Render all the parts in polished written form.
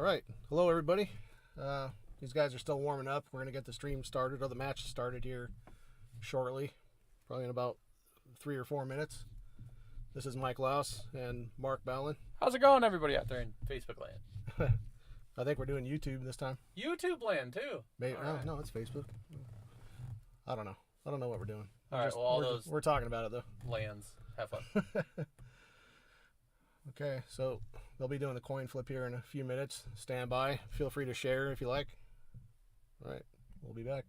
All right, hello everybody. These guys are still warming up. We're gonna get the stream started, or the match started here shortly, probably in about 3 or 4 minutes. This is Mike Laus and Mark Ballin. How's it going, everybody out there in Facebook land? I think we're doing YouTube this time. YouTube land too. Maybe, right. no, it's Facebook. I don't know. I don't know what we're doing. All right, well, all those we're talking about it though. lands. Have fun. Okay, so they'll be doing the coin flip here in a few minutes. Stand by. Feel free to share if you like. All right, we'll be back.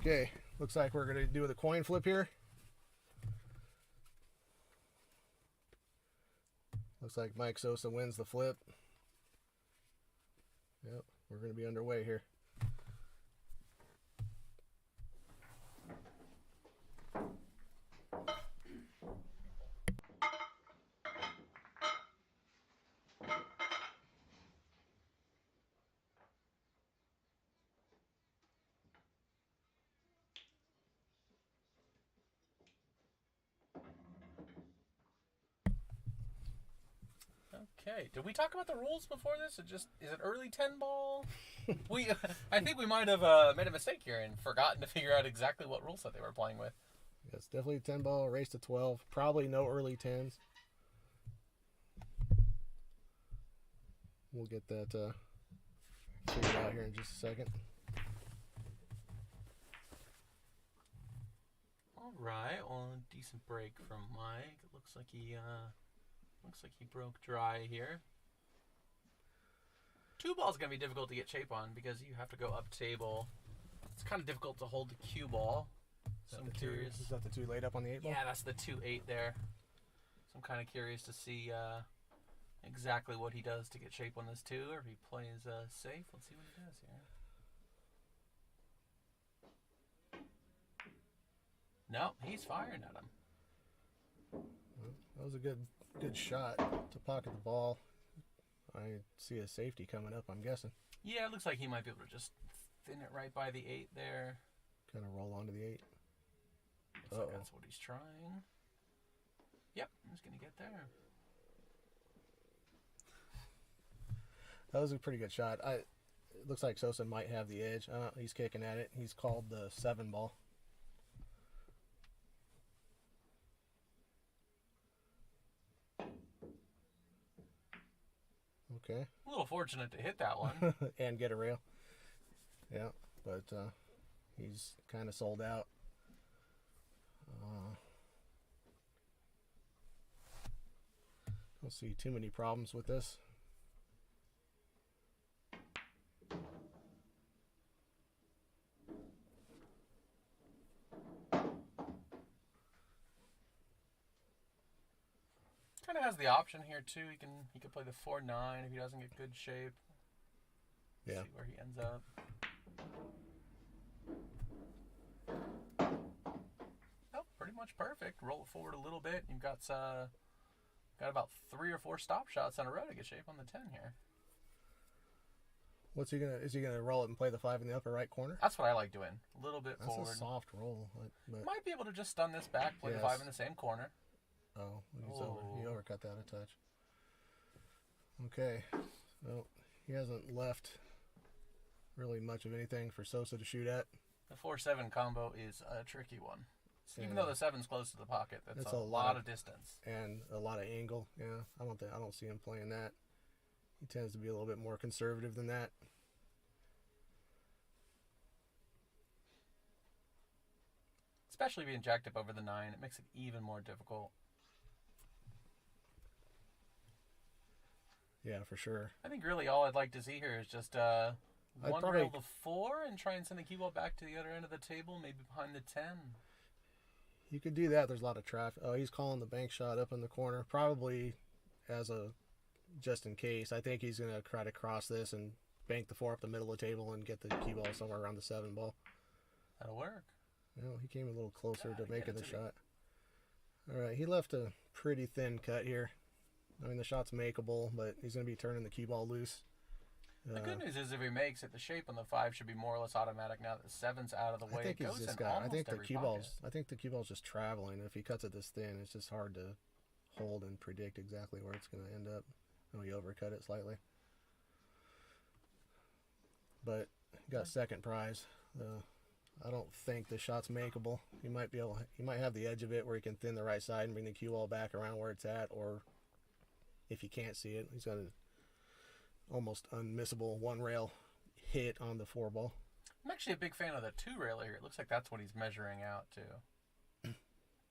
Okay, looks like we're gonna do the coin flip here. Looks like Mike Sosa wins the flip. Yep, we're gonna be underway here. Okay. Did we talk about the rules before this? Is it early 10 ball? I think we might have made a mistake here and forgotten to figure out exactly what rule set they were playing with. Yeah, it's definitely 10 ball, race to 12. Probably no early 10s. We'll get that figured out here in just a second. All right. Well, a decent break from Mike. It looks like he broke dry here. 2 ball's gonna be difficult to get shape on because you have to go up table. It's kind of difficult to hold the cue ball. So I'm curious. Is that the 2 laid up on the 8 ball? Yeah, that's the 2-8 there. So I'm kind of curious to see exactly what he does to get shape on this 2, or if he plays safe. Let's see what he does here. No, he's firing at him. That was a good shot to pocket the ball. I see a safety coming up, I'm guessing. Yeah, it looks like he might be able to just thin it right by the 8 there. Kind of roll onto the 8. Looks like that's what he's trying. Yep, he's going to get there. That was a pretty good shot. It looks like Sosa might have the edge. He's kicking at it. He's called the 7 ball. Okay. A little fortunate to hit that one. And get a rail. Yeah, but he's kind of sold out. Don't see too many problems with this. Kind of has the option here too. He can play the 4-9 if he doesn't get good shape. Yeah. See where he ends up. Oh, pretty much perfect. Roll it forward a little bit. You've got about 3 or 4 stop shots in a row to get shape on the 10 here. What's he gonna? Is he gonna roll it and play the 5 in the upper right corner? That's what I like doing. A little bit That's forward. a soft roll. But Might be able to just stun this back, play the 5 in the same corner. oh, he overcut that a touch. Okay, well, he hasn't left really much of anything for Sosa to shoot at. The 4-7 combo is a tricky one. Even though the 7's close to the pocket, that's a lot of distance and a lot of angle. Yeah, I don't see him playing that. He tends to be a little bit more conservative than that. Especially being jacked up over the 9, it makes it even more difficult. Yeah, for sure. I think really all I'd like to see here is just one rail to 4 and try and send the cue ball back to the other end of the table, maybe behind the 10. You could do that. There's a lot of traffic. Oh, he's calling the bank shot up in the corner, probably as a just in case. I think he's gonna try to cross this and bank the 4 up the middle of the table and get the cue ball somewhere around the 7 ball. That'll work. Well, he came a little closer to making the shot. All right, he left a pretty thin cut here. I mean, the shot's makeable, but he's going to be turning the cue ball loose. The good news is if he makes it, the shape on the 5 should be more or less automatic now that the 7's out of the way. I think it he's goes just in got. almost every pocket. I think the cue ball's just traveling. If he cuts it this thin, it's just hard to hold and predict exactly where it's going to end up. Oh, he overcut it slightly, but he got second prize. I don't think the shot's makeable. He might have the edge of it where he can thin the right side and bring the cue ball back around where it's at, or if you can't see it, he's got an almost unmissable 1 rail hit on the 4 ball. I'm actually a big fan of the 2 rail here. It looks like that's what he's measuring out too.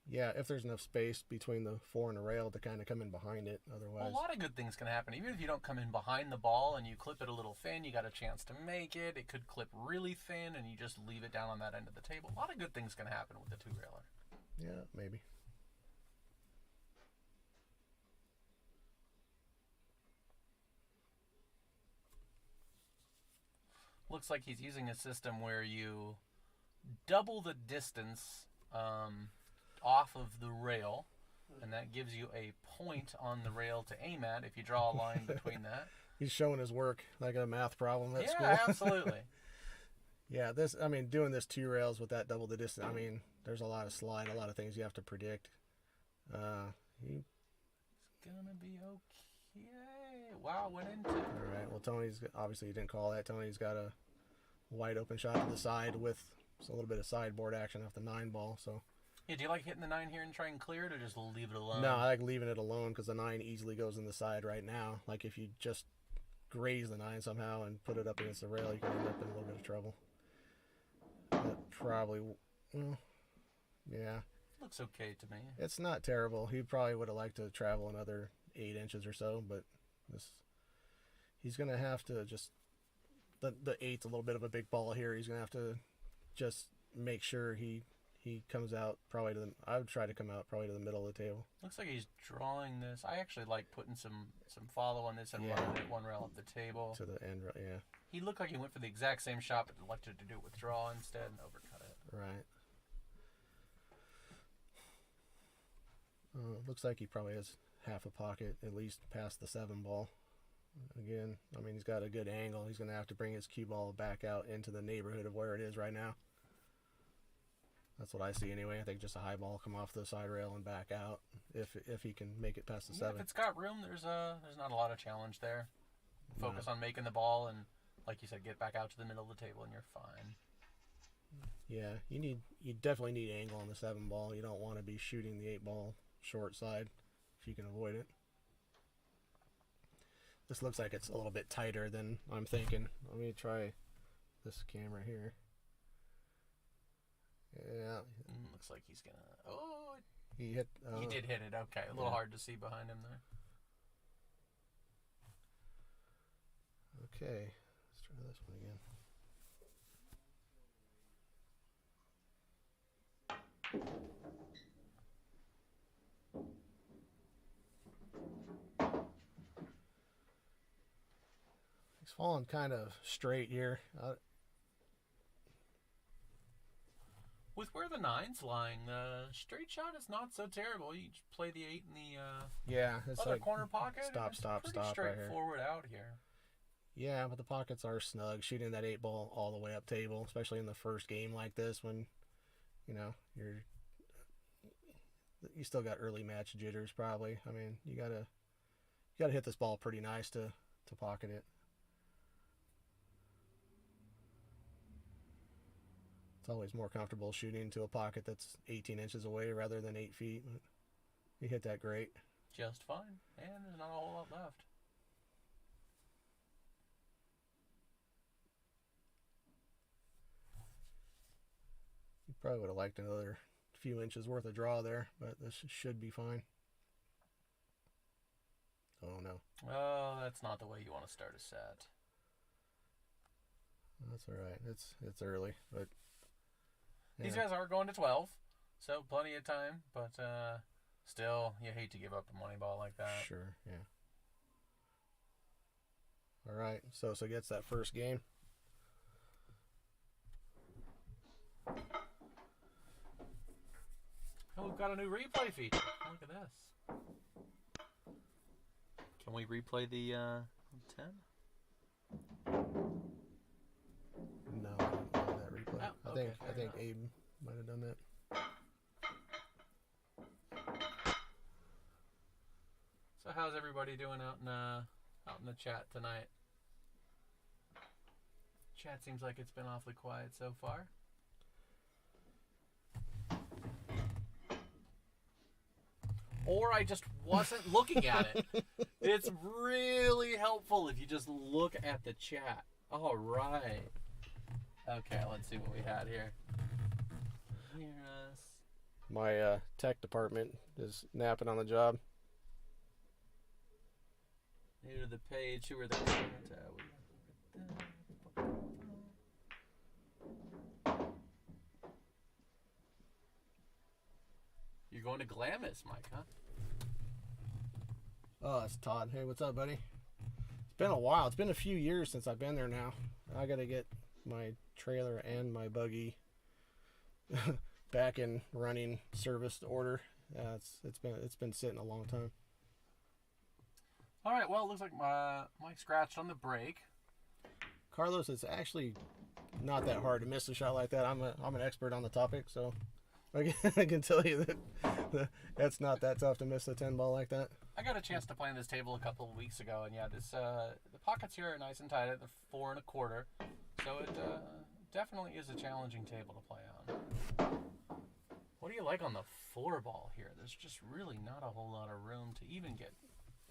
Yeah, if there's enough space between the 4 and the rail to kind of come in behind it. Otherwise, a lot of good things can happen. Even if you don't come in behind the ball and you clip it a little thin, you got a chance to make it. It could clip really thin and you just leave it down on that end of the table. A lot of good things can happen with the 2 railer. Yeah, maybe. Looks like he's using a system where you double the distance off of the rail, and that gives you a point on the rail to aim at if you draw a line between that. He's showing his work like a math problem at school. Yeah, absolutely. Yeah, doing this 2 rails with that double the distance, I mean, there's a lot of slide, a lot of things you have to predict. He's gonna be okay. Wow, went into. All right, well, Tony's obviously he didn't call that. Tony's got a wide open shot to the side with a little bit of sideboard action off the 9 ball, so. Yeah, do you like hitting the 9 here and try and clear it, or just leave it alone? No, I like leaving it alone because the 9 easily goes in the side right now. Like if you just graze the 9 somehow and put it up against the rail, you can end up in a little bit of trouble. That probably, well, yeah. Looks okay to me. It's not terrible. He probably would have liked to travel another 8 inches or so, but he's going to have to just, the 8's a little bit of a big ball here. He's going to have to just make sure he comes out probably I would try to come out probably to the middle of the table. Looks like he's drawing this. I actually like putting some follow on this and running it 1 rail up the table. To the end, yeah. He looked like he went for the exact same shot, but elected to do it with draw instead and overcut it. Right. Looks like he probably has half a pocket, at least past the 7 ball. Again, I mean, he's got a good angle. He's going to have to bring his cue ball back out into the neighborhood of where it is right now. That's what I see anyway. I think just a high ball come off the side rail and back out if he can make it past the 7. If it's got room, there's not a lot of challenge there. Focus on making the ball and, like you said, get back out to the middle of the table and you're fine. Yeah, you definitely need angle on the 7 ball. You don't want to be shooting the 8 ball short side if you can avoid it. This looks like it's a little bit tighter than I'm thinking. Let me try this camera here. Yeah. Looks like he's gonna. Oh, He hit. he did hit it. Okay, a little hard to see behind him there. Okay, let's try this one again. He's falling kind of straight here. With where the 9's lying, the straight shot is not so terrible. You just play the 8 in the Yeah, it's other like corner pocket. stop, it's stop, pretty stop right here. straightforward out here. Yeah, but the pockets are snug. Shooting that 8 ball all the way up table, especially in the first game like this, when you know you still got early match jitters. Probably. I mean, you gotta hit this ball pretty nice to pocket it. It's always more comfortable shooting to a pocket that's 18 inches away rather than 8 feet. But you hit that great. Just fine, and there's not a whole lot left. You probably would have liked another few inches worth of draw there, but this should be fine. Oh no. Oh, that's not the way you want to start a set. That's all right. It's early, but yeah. These guys are going to 12, so plenty of time, but still, you hate to give up a money ball like that. Sure, yeah. All right, Sosa gets that first game. Oh, we've got a new replay feature. Look at this. Can we replay the 10? No, I don't know that replay. Oh, I think enough. Abe might have done that. So how's everybody doing out in the chat tonight? Chat seems like it's been awfully quiet so far. Or I just wasn't looking at it. It's really helpful if you just look at the chat. All right. Okay, let's see what we had here. Hear us. My tech department is napping on the job. New to the page. Who are the You're going to Glamis, Mike, huh? Oh, it's Todd. Hey, what's up, buddy? It's been a while. It's been a few years since I've been there now. I got to get my trailer and my buggy back in running service order. It's been sitting a long time. All right. Well, it looks like Mike scratched on the brake. Carlos, it's actually not that hard to miss a shot like that. I'm an expert on the topic, so I can tell you that that's not that tough to miss a 10 ball like that. I got a chance to play on this table a couple of weeks ago, and yeah, this the pockets here are nice and tight at the 4 1/4, so it definitely is a challenging table to play on. What do you like on the 4 ball here? There's just really not a whole lot of room to even get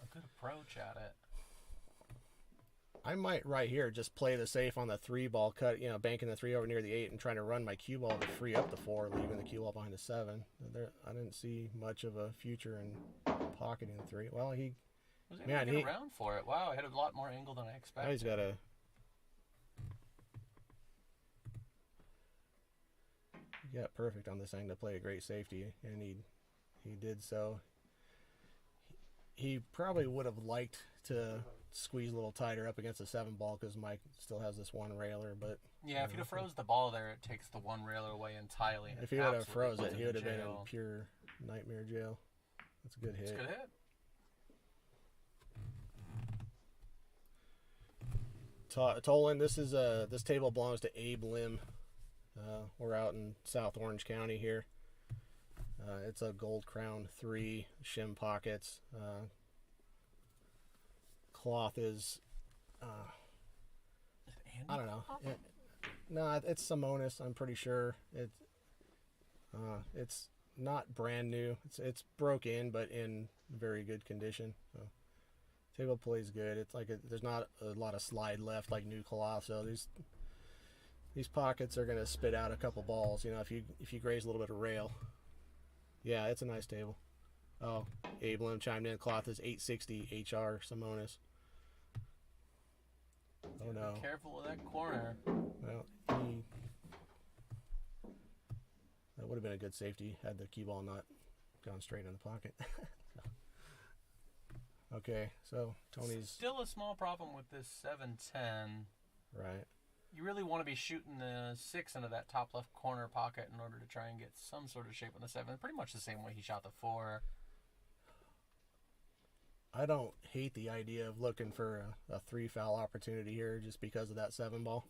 a good approach at it. I might right here just play the safe on the 3 ball, banking the 3 over near the 8 and trying to run my cue ball to free up the 4, leaving the cue ball behind the 7. I didn't see much of a future in pocketing the 3. Well, he was able to get around for it. Wow, I had a lot more angle than I expected. Now he's got a. He got perfect on this thing to play a great safety, and he did so. He probably would have liked to squeeze a little tighter up against the 7 ball because Mike still has this one railer, but yeah, if he'd have froze the ball there, it takes the 1 railer away entirely. If he would have froze it, he would have been in pure nightmare jail. That's a good hit. That's a good hit. Tolan, this table belongs to Abe Lim. We're out in South Orange County here. It's a Goldcrown III, shim pockets. Cloth is, I don't know. No, it's Simonis. I'm pretty sure it's not brand new. It's broke in, but in very good condition. So Table plays good. It's like there's not a lot of slide left like New Colosso. These pockets are gonna spit out a couple balls. You know, if you graze a little bit of rail. Yeah, it's a nice table. Oh, Ablin chimed in. Cloth is 860 HR Simonis. Oh no! Be careful with that corner. Well, that would have been a good safety had the cue ball not gone straight in the pocket. Okay, so Tony's still a small problem with this 7-10. Right. You really want to be shooting the 6 into that top left corner pocket in order to try and get some sort of shape on the 7. Pretty much the same way he shot the 4. I don't hate the idea of looking for a 3 foul opportunity here just because of that 7 ball.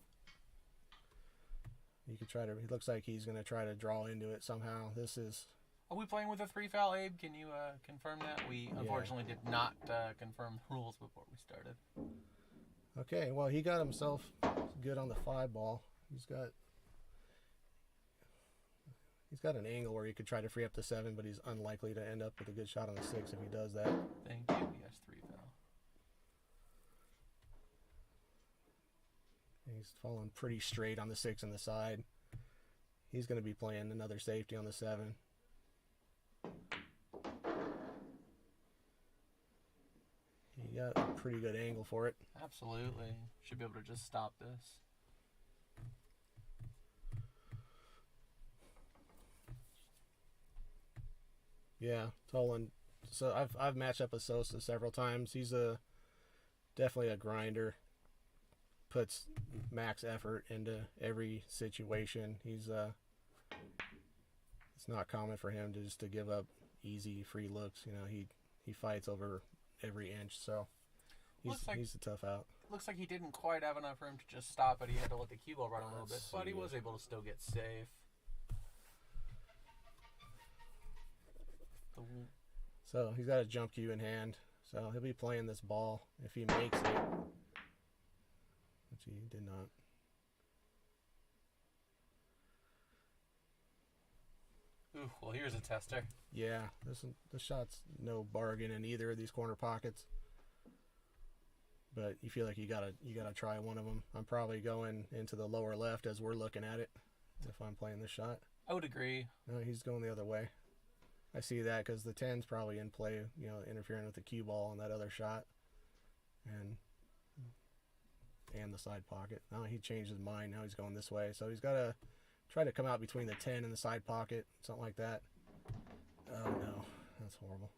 You could try to. It looks like he's going to try to draw into it somehow. This is. Are we playing with a 3 foul, Abe? Can you confirm that? We unfortunately did not confirm the rules before we started. Okay, well, he got himself good on the 5 ball. He's got an angle where he could try to free up the 7, but he's unlikely to end up with a good shot on the 6 if he does that. Thank you. Yes, 3 foul. He's falling pretty straight on the 6 and the side. He's going to be playing another safety on the 7. He got a pretty good angle for it. Absolutely. Should be able to just stop this. Yeah, Tolan. So I've matched up with Sosa several times. He's definitely a grinder. Puts max effort into every situation. It's not common for him just to give up easy free looks. You know, he fights over every inch. So he's a tough out. Looks like he didn't quite have enough room to just stop it. He had to let the cue ball run a little bit, but he was able to still get safe. So he's got a jump cue in hand. So he'll be playing this ball if he makes it, which he did not. Ooh, well, here's a tester. Yeah, this shot's no bargain in either of these corner pockets. But you feel like you gotta try one of them. I'm probably going into the lower left as we're looking at it if I'm playing this shot. I would agree. No, he's going the other way. I see that because the 10's probably in play, you know, interfering with the cue ball on that other shot, and the side pocket. Now he changed his mind. Now he's going this way, so he's got to try to come out between the 10 and the side pocket, something like that. Oh no, that's horrible.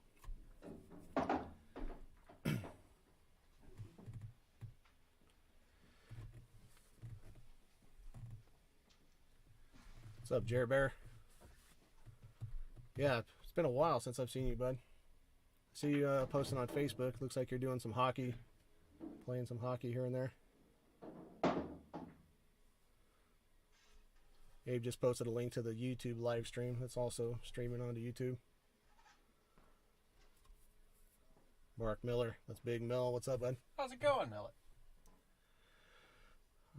What's up, Jer Bear? Yeah, it's been a while since I've seen you, bud. I see you posting on Facebook. Looks like you're doing some hockey, playing some hockey here and there. Abe just posted a link to the YouTube live stream. That's also streaming onto YouTube. Mark Miller, that's Big Mill. What's up, bud? How's it going, Millet?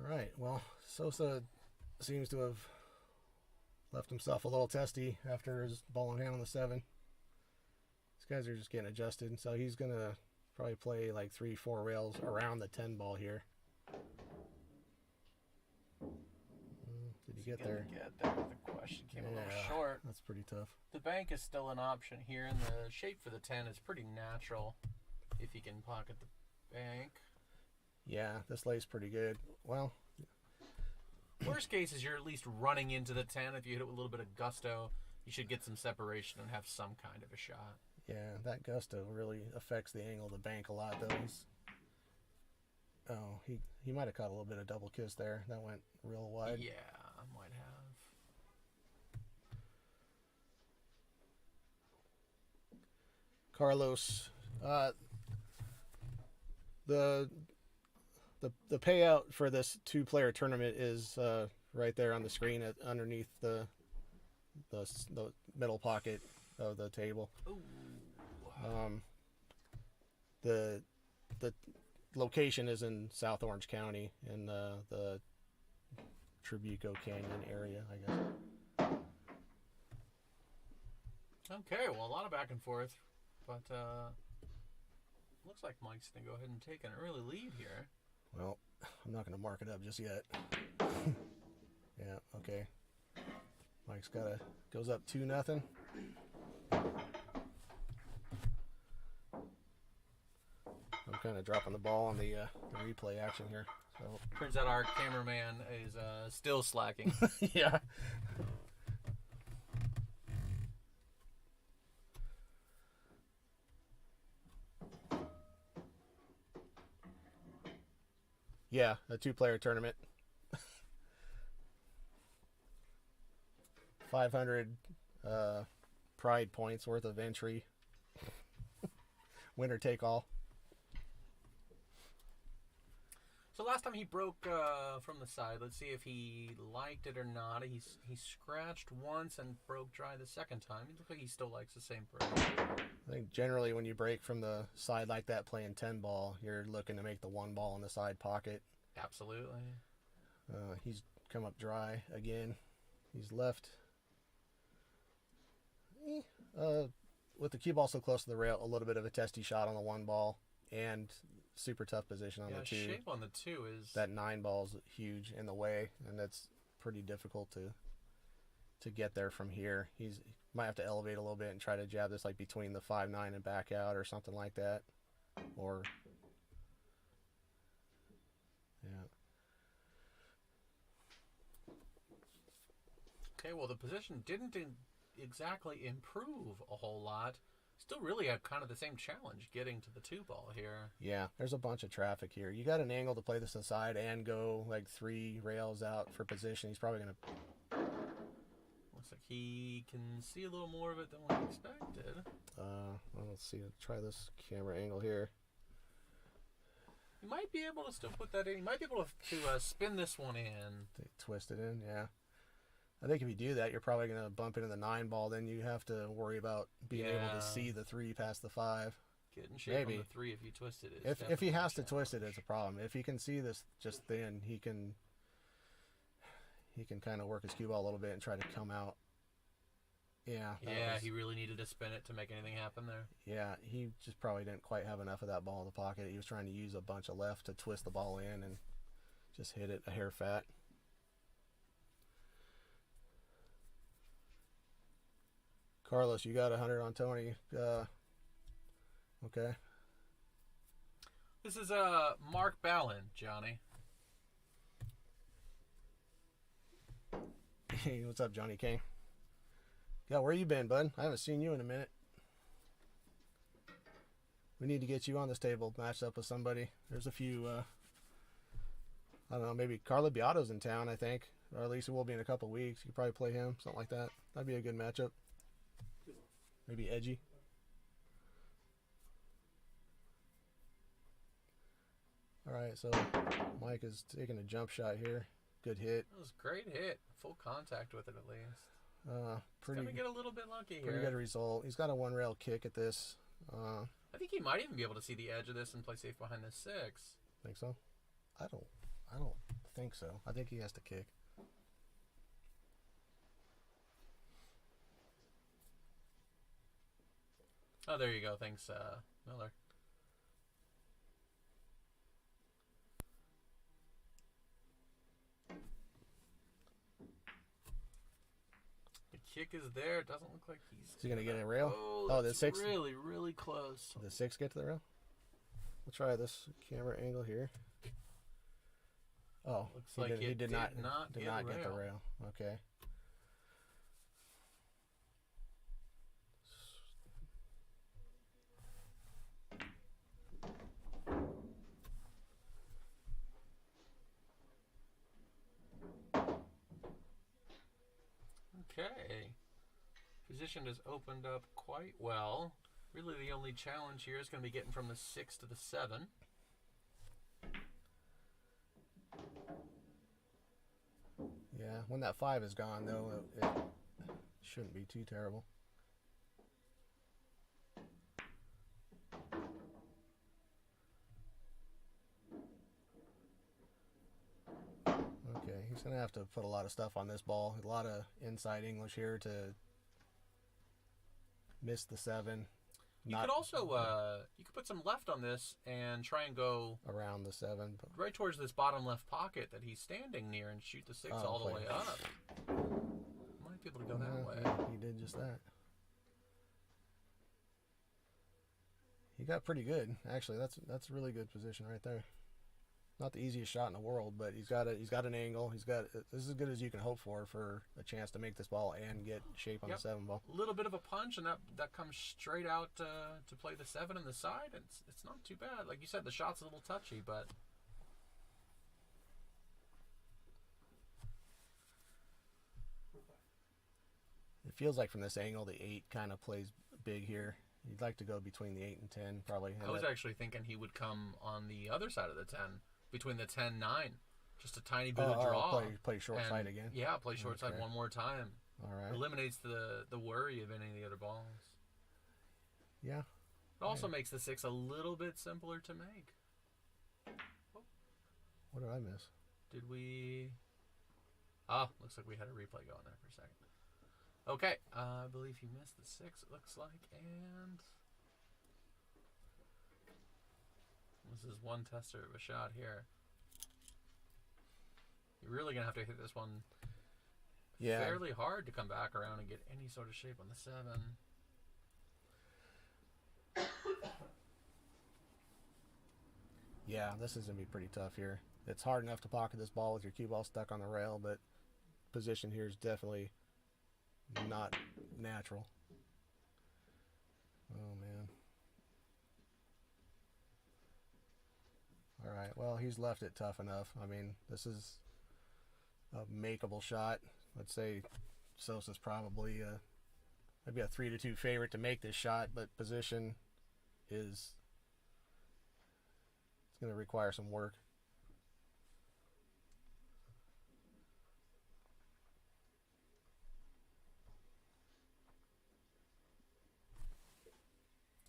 All right, well, Sosa seems to have left himself a little testy after his ball in hand on the 7. These guys are just getting adjusted, so he's going to probably play like 3-4 rails around the 10 ball here. Did he get there? Get there. The question came a little short. That's pretty tough. The bank is still an option here, and the shape for the 10 is pretty natural if he can pocket the bank. Yeah, this lay's pretty good. Well, worst case is you're at least running into the 10. If you hit it with a little bit of gusto, you should get some separation and have some kind of a shot. Yeah, that gusto really affects the angle of the bank a lot, though. He might have caught a little bit of double kiss there. That went real wide. Yeah, might have. Carlos, the payout for this 2-player tournament is right there on the screen underneath the middle pocket of the table. Ooh. The location is in South Orange County in the Tribuco Canyon area, I guess. Okay, well, a lot of back and forth, but looks like Mike's going to go ahead and take an early lead here. Well, I'm not going to mark it up just yet. Yeah, okay. Mike's goes up 2-0. I'm kind of dropping the ball on the replay action here. So Turns out our cameraman is still slacking. yeah. Yeah, a 2-player tournament. 500 pride points worth of entry. Winner take all. So last time he broke from the side. Let's see if he liked it or not. He scratched once and broke dry the second time. It looks like he still likes the same break. I think generally when you break from the side like that playing 10 ball, you're looking to make the 1 ball in the side pocket. Absolutely. He's come up dry again. He's left. With the cue ball so close to the rail, a little bit of a testy shot on the 1 ball and super tough position on the 2. Shape on the 2 is... That 9 ball's huge in the way, and that's pretty difficult to get there from here. He's might have to elevate a little bit and try to jab this like between the 5-9 and back out or something like that. Or yeah. Okay, well the position didn't exactly improve a whole lot. Still really have kind of the same challenge getting to the 2 ball here. Yeah, there's a bunch of traffic here. You got an angle to play this aside and go like 3 rails out for position. He's probably going to... Looks like he can see a little more of it than we expected. Well, let's see. Try this camera angle here. He might be able to still put that in. He might be able to spin this one in. Twist it in, yeah. I think if you do that, you're probably going to bump into the 9 ball. Then you have to worry about being able to see the 3 past the 5. Get in shape on the 3 if you twist it. If he has to twist it, it's a problem. If he can see this just thin, he can kind of work his cue ball a little bit and try to come out. Yeah. He really needed to spin it to make anything happen there. Yeah, he just probably didn't quite have enough of that ball in the pocket. He was trying to use a bunch of left to twist the ball in and just hit it a hair fat. Carlos, you got 100 on Tony. Okay. This is Mark Ballin, Johnny. Hey, what's up, Johnny King? Yeah, where you been, bud? I haven't seen you in a minute. We need to get you on this table, matched up with somebody. There's a few, I don't know, maybe Carlo Beato's in town, I think. Or at least it will be in a couple weeks. You could probably play him, something like that. That'd be a good matchup. Maybe edgy. Alright, so Mike is taking a jump shot here. Good hit. That was a great hit. Full contact with it at least. Pretty He's gonna get a little bit lucky here. Pretty good result. He's got a 1-rail kick at this. I think he might even be able to see the edge of this and play safe behind the 6. Think so? I don't think so. I think he has to kick. Oh, there you go. Thanks, Miller. The kick is there. It doesn't look like he's... Is he going to get a rail? Oh, the 6? Really, really close. Did the 6 get to the rail? We'll try this camera angle here. Oh, looks like he did not get the rail. rail. Okay. Okay. Position has opened up quite well. Really the only challenge here is going to be getting from the 6 to the 7. Yeah, when that 5 is gone, though, it shouldn't be too terrible. Okay, he's going to have to put a lot of stuff on this ball. A lot of inside English here to miss the 7. You could also you could put some left on this and try and go around the 7. right towards this bottom left pocket that he's standing near and shoot the 6 all the way up. Might be able to go that way. Yeah, he did just that. He got pretty good, actually. That's a really good position right there. Not the easiest shot in the world, but he's got an angle. This is as good as you can hope for a chance to make this ball and get shape on the 7 ball. A little bit of a punch, and that comes straight out to play the 7 on the side. And it's not too bad. Like you said, the shot's a little touchy, but it feels like from this angle the 8 kind of plays big here. You'd like to go between the 8 and 10, probably. I was actually thinking he would come on the other side of the 10, between the 10-9. Just a tiny bit of draw. Play short side again? Yeah, play short side one more time. All right. Eliminates the worry of any of the other balls. Yeah. It also makes the 6 a little bit simpler to make. What did I miss? Did we... Oh, looks like we had a replay going there for a second. Okay, I believe he missed the 6, it looks like, and... This is one tester of a shot here. You're really going to have to hit this one fairly hard to come back around and get any sort of shape on the 7. Yeah, this is going to be pretty tough here. It's hard enough to pocket this ball with your cue ball stuck on the rail, but position here is definitely not natural. Oh, man. All right, well, he's left it tough enough. I mean, this is a makeable shot. Let's say Sosa's probably maybe a 3-2 favorite to make this shot, but position is it's going to require some work.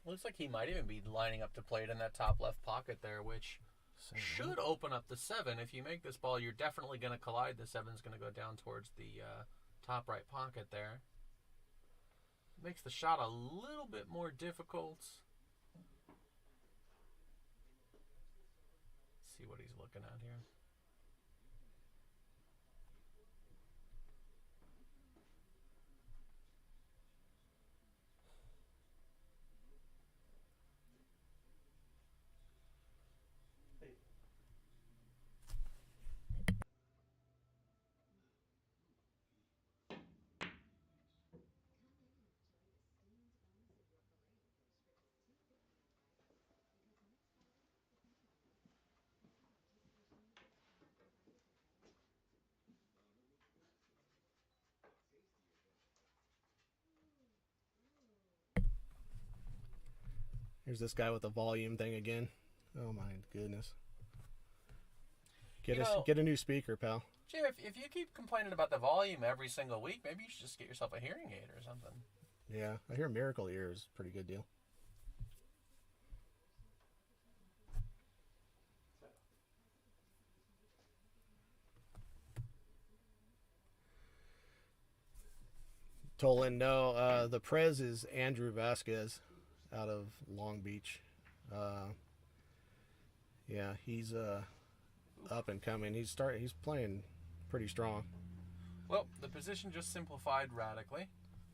Looks like he might even be lining up to play it in that top left pocket there, which should open up the 7. If you make this ball, you're definitely going to collide. The 7's going to go down towards the top right pocket there. Makes the shot a little bit more difficult. Let's see what he's looking at here. Here's this guy with the volume thing again. Oh my goodness. Get a new speaker, pal. Jim, if you keep complaining about the volume every single week, maybe you should just get yourself a hearing aid or something. Yeah, I hear Miracle Ear is a pretty good deal. Tolan, no. The Prez is Andrew Vasquez out of Long Beach. Yeah, he's up and coming. He's playing pretty strong. Well, the position just simplified radically.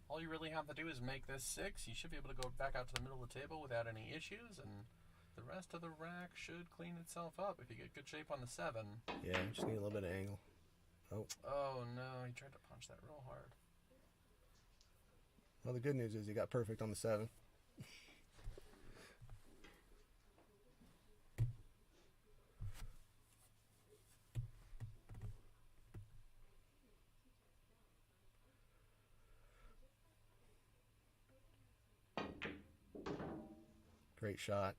All you really have to do is make this 6. You should be able to go back out to the middle of the table without any issues, and the rest of the rack should clean itself up if you get good shape on the 7. Yeah, just need a little bit of angle. Oh no, he tried to punch that real hard. Well, the good news is he got perfect on the 7. Great shot.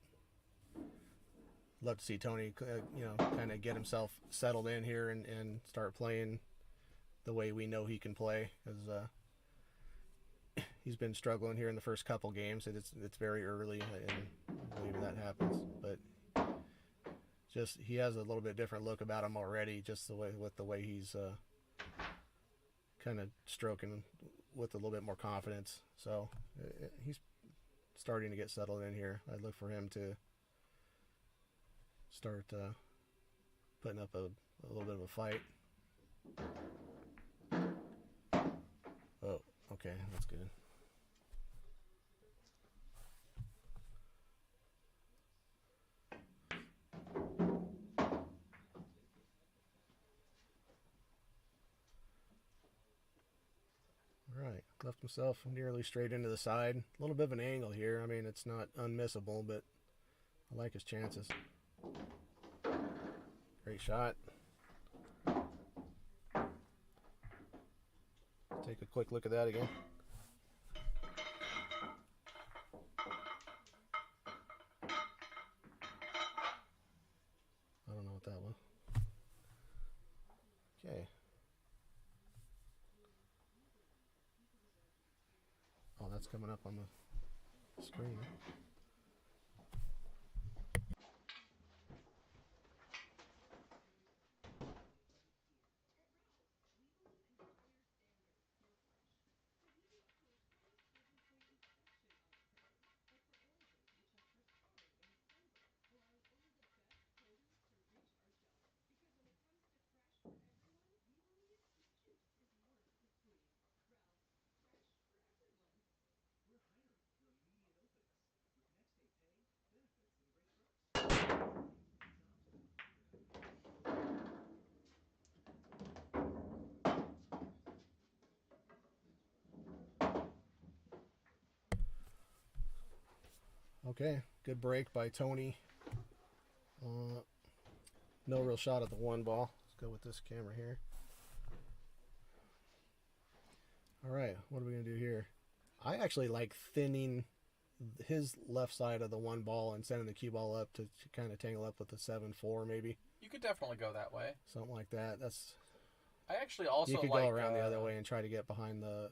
Love to see Tony, kind of get himself settled in here and start playing the way we know he can play. Because he's been struggling here in the first couple games. It's very early, and believe that happens. But just he has a little bit different look about him already. Just the way he's kind of stroking with a little bit more confidence. So he's starting to get settled in here. I'd look for him to start putting up a little bit of a fight. Oh, okay, that's good. Alright, left himself nearly straight into the side. A little bit of an angle here. I mean, it's not unmissable, but I like his chances. Great shot. Take a quick look at that again. I don't know what that was. Okay. Oh, that's coming up on the screen. Okay, good break by Tony. No real shot at the one ball. Let's go with this camera here. Alright, what are we going to do here? I actually like thinning his left side of the one ball and sending the cue ball up to kind of tangle up with the 7-4 maybe. You could definitely go that way. Something like that. I actually also you could like, go around the other way and try to get behind the...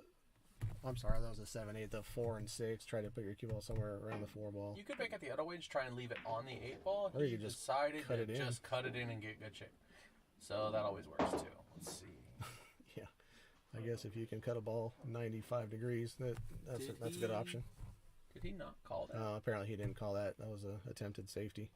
I'm sorry, that was a 7-8. The 4 and 6. Try to put your cue ball somewhere around the 4 ball. You could make it the other way, just try and leave it on the 8 ball. Or you could just decided cut to it in. just cut it in and get good shape. So that always works too. Let's see. Yeah, I guess if you can cut a ball 95 degrees, that's a good option. Did he not call that? Apparently he didn't call that. That was a attempted safety.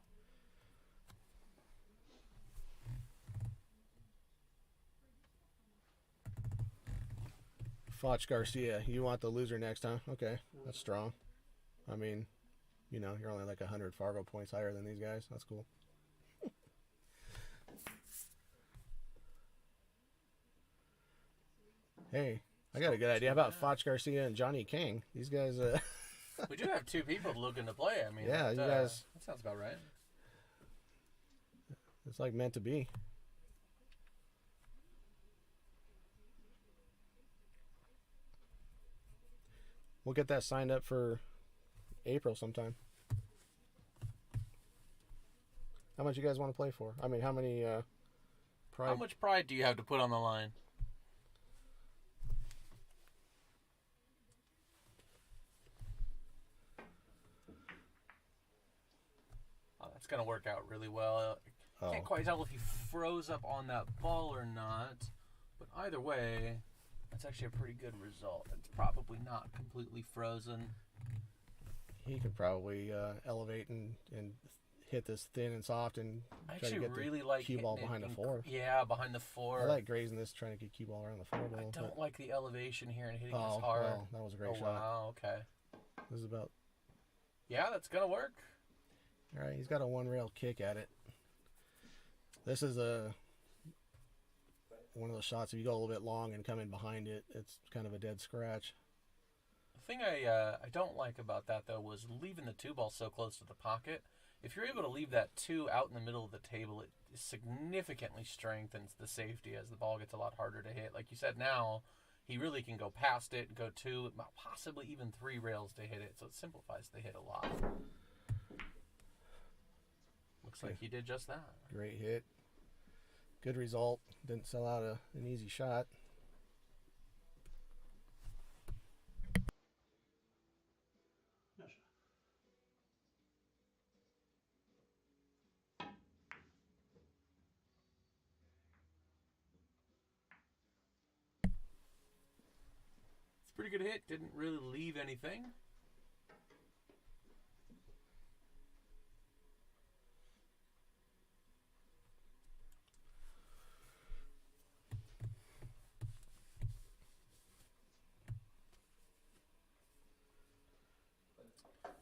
Foch Garcia, you want the loser next time? Okay, that's strong. I mean, you know, you're only like 100 Fargo points higher than these guys. That's cool. Hey, I got a good idea. How about Foch Garcia and Johnny King? These guys... We do have two people looking to play. I mean, yeah, you guys... That sounds about right. It's like meant to be. We'll get that signed up for April sometime. How much you guys want to play for? I mean, how many pride? How much pride do you have to put on the line? Oh, that's going to work out really well. I can't quite tell if he froze up on that ball or not. But either way, that's actually a pretty good result. It's probably not completely frozen. He could probably elevate and hit this thin and soft and try to get really the like cue ball behind the 4. Yeah, behind the 4. I like grazing this, trying to get cue ball around the 4 ball. I don't like the elevation here and hitting this hard. Well, that was a great shot. Wow, okay. This is about... Yeah, that's going to work. All right, he's got a one-rail kick at it. This is one of those shots, if you go a little bit long and come in behind it, it's kind of a dead scratch. The thing I don't like about that, though, was leaving the 2 ball so close to the pocket. If you're able to leave that 2 out in the middle of the table, it significantly strengthens the safety as the ball gets a lot harder to hit. Like you said, now he really can go past it, go 2, possibly even 3 rails to hit it, so it simplifies the hit a lot. Looks like he did just that. Great hit. Good result. Didn't sell out an easy shot. It's a pretty good hit. Didn't really leave anything.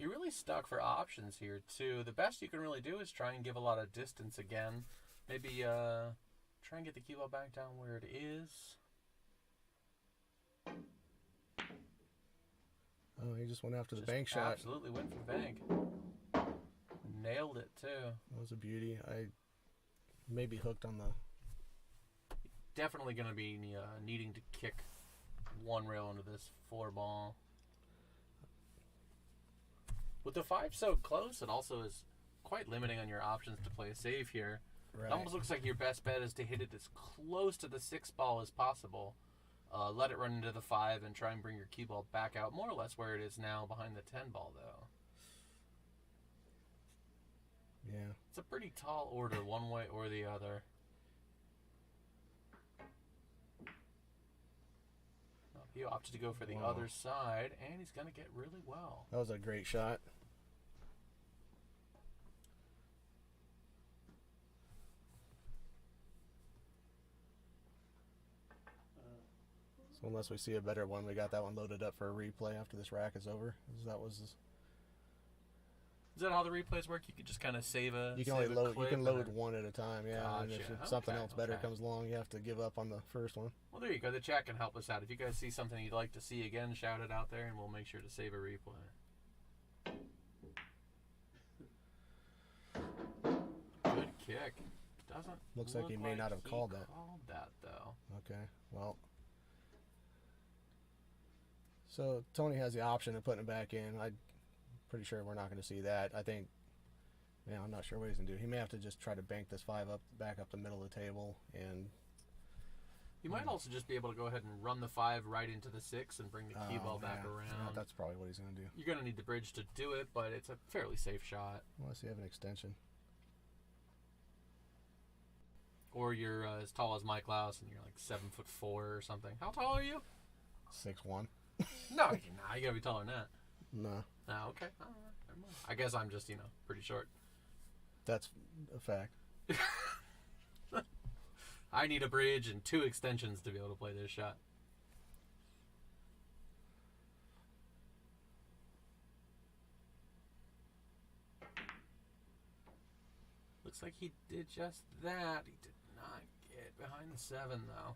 You're really stuck for options here, too. The best you can really do is try and give a lot of distance again. Maybe try and get the cue ball back down where it is. Oh, he just went after the bank shot. Absolutely went for the bank. Nailed it, too. That was a beauty. I may be hooked on the... Definitely going to be needing to kick one rail into this 4 ball. With the 5 so close, it also is quite limiting on your options to play a save here. Right. It almost looks like your best bet is to hit it as close to the 6 ball as possible. Let it run into the 5 and try and bring your cue ball back out more or less where it is now behind the 10 ball, though. Yeah. It's a pretty tall order one way or the other. He opted to go for the other side, and he's going to get really well. That was a great shot. So unless we see a better one, we got that one loaded up for a replay after this rack is over. Is that how the replays work? You could just kind of save a. You can only load. You can load one at a time. Yeah. Gotcha. And if something else better comes along, you have to give up on the first one. Well, there you go. The chat can help us out. If you guys see something you'd like to see again, shout it out there, and we'll make sure to save a replay. Good kick. Doesn't. Looks like he may not have called that. Called that though. Okay. Well. So Tony has the option of putting it back in. I'm pretty sure we're not going to see that. I think. Yeah, I'm not sure what he's going to do. He may have to just try to bank this 5 back up the middle of the table, and you might also just be able to go ahead and run the 5 right into the 6 and bring the cue ball back around. Yeah, that's probably what he's going to do. You're going to need the bridge to do it, but it's a fairly safe shot. Unless you have an extension. Or you're as tall as Mike Laus and you're like 7'4" or something. How tall are you? 6'1". No, you got to be taller than that. No. No, okay. All right. Never mind. I guess I'm just, pretty short. That's a fact. I need a bridge and 2 extensions to be able to play this shot. Looks like he did just that. He did not get behind the 7, though.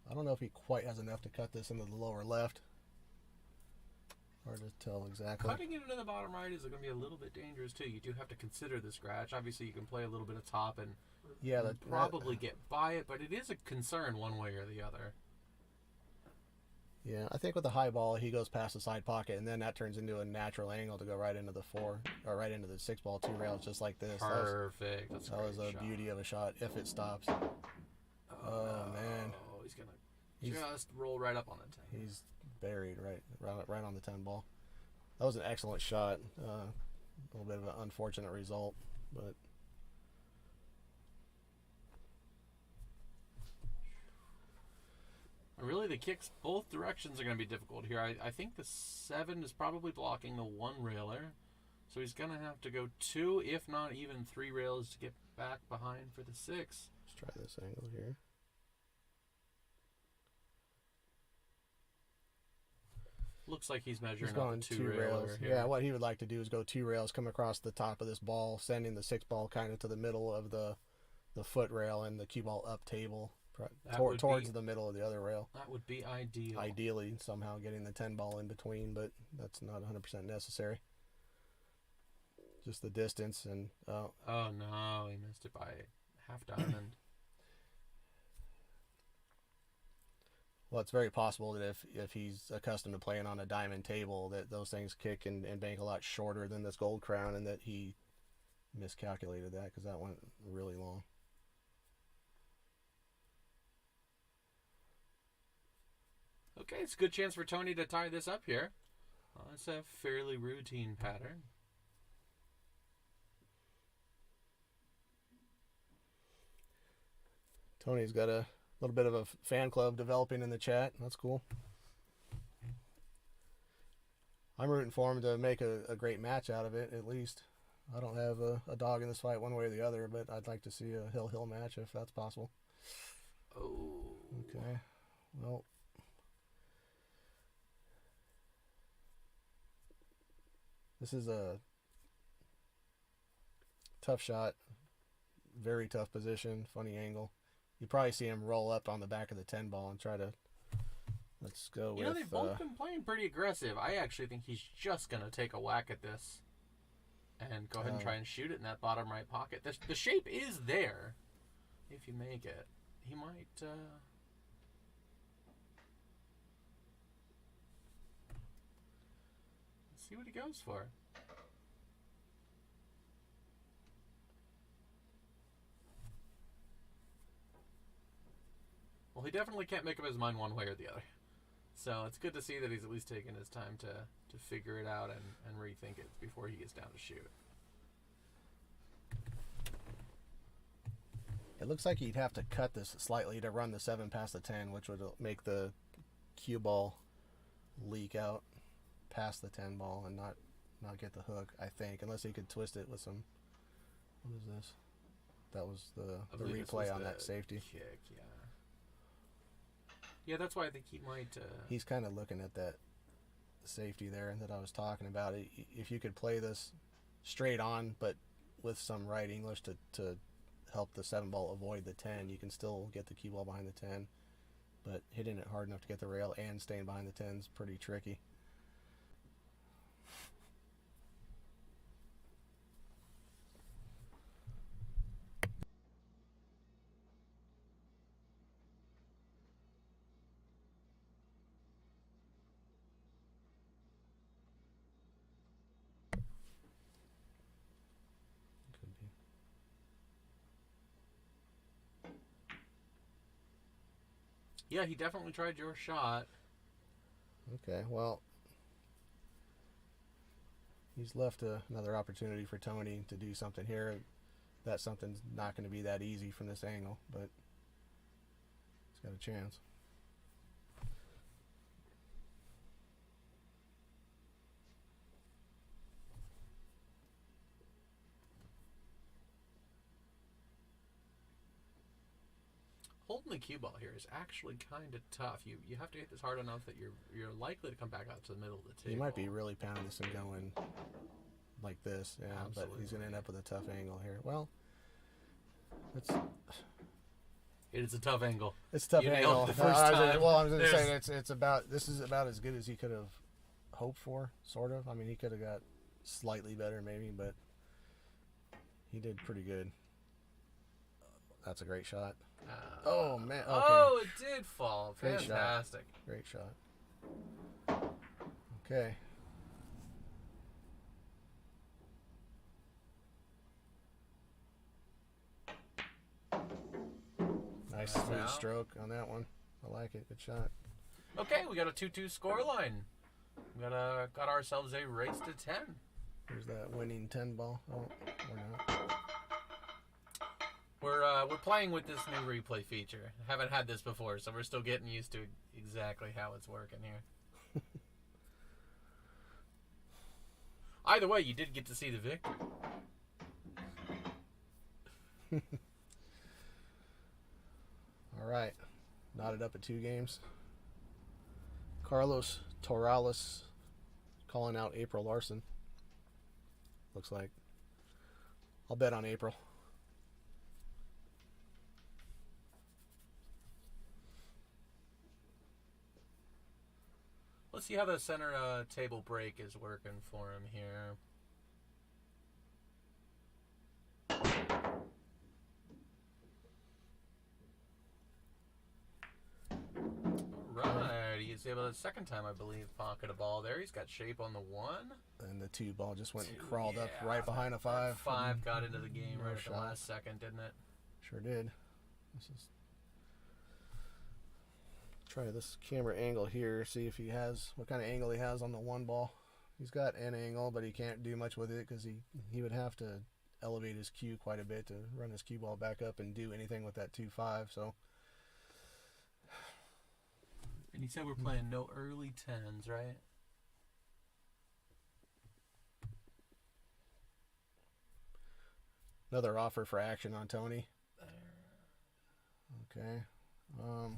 I don't know if he quite has enough to cut this into the lower left. Hard to tell exactly. Cutting it into the bottom right is going to be a little bit dangerous, too. You do have to consider the scratch. Obviously, you can play a little bit of top and probably get by it, but it is a concern one way or the other. Yeah, I think with the high ball, he goes past the side pocket, and then that turns into a natural angle to go right into the 4, or right into the 6 ball 2 rails, just like this. Perfect. That was a beauty of a shot if it stops. Oh man. He's going to just roll right up on the 10. He's buried right on the 10 ball. That was an excellent shot. A little bit of an unfortunate result, but really the kicks both directions are going to be difficult here. I think the 7 is probably blocking the 1 railer, so he's going to have to go 2, if not even 3 rails to get back behind for the 6. Let's try this angle here. Looks like he's measuring going up the 2 rails. Here. Yeah, what he would like to do is go 2 rails, come across the top of this ball, sending the 6 ball kind of to the middle of the foot rail and the cue ball up table towards the middle of the other rail. That would be ideal. Ideally, somehow getting the 10 ball in between, but that's not 100% necessary. Just the distance and oh no, he missed it by half diamond. Well, it's very possible that if he's accustomed to playing on a diamond table, that those things kick and bank a lot shorter than this Gold Crown, and that he miscalculated that because that went really long. Okay, it's a good chance for Tony to tie this up here. It's a fairly routine pattern. Tony's got a little bit of a fan club developing in the chat. That's cool. I'm rooting for him to make a great match out of it, at least. I don't have a dog in this fight one way or the other, but I'd like to see a hill-hill match if that's possible. Oh. Okay. Well, This is a tough shot, very tough position, funny angle. You probably see him roll up on the back of the 10 ball and try to. Let's go with. You know, they've both been playing pretty aggressive. I actually think he's just going to take a whack at this and go ahead and try and shoot it in that bottom right pocket. The shape is there if you make it. He might... Let's see what he goes for. Well, he definitely can't make up his mind one way or the other. So it's good to see that he's at least taking his time to figure it out and rethink it before he gets down to shoot. It looks like he'd have to cut this slightly to run the 7 past the 10, which would make the cue ball leak out past the 10 ball and not get the hook, I think, unless he could twist it with some... What is this? That was the replay on that safety. Kick, yeah. Yeah, that's why I think he might... He's kind of looking at that safety there that I was talking about. If you could play this straight on, but with some right English to help the 7 ball avoid the 10, you can still get the cue ball behind the 10. But hitting it hard enough to get the rail and staying behind the 10 is pretty tricky. Yeah, he definitely tried your shot. Okay, well, he's left another opportunity for Tony to do something here. That something's not going to be that easy from this angle, but he's got a chance. Holding the cue ball here is actually kind of tough. You have to hit this hard enough that you're likely to come back out to the middle of the table. He might be really pounding this and going like this, yeah. Absolutely. But he's going to end up with a tough angle here. Well, it is a tough angle. It's a tough you angle. nailed it the first time. I was going to say this is about as good as he could have hoped for, sort of. I mean, he could have got slightly better maybe, but he did pretty good. That's a great shot. Oh, man. Okay. Oh, it did fall. Great Fantastic. Shot. Great shot. Okay. Nice smooth stroke on that one. I like it. Good shot. Okay, we got a 2-2 score line. We got ourselves a race to 10. Here's that winning 10 ball. Oh, or not. We're playing with this new replay feature. Haven't had this before, so we're still getting used to exactly how it's working here. Either way, you did get to see the victory. All right. Knotted up at 2 games. Carlos Torales calling out April Larson. Looks like. I'll bet on April. Let's see how the center table break is working for him here. Alright, he's able to, second time I believe, pocket a ball there. He's got shape on the 1. And the 2 ball just went and crawled up right behind a 5. 5 got into the game right at the last second, didn't it? Sure did. This is... Try this camera angle here, see if he has what kind of angle he has on the 1 ball. He's got an angle, but he can't do much with it because he would have to elevate his cue quite a bit to run his cue ball back up and do anything with that 2-5. So, and he said we're playing no early 10s, right? Another offer for action on Tony. Okay. Let's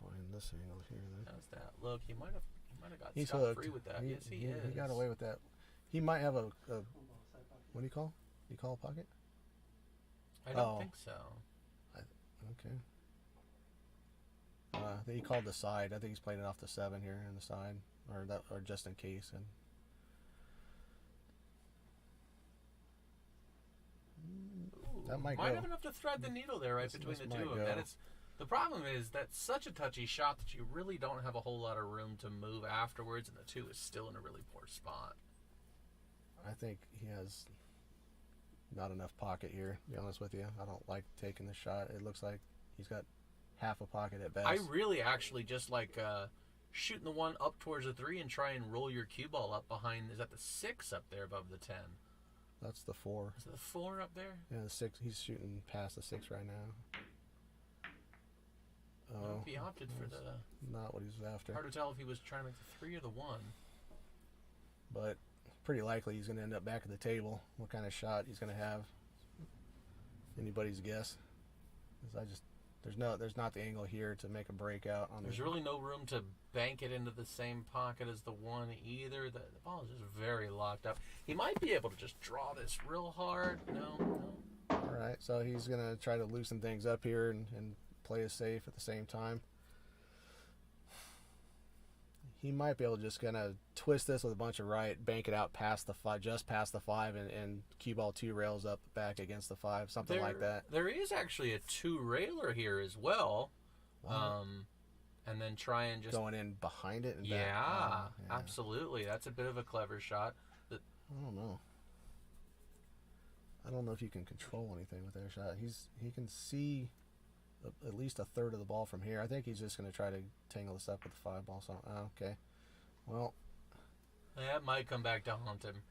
find this angle here then. How's that look? He might have He might have got He's scot-free hooked. with that. Yes, he is. He got away with that. He might have a what do you call? Do you call a pocket? I don't think so. Okay. I think he called the side. I think he's playing it off the 7 here in the side, or just in case. And that might have go. enough to thread the needle there right between the two of them. That is, the problem is that's such a touchy shot that you really don't have a whole lot of room to move afterwards, and the 2 is still in a really poor spot. I think he has not enough pocket here, to be honest with you. I don't like taking the shot. It looks like he's got half a pocket at best. I really actually just like shooting the 1 up towards the 3 and try and roll your cue ball up behind. Is that the 6 up there above the 10? That's the 4. Is it the 4 up there? Yeah, the 6. He's shooting past the 6 right now. Oh, he opted for the... Not what he's after. Hard to tell if he was trying to make the 3 or the 1. But pretty likely he's going to end up back at the table. What kind of shot he's going to have? Anybody's guess. 'Cause there's not the angle here to make a breakout on. There's really no room to bank it into the same pocket as the 1 either. The ball is just very locked up. He might be able to just draw this real hard. No. All right, so he's going to try to loosen things up here and play it safe at the same time. He might be able to just kind of twist this with a bunch of right, bank it out past the 5, just past the 5, and cue ball 2 rails up back against the 5, something like that. There is actually a 2 railer here as well. Wow. And then try and just going in behind it. And yeah, back. Yeah, absolutely. That's a bit of a clever shot. I don't know. I don't know if you can control anything with that shot. He can see at least a third of the ball from here. I think he's just going to try to tangle this up with the 5 ball. So, okay. Well, that might come back to haunt him.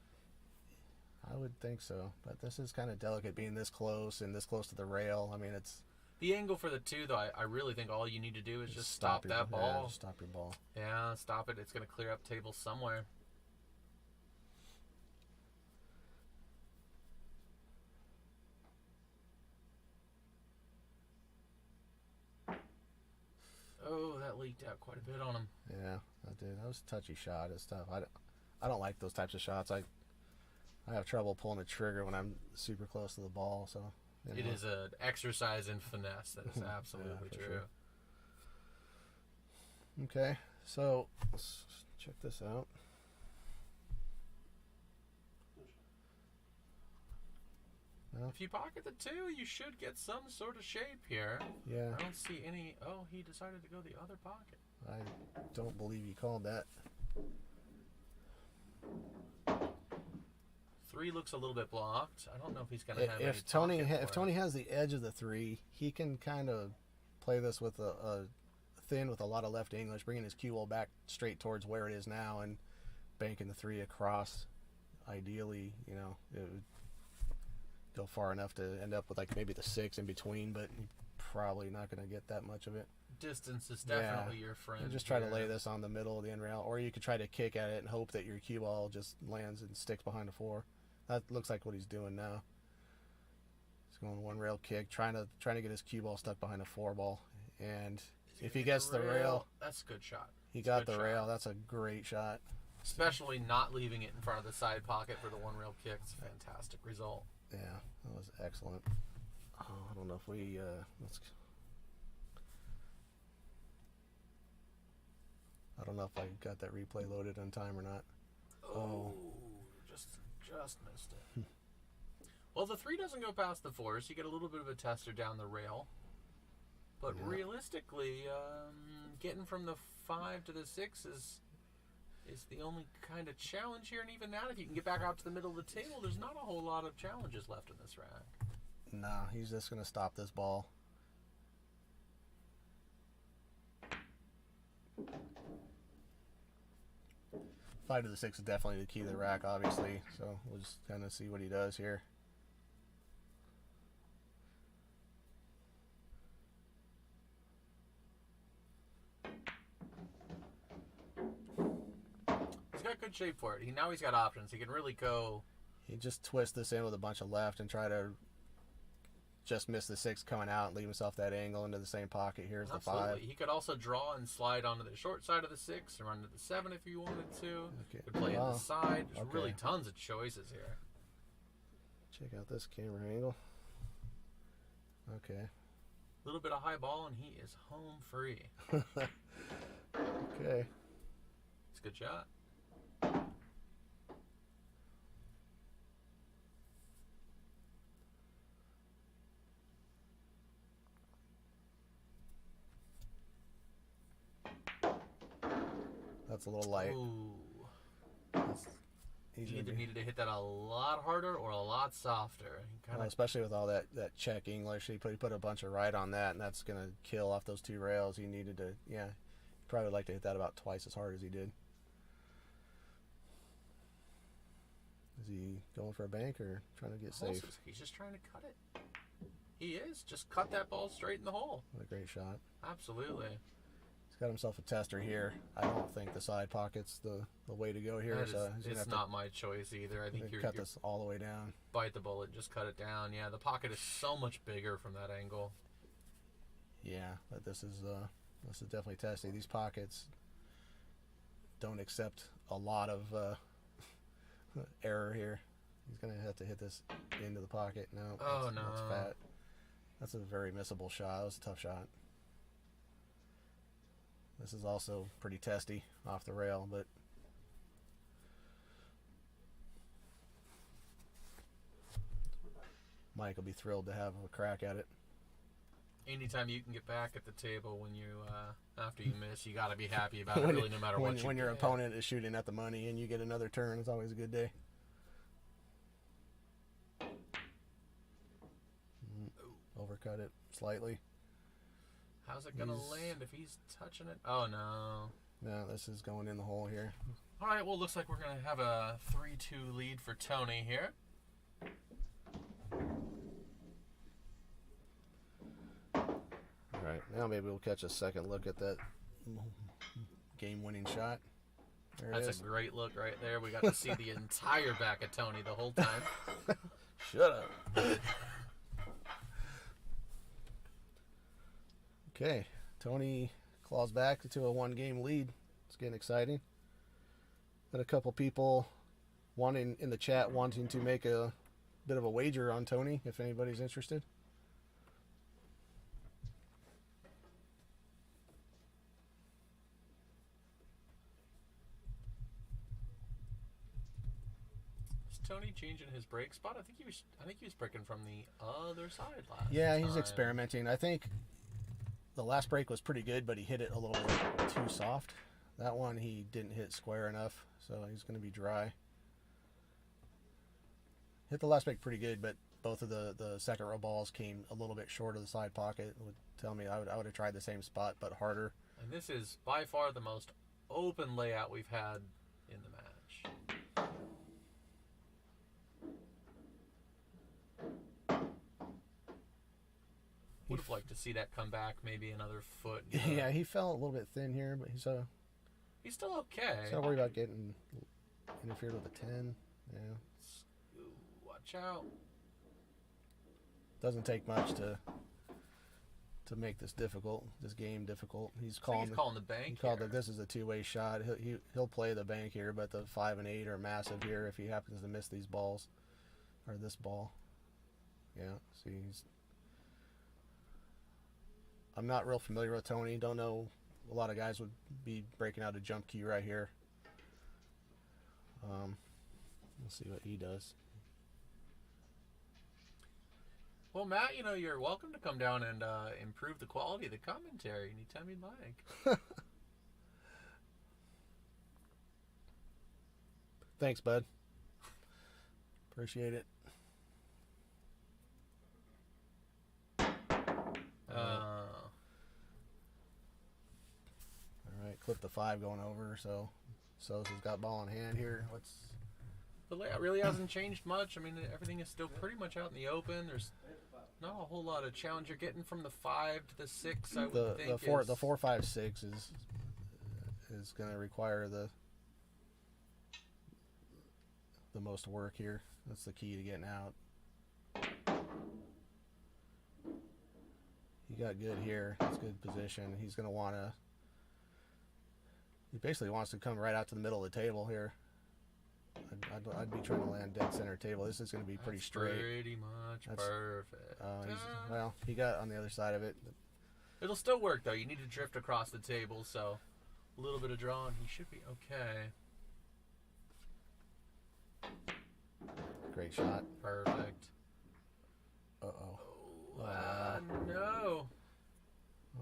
I would think so. But this is kind of delicate being this close and this close to the rail. I mean, it's... The angle for the 2, though, I really think all you need to do is just stop that ball. Yeah, just stop your ball. Yeah, stop it. It's going to clear up tables somewhere. Oh, that leaked out quite a bit on him. Yeah, that did. That was a touchy shot. It's tough. I don't like those types of shots. I have trouble pulling the trigger when I'm super close to the ball. So it is an exercise in finesse. That is absolutely true. Sure. Okay, so let's check this out. If you pocket the 2, you should get some sort of shape here. Yeah. I don't see any... Oh, he decided to go the other pocket. I don't believe he called that. 3 looks a little bit blocked. I don't know if he's going to have if Tony has the edge of the 3, he can kind of play this with a thin with a lot of left English, bringing his cue ball back straight towards where it is now and banking the 3 across. Ideally, it would go far enough to end up with like maybe the 6 in between, but you're probably not going to get that much of it. Distance is definitely your friend. You just try to lay this on the middle of the end rail, or you could try to kick at it and hope that your cue ball just lands and sticks behind the 4. That looks like what he's doing now. He's going 1 rail kick, trying to get his cue ball stuck behind a 4 ball, and if he gets the rail, that's a good shot. He got the rail. That's a great shot. Especially not leaving it in front of the side pocket for the 1 rail kick. It's a fantastic result. Yeah, that was excellent. Oh, I don't know if we I don't know if I got that replay loaded on time or not. Oh, just missed it. Well, the 3 doesn't go past the 4, so you get a little bit of a tester down the rail. But realistically, getting from the 5 to the 6 is the only kind of challenge here. And even that, if you can get back out to the middle of the table, there's not a whole lot of challenges left in this rack. Nah, he's just going to stop this ball. Five to the 6 is definitely the key to the rack, obviously. So we'll just kind of see what he does here. He's got good shape for it. Now he's got options. He can really go. He just twists this in with a bunch of left and try to just miss the 6 coming out and leave himself that angle into the same pocket. Here's the 5. He could also draw and slide onto the short side of the 6 and run to the 7 if you wanted to. Okay. Could play on the side. There's okay. really tons of choices here. Check out this camera angle. Okay. A little bit of high ball, and he is home free. Okay. It's a good shot. That's a little light. Ooh. He's He either needed to hit that a lot harder or a lot softer. Especially with all that check English, he put a bunch of right on that, and that's gonna kill off those 2 rails. He needed to, probably would like to hit that about twice as hard as he did. Is he going for a bank or trying to get safe? He's just trying to cut it. He is. Just cut that ball straight in the hole. What a great shot. Absolutely. He's got himself a tester here. I don't think the side pocket's the way to go here. It's not my choice either. I think you're cut this all the way down. Bite the bullet, just cut it down. Yeah, the pocket is so much bigger from that angle. Yeah, but this is definitely testy. These pockets don't accept a lot of error here. He's gonna have to hit this into the pocket. No. Oh no. That's fat. That's a very missable shot. That was a tough shot. This is also pretty testy off the rail, but Mike will be thrilled to have a crack at it. Anytime you can get back at the table when you after you miss, you got to be happy about it. Really, no matter what. When your opponent is shooting at the money and you get another turn, it's always a good day. Overcut it slightly. How's it gonna land if he's touching it? Oh no. No, this is going in the hole here. All right. Well, looks like we're gonna have a 3-2 lead for Tony here. All right. Now maybe we'll catch a second look at that game-winning shot. That's a great look right there. We got to see the entire back of Tony the whole time. Shut up. Okay, Tony claws back to a 1-game lead. It's getting exciting. Got a couple people in the chat wanting to make a bit of a wager on Tony, if anybody's interested. Is Tony changing his break spot? I think he was breaking from the other side last Yeah, he's time. experimenting. I think the last break was pretty good, but he hit it a little bit too soft. That one he didn't hit square enough, so he's going to be dry. Hit the last break pretty good, but both of the second row balls came a little bit short of the side pocket. It would tell me I would have tried the same spot, but harder. And this is by far the most open layout we've had in the match. Would have liked to see that come back maybe another foot. Yeah, he fell a little bit thin here, but he's still okay. He's not worried about getting interfered with a 10. Yeah. Ooh, watch out. Doesn't take much to make this game difficult. He's calling the bank. He called that this is a 2-way shot. He'll play the bank here, but the 5 and 8 are massive here if he happens to miss these balls or this ball. Yeah, see, I'm not real familiar with Tony. Don't know. A lot of guys would be breaking out a jump key right here. We'll see what he does. Well, Matt, you're welcome to come down and improve the quality of the commentary anytime you'd like. Thanks, bud. Appreciate it. All right, clip the 5 going over. So Sosa's got ball in hand here. The layout really hasn't changed much. I mean, everything is still pretty much out in the open. There's not a whole lot of challenge you're getting from the 5 to the 6. I would think the 4, 5, 6 is going to require the most work here. That's the key to getting out. he got good here. That's good position. He's going to want to... He basically wants to come right out to the middle of the table here. I'd be trying to land dead center table. This is going to be pretty straight. Pretty much perfect. Well, he got on the other side of it. It'll still work, though. You need to drift across the table, so a little bit of draw, and he should be okay. Great shot. Perfect. Uh-oh. No.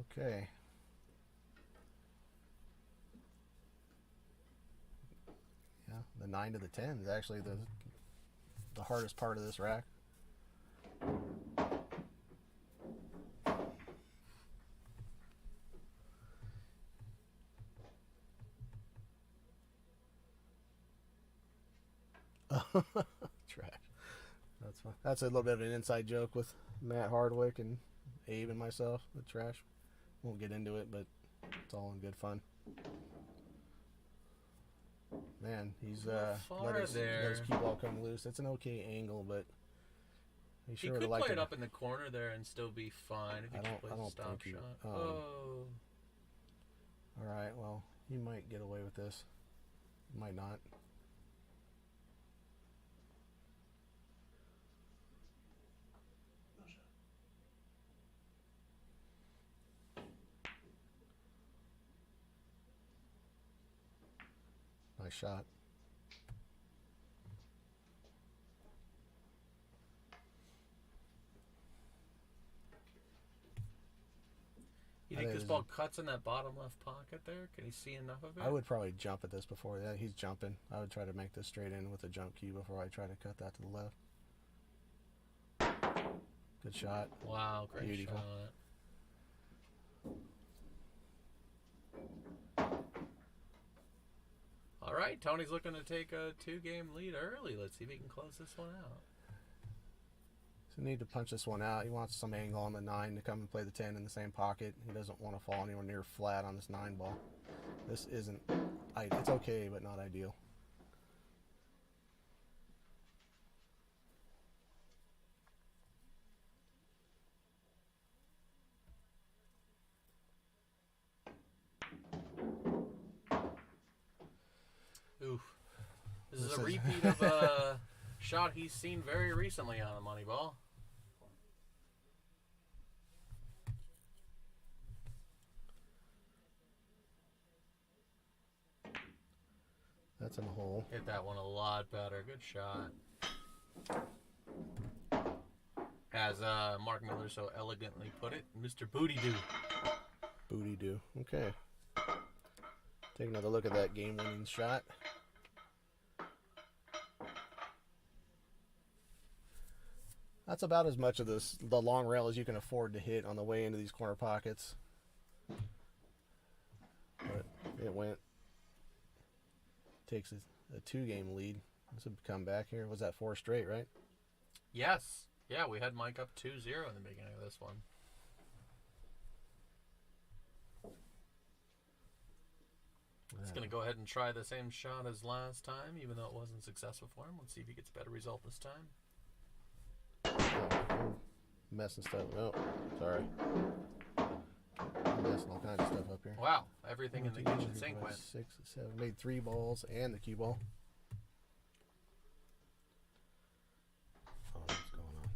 Okay. Yeah, the 9 to the 10 is actually the hardest part of this rack. Trash. That's fine. That's a little bit of an inside joke with Matt Hardwick and Abe and myself. The trash. Won't get into it, but it's all in good fun. Man, he's let his cue ball come loose. It's an okay angle, but he sure could would like play it to up in the corner there and still be fine if he could play the stop shot. All right, well, he might get away with this. Might not. Nice shot. You think this ball cuts in that bottom left pocket there? Can he see enough of it? I would probably jump at this before that. He's jumping. I would try to make this straight in with a jump cue before I try to cut that to the left. Good shot. Wow, great Beautiful shot. All right, Tony's looking to take a 2-game lead early. Let's see if he can close this one out. So need to punch this one out. He wants some angle on the 9 to come and play the 10 in the same pocket. He doesn't want to fall anywhere near flat on this 9 ball. This isn't... It's okay, but not ideal. Oof. This is a repeat of a shot he's seen very recently on a money ball. That's in the hole. Hit that one a lot better. Good shot. As Mark Miller so elegantly put it, Mr. Booty Doo. Booty Doo. Okay. Take another look at that game-winning shot. That's about as much of the long rail as you can afford to hit on the way into these corner pockets. But it went. Takes a 2-game lead. This would come back here. Was that 4 straight, right? Yes. Yeah, we had Mike up 2-0 in the beginning of this one. He's going to go ahead and try the same shot as last time, even though it wasn't successful for him. Let's see if he gets a better result this time. Oh, messing stuff. Oh, sorry. I'm messing all kinds of stuff up here. Wow, everything in the kitchen sink went. 6, 7, made 3 balls and the cue ball. Oh, what's going on?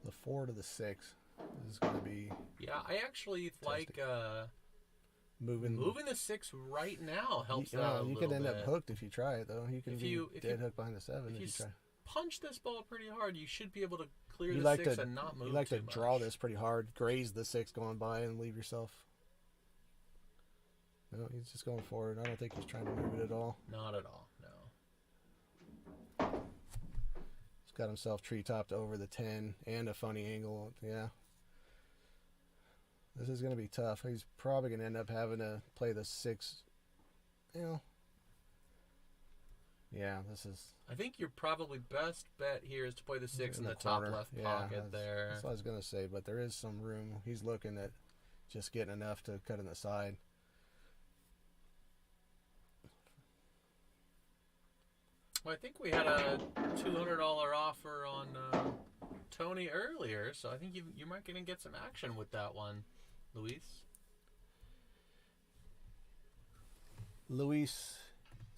The 4 to the 6 is going to be... Yeah, I actually like moving the 6 right now helps out a little bit. You could end up hooked if you try it, though. You can if dead hook behind the 7 if you try. Punch this ball pretty hard, you should be able to clear the 6 and not move too much. You like to draw this pretty hard, graze the 6 going by, and leave yourself... No, he's just going forward. I don't think he's trying to move it at all. Not at all, no. He's got himself tree-topped over the 10 and a funny angle. Yeah. This is going to be tough. He's probably going to end up having to play the 6. You know. Yeah, this is... I think your probably best bet here is to play the 6 in the top left pocket there. That's what I was going to say, but there is some room. He's looking at just getting enough to cut in the side. Well, I think we had a $200 offer on Tony earlier, so I think you might gonna get some action with that one, Luis. Luis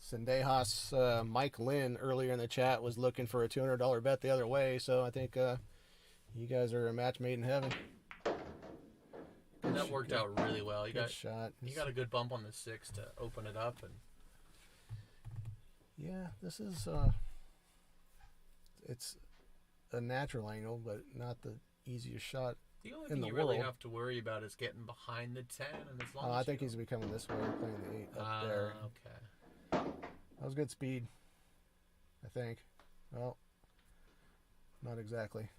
Sendejas, Mike Lynn earlier in the chat was looking for a $200 bet the other way, so I think you guys are a match made in heaven. And that worked out really well. You got shot. You got a good bump on the 6 to open it up, and yeah, this is it's a natural angle, but not the easiest shot. the only in thing the you really world. have to worry about is getting behind the 10, and as long as I think he's becoming this way, playing the 8 up there. Okay. That was good speed, I think. Well, not exactly.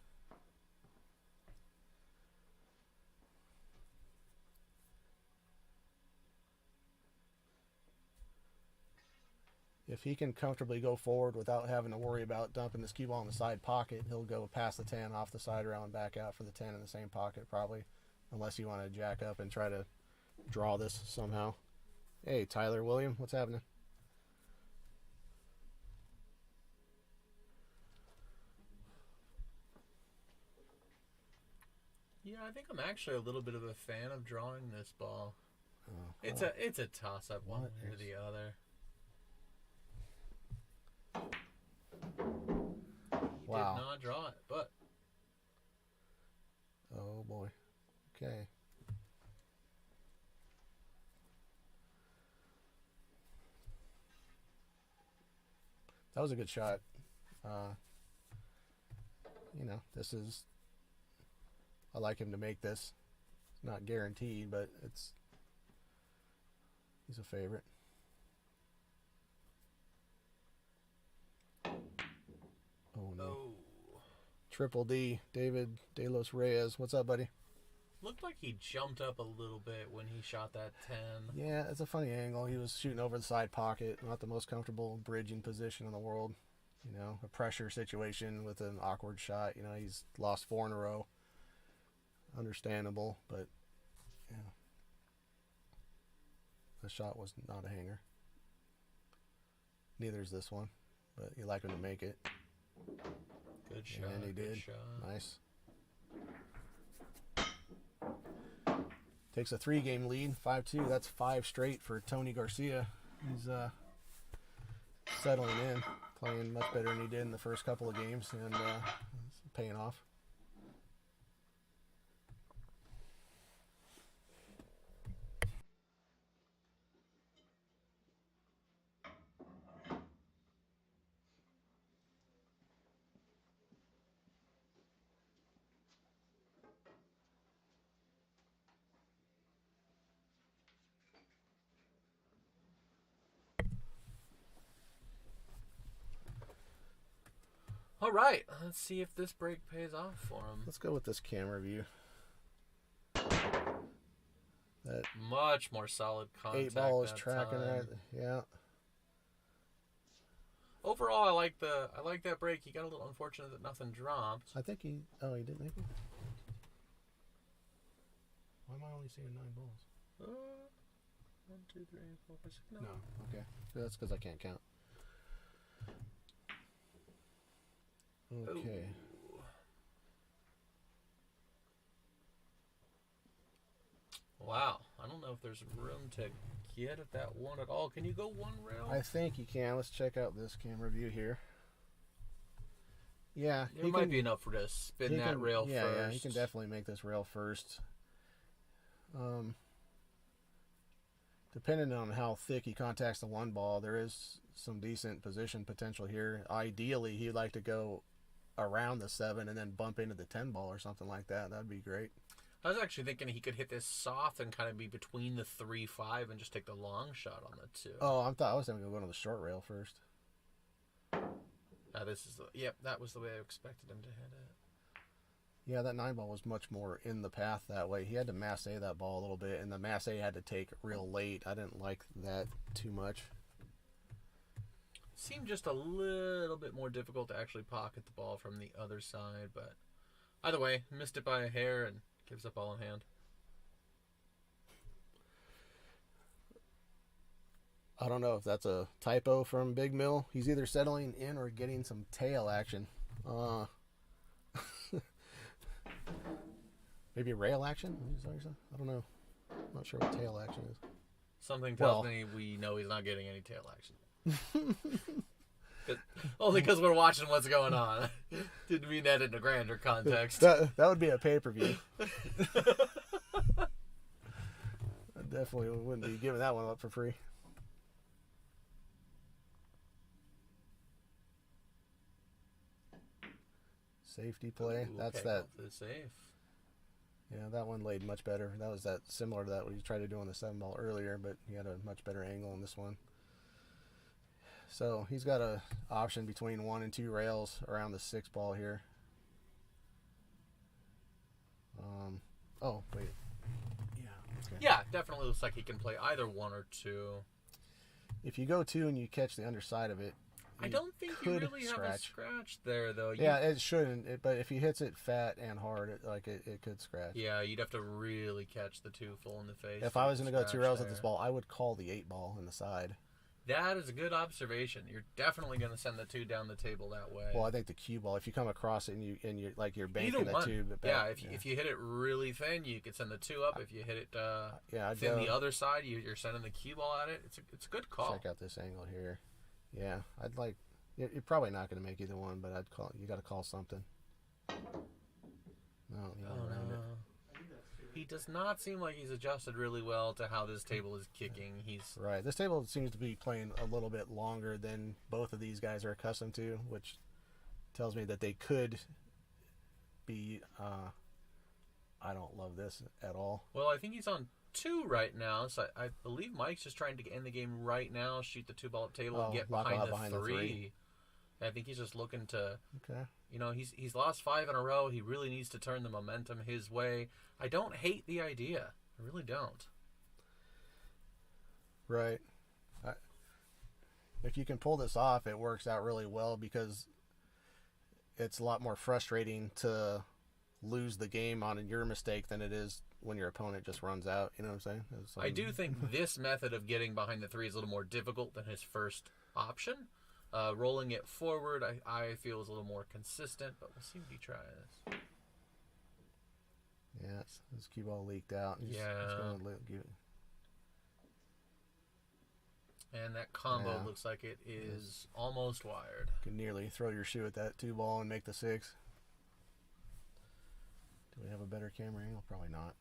If he can comfortably go forward without having to worry about dumping this cue ball in the side pocket, he'll go past the 10, off the side rail, and back out for the 10 in the same pocket, probably. Unless you want to jack up and try to draw this somehow. Hey, Tyler William, what's happening? Yeah, I think I'm actually a little bit of a fan of drawing this ball. Oh, It's a toss up one way or the other. He Wow. did not draw it, but Oh boy. Okay. That was a good shot. You know, this is. I like him to make this. It's not guaranteed, but it's. He's a favorite. Oh no. oh, Triple D, David De Los Reyes. What's up, buddy? looked like he jumped up a little bit when he shot that 10. Yeah, it's a funny angle. He was shooting over the side pocket. Not the most comfortable bridging position in the world. You know, a pressure situation with an awkward shot. You know, he's lost 4 in a row. Understandable, but, yeah. The shot was not a hanger. Neither is this one, but you like him to make it. Good shot. And he good did. shot. Nice. Takes a 3-game lead, 5-2. That's 5 straight for Tony Garcia. He's settling in, playing much better than he did in the first couple of games, and it's paying off. All right, let's see if this break pays off for him. Let's go with this camera view. That Much more solid contact. 8 ball is that tracking time. right. Yeah. Overall, I like that break. He got a little unfortunate that nothing dropped. I think he. Oh, he didn't make it? Why am I only seeing 9 balls? 1, 2, 3, 4, 5, 6. No. No. Okay. That's because I can't count. Okay. Ooh. Wow. I don't know if there's room to get at that one at all. Can you go one rail? I think you can. Let's check out this camera view here. Yeah, There might be enough for to spin that rail first. Yeah, he can definitely make this rail first. Depending on how thick he contacts the 1 ball, there is some decent position potential here. Ideally, he'd like to go around the 7 and then bump into the 10 ball or something like that. That'd be great. I was actually thinking he could hit this soft and kind of be between the 3-5 and just take the long shot on the 2. Oh, I was thinking of going to the short rail first. That was the way I expected him to hit it. Yeah, that 9 ball was much more in the path that way. He had to masse that ball a little bit, and the masse had to take real late. I didn't like that too much. Seemed just a little bit more difficult to actually pocket the ball from the other side, but either way, missed it by a hair and gives up all in hand. I don't know if that's a typo from Big Mill. He's either settling in or getting some tail action. Maybe rail action? I don't know. I'm not sure what tail action is. Something tells me we know he's not getting any tail action. Only because we're watching what's going on. Didn't mean that in a grander context. That would be a pay-per-view. I definitely wouldn't be giving that one up for free. Safety play. Ooh, That's okay, that. for the safe. Yeah, that one laid much better. That was that similar to that what he tried to do on the 7-ball earlier, but he had a much better angle on this one. So he's got a option between 1 and 2 rails around the 6-ball here. Oh wait. Yeah. Okay. Yeah, definitely looks like he can play either 1 or 2. If you go 2 and you catch the underside of it, I don't think you could really have a scratch there, though. Yeah, it shouldn't. But if he hits it fat and hard, it could scratch. Yeah, you'd have to really catch the 2 full in the face. If I was going to go 2 rails there. at this ball, I would call the 8-ball in the side. That is a good observation. You're definitely going to send the 2 down the table that way. Well, I think the cue ball. If you come across it and you're like you're banking Either the one. 2. Yeah, if you hit it really thin, you could send the 2 up. If you hit it I'd thin go, the other side, you're sending the cue ball at it. It's a good call. check out this angle here. Yeah, I'd like. You're probably not going to make either one, but I'd call. You got to call something. No, he went around it. He does not seem like he's adjusted really well to how this table is kicking. He's Right. This table seems to be playing a little bit longer than both of these guys are accustomed to, which tells me that they could be. I don't love this at all. well. I think he's on 2 right now, so I believe Mike's just trying to end the game right now, shoot the 2-ball up table, and get lock behind, out the, behind 3. the 3. I think he's just looking to. Okay. You know, he's lost 5 in a row. He really needs to turn the momentum his way. I don't hate the idea. I really don't. Right. If you can pull this off, it works out really well because it's a lot more frustrating to lose the game on your mistake than it is when your opponent just runs out. You know what I'm saying? I do think this method of getting behind the 3 is a little more difficult than his first option. Rolling it forward, I feel is a little more consistent, but we'll see what he tries. Yeah, his cue ball leaked out. He's And that combo Yeah. looks like it is almost wired. could nearly throw your shoe at that 2-ball and make the 6. Do we have a better camera angle? Probably not.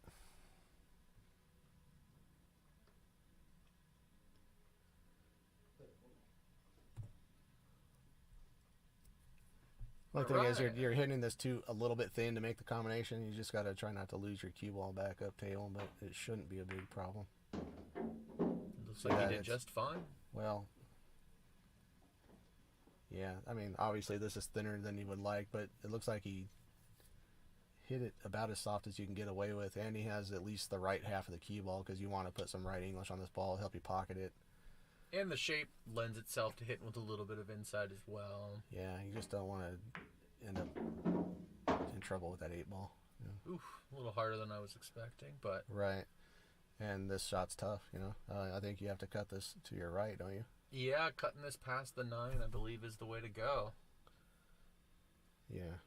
The thing is, you're hitting this 2 a little bit thin to make the combination. You just got to try not to lose your cue ball back up table, but it shouldn't be a big problem. Looks like he did just fine. Well, yeah, I mean, obviously this is thinner than he would like, but it looks like he hit it about as soft as you can get away with, and he has at least the right half of the cue ball because you want to put some right English on this ball, help you pocket it. And the shape lends itself to hitting with a little bit of inside as well. Yeah, you just don't want to end up in trouble with that 8-ball. Yeah. Oof, a little harder than I was expecting, but... Right. And this shot's tough, you know. I think you have to cut this to your right, don't you? Yeah, cutting this past the 9, I believe, is the way to go. Yeah.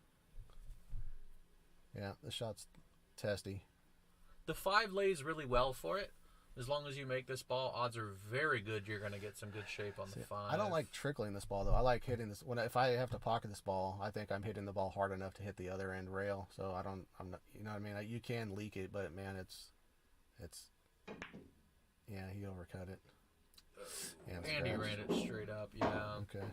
Yeah, the shot's testy. The 5 lays really well for it. As long as you make this ball, odds are very good you're going to get some good shape on the 5. I don't like trickling this ball, though. I like hitting this. If I have to pocket this ball, I think I'm hitting the ball hard enough to hit the other end rail. So I'm not, you know what I mean? You can leak it, but man, it's, yeah, he overcut it. And he ran it straight up, yeah. Okay.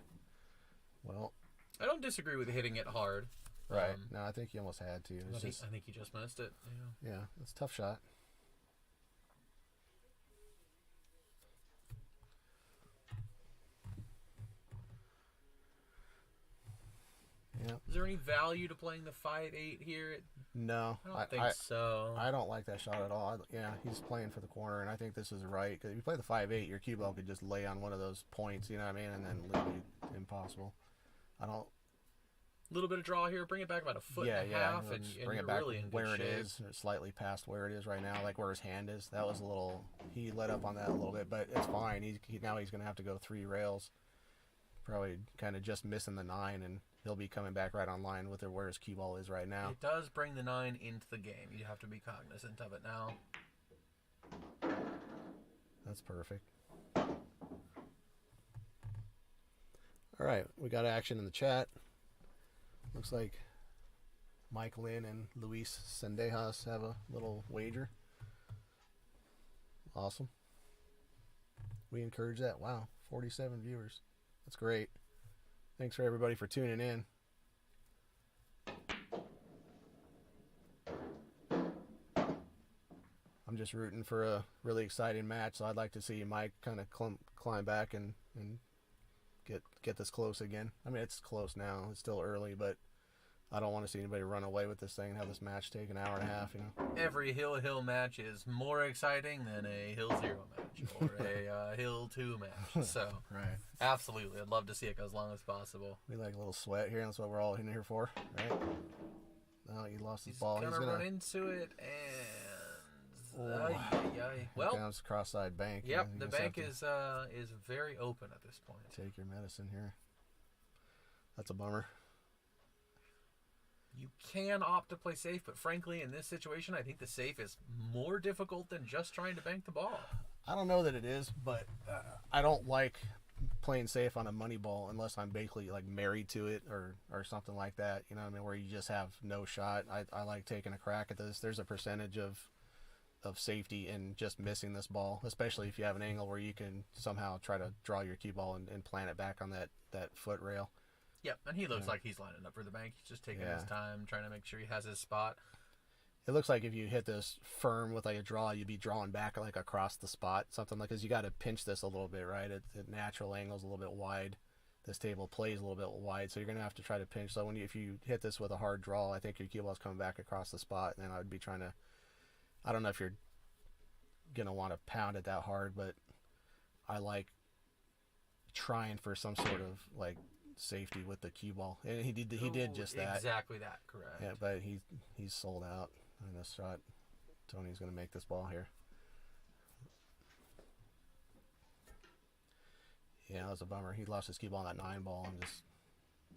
Well, I don't disagree with hitting it hard. Right. No, I think he almost had to. I think he just missed it. Yeah, it's a tough shot. Yeah. Is there any value to playing the 5-8 here? No, I don't think so. I don't like that shot at all. Yeah, he's playing for the corner, and I think this is right. Because if you play the 5-8, your cue ball could just lay on one of those points, you know what I mean, and then leave you impossible. I don't. little bit of draw here. Bring it back about a foot and a half, and bring you're it back really in where good it shape. is, or slightly past where it is right now, like where his hand is. That was a little. He let up on that a little bit, but it's fine. Now he's going to have to go 3 rails, probably kind of just missing the 9, and he'll be coming back right on line with where his cue ball is right now. It does bring the 9 into the game. You have to be cognizant of it now. That's perfect. All right, we got action in the chat. Looks like Mike Lynn and Luis Sendejas have a little wager. Awesome. We encourage that. Wow, 47 viewers. That's great. Thanks for everybody for tuning in. I'm just rooting for a really exciting match, so I'd like to see Mike kind of climb back and get this close again. I mean, it's close now. It's still early, but I don't want to see anybody run away with this thing and have this match take an hour and a half, you know. Every Hill match is more exciting than a Hill 0 match or a Hill 2 match. So, right. Absolutely. I'd love to see it go as long as possible. We like a little sweat here, and that's what we're all in here for, right? No, he lost his ball. He's gonna run into it, and well, comes cross-side bank. Yep, the bank is very open at this point. Take your medicine here. That's a bummer. You can opt to play safe, but frankly, in this situation, I think the safe is more difficult than just trying to bank the ball. I don't know that it is, but I don't like playing safe on a money ball unless I'm basically like married to it or something like that. You know what I mean? Where you just have no shot. I like taking a crack at this. There's a percentage of safety in just missing this ball, especially if you have an angle where you can somehow try to draw your cue ball and plant it back on that foot rail. Yep, and he looks like he's lining up for the bank. He's just taking his time, trying to make sure he has his spot. It looks like if you hit this firm with like a draw, you'd be drawing back like across the spot, something like, because you got to pinch this a little bit, right? At natural angles a little bit wide. This table plays a little bit wide, so you're gonna have to try to pinch. So if you hit this with a hard draw, I think your cue ball's coming back across the spot, and then I would be trying to. I don't know if you're gonna want to pound it that hard, but I like trying for some sort of like safety with the cue ball, and he did just that. Exactly that, correct. Yeah, but he's sold out on this shot. Tony's gonna make this ball here. Yeah, that was a bummer. He lost his cue ball on that 9 ball and just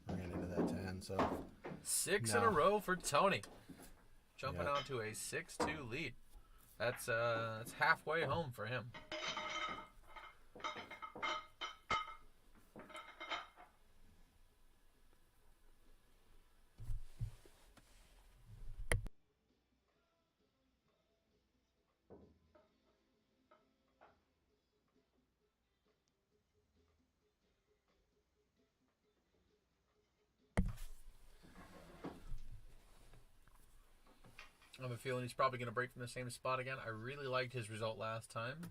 ran into that 10. So 6 in a row for Tony, jumping on to a 6-2 lead. That's halfway home for him. I have a feeling he's probably going to break from the same spot again. I really liked his result last time.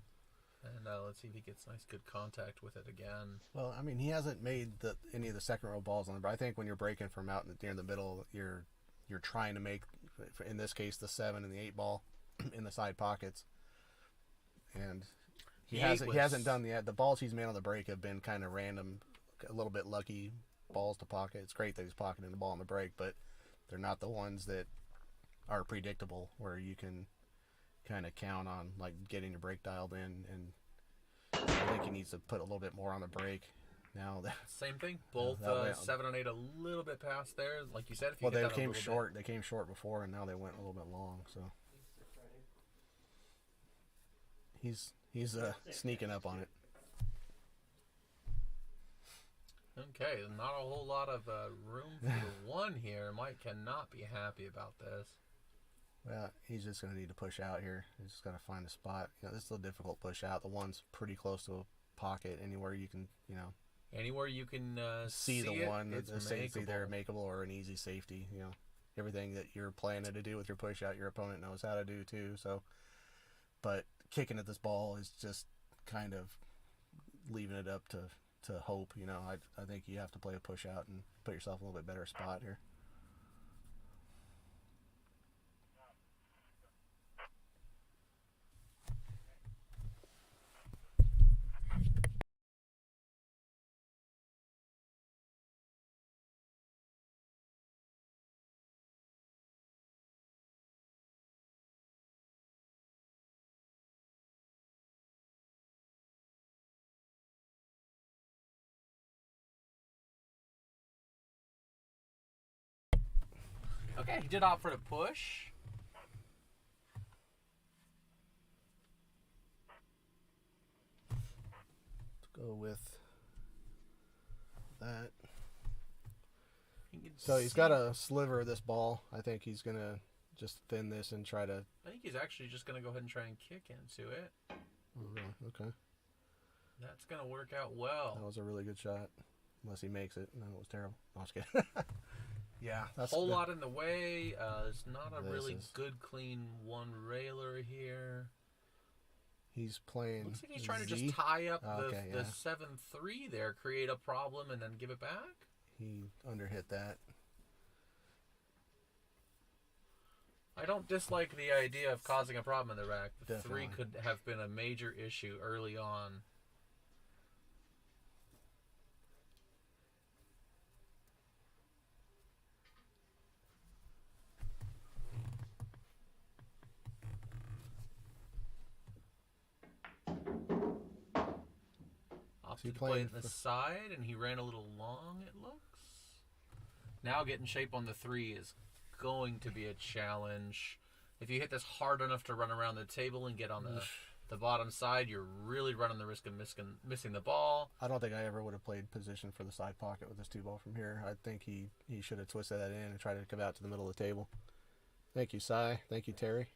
And let's see if he gets nice, good contact with it again. Well, I mean, he hasn't made any of the second row balls on it, but I think when you're breaking from out near the middle, you're trying to make, in this case, the 7 and the 8 ball in the side pockets. And he hasn't done yet. The balls he's made on the break have been kind of random, a little bit lucky balls to pocket. It's great that he's pocketing the ball on the break, but they're not the ones that are predictable where you can kind of count on like getting your break dialed in, and I think he needs to put a little bit more on the break. Now that same thing, both 7 and 8 a little bit past there, like you said. If you they came short. They came short before, and now they went a little bit long. So he's sneaking up on it. Okay, not a whole lot of room for the 1 here. Mike cannot be happy about this. Well, he's just going to need to push out here. He's just got to find a spot. This is a difficult push out. The 1's pretty close to a pocket. Anywhere you can, anywhere you can see the 1, it's either makeable or an easy safety. Everything that you're planning to do with your push out, your opponent knows how to do too. So, but kicking at this ball is just kind of leaving it up to hope. I think you have to play a push out and put yourself in a little bit better spot here. Okay, he did opt for the push. Let's go with that. You can So he's see- got a sliver of this ball. I think he's going to just thin this and try to... I think he's actually just going to go ahead and try and kick into it. Oh, really? Okay. That's going to work out well. That was a really good shot. Unless he makes it. No, it was terrible. No, I was kidding. Yeah, that's a whole good. lot in the way. It's not a This really is- good, clean one railer here. He's playing Looks like he's trying to Z. just tie up Oh, okay, the yeah. 7-3 there, create a problem, and then give it back. He underhit that. I don't dislike the idea of causing a problem in the rack. The Definitely. 3 could have been a major issue early on. Opted to play playing it the for- side, and he ran a little long, it looks. Now getting shape on the 3 is going to be a challenge. If you hit this hard enough to run around the table and get on the bottom side, you're really running the risk of missing the ball. I don't think I ever would have played position for the side pocket with this 2-ball from here. I think he should have twisted that in and tried to come out to the middle of the table. Thank you, Cy. Thank you, Terry.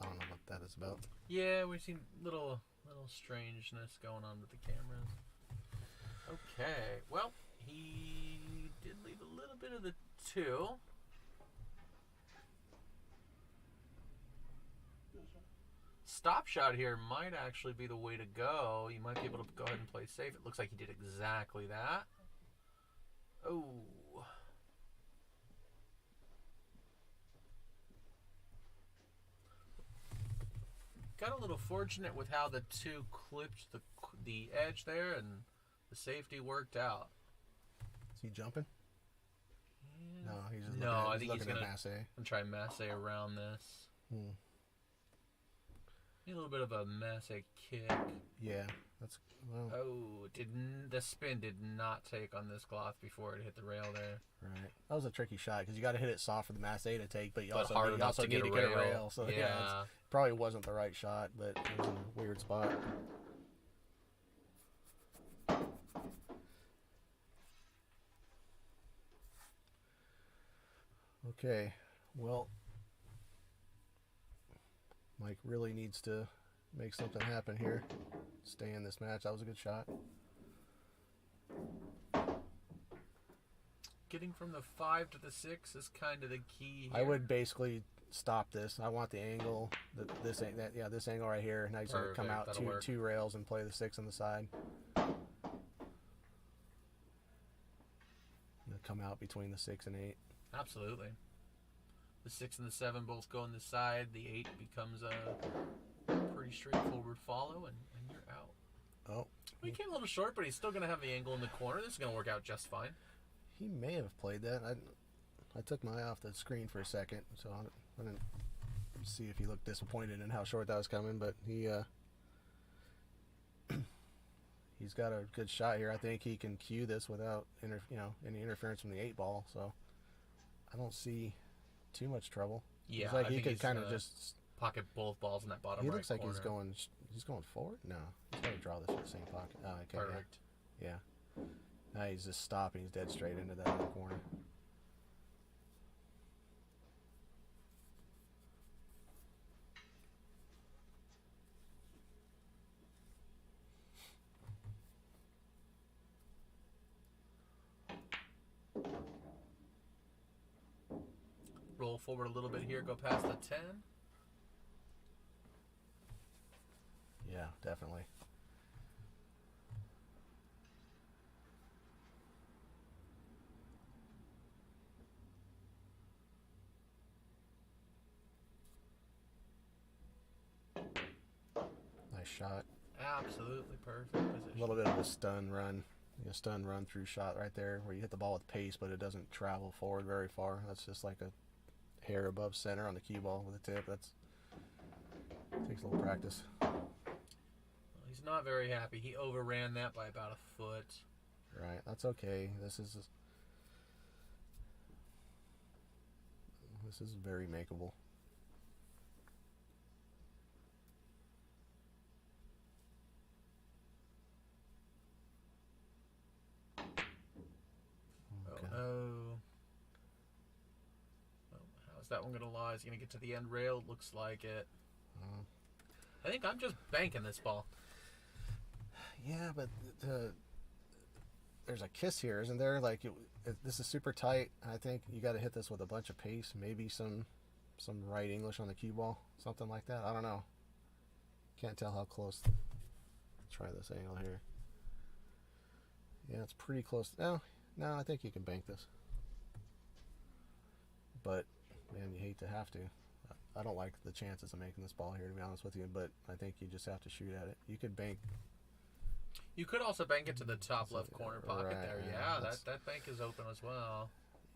I don't know what that is about. Yeah, we've seen little strangeness going on with the cameras. Okay, well, he did leave a little bit of the 2. Stop shot here might actually be the way to go. You might be able to go ahead and play safe. It looks like he did exactly that. Oh. Got a little fortunate with how the 2 clipped the edge there, and the safety worked out. Is he jumping? Yeah. No, he's just No, looking at, I think he's looking gonna- at Massey. I'm trying Masse around this. Need a little bit of a Masse kick. Yeah, that's well, Oh, the spin did not take on this cloth before it hit the rail there. right. That was a tricky shot because you got to hit it soft for the Massey to take, but you But also hard need, enough to need get to a get a rail. rail. So yeah, Yeah. it's, probably wasn't the right shot, but it was in a weird spot. Okay, well, Mike really needs to make something happen here. Stay in this match. That was a good shot. Getting from the 5 to the 6 is kind of the key here. I would basically stop this. I want the angle. This angle right here. Now he's going to come Perfect, out that'll work. two rails and play the 6 on the side. And come out between the 6 and 8. Absolutely. The 6 and the 7 both go on the side. The 8 becomes a pretty straightforward follow, and you're out. Oh, Well, he came a little short, but he's still going to have the angle in the corner. This is going to work out just fine. he may have played that. I took my eye off the screen for a second, so I didn't see if he looked disappointed in how short that was coming. But he he's got a good shot here. I think he can cue this without any interference from the 8-ball. So I don't see too much trouble. Yeah, It's like I he think could he's kind of gonna just. pocket both balls in that bottom He right looks like corner. he's going forward. No, he's got to draw this in the same pocket. Oh, okay, Perfect. Yeah. Now he's just stopping. He's dead straight into that other corner. Roll forward a little bit here, go past the 10. Yeah, definitely. Nice shot. Absolutely perfect position. A little bit of a stun run. A stun run through shot right there where you hit the ball with pace, but it doesn't travel forward very far. That's just like a hair above center on the cue ball with a tip. Takes a little practice. Well, he's not very happy. He overran that by about a foot. Right, that's okay. This is very makeable. Okay. Oh. How's that one going to lie? Is he going to get to the end rail? Looks like it. I think I'm just banking this ball. Yeah, but there's a kiss here, isn't there? Like, this is super tight. I think you got to hit this with a bunch of pace. Maybe some right English on the cue ball. Something like that. I don't know. Can't tell how close. Try this angle here. Yeah, it's pretty close. No, I think you can bank this. But, man, you hate to have to. I don't like the chances of making this ball here, to be honest with you, but I think you just have to shoot at it. You could bank. You could also bank it to the top left corner pocket right, there. yeah, that bank is open as well.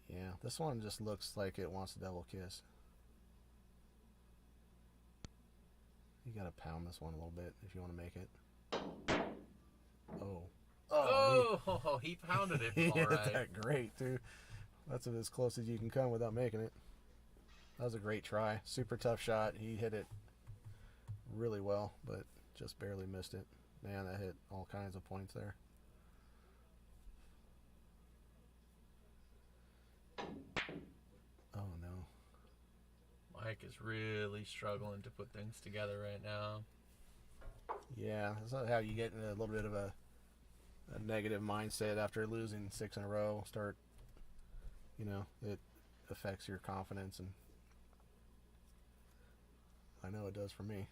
Yeah, this one just looks like it wants to double kiss. You got to pound this one a little bit if you want to make it. Oh, he pounded it. He All hit right. that great, too. That's as close as you can come without making it. That was a great try. Super tough shot. He hit it really well, but just barely missed it. Man, that hit all kinds of points there. Oh, no. Mike is really struggling to put things together right now. Yeah, that's how you get in a little bit of a negative mindset after losing 6 in a row. It affects your confidence, and I know it does for me.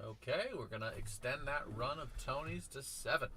Okay, we're going to extend that run of Tony's to 7.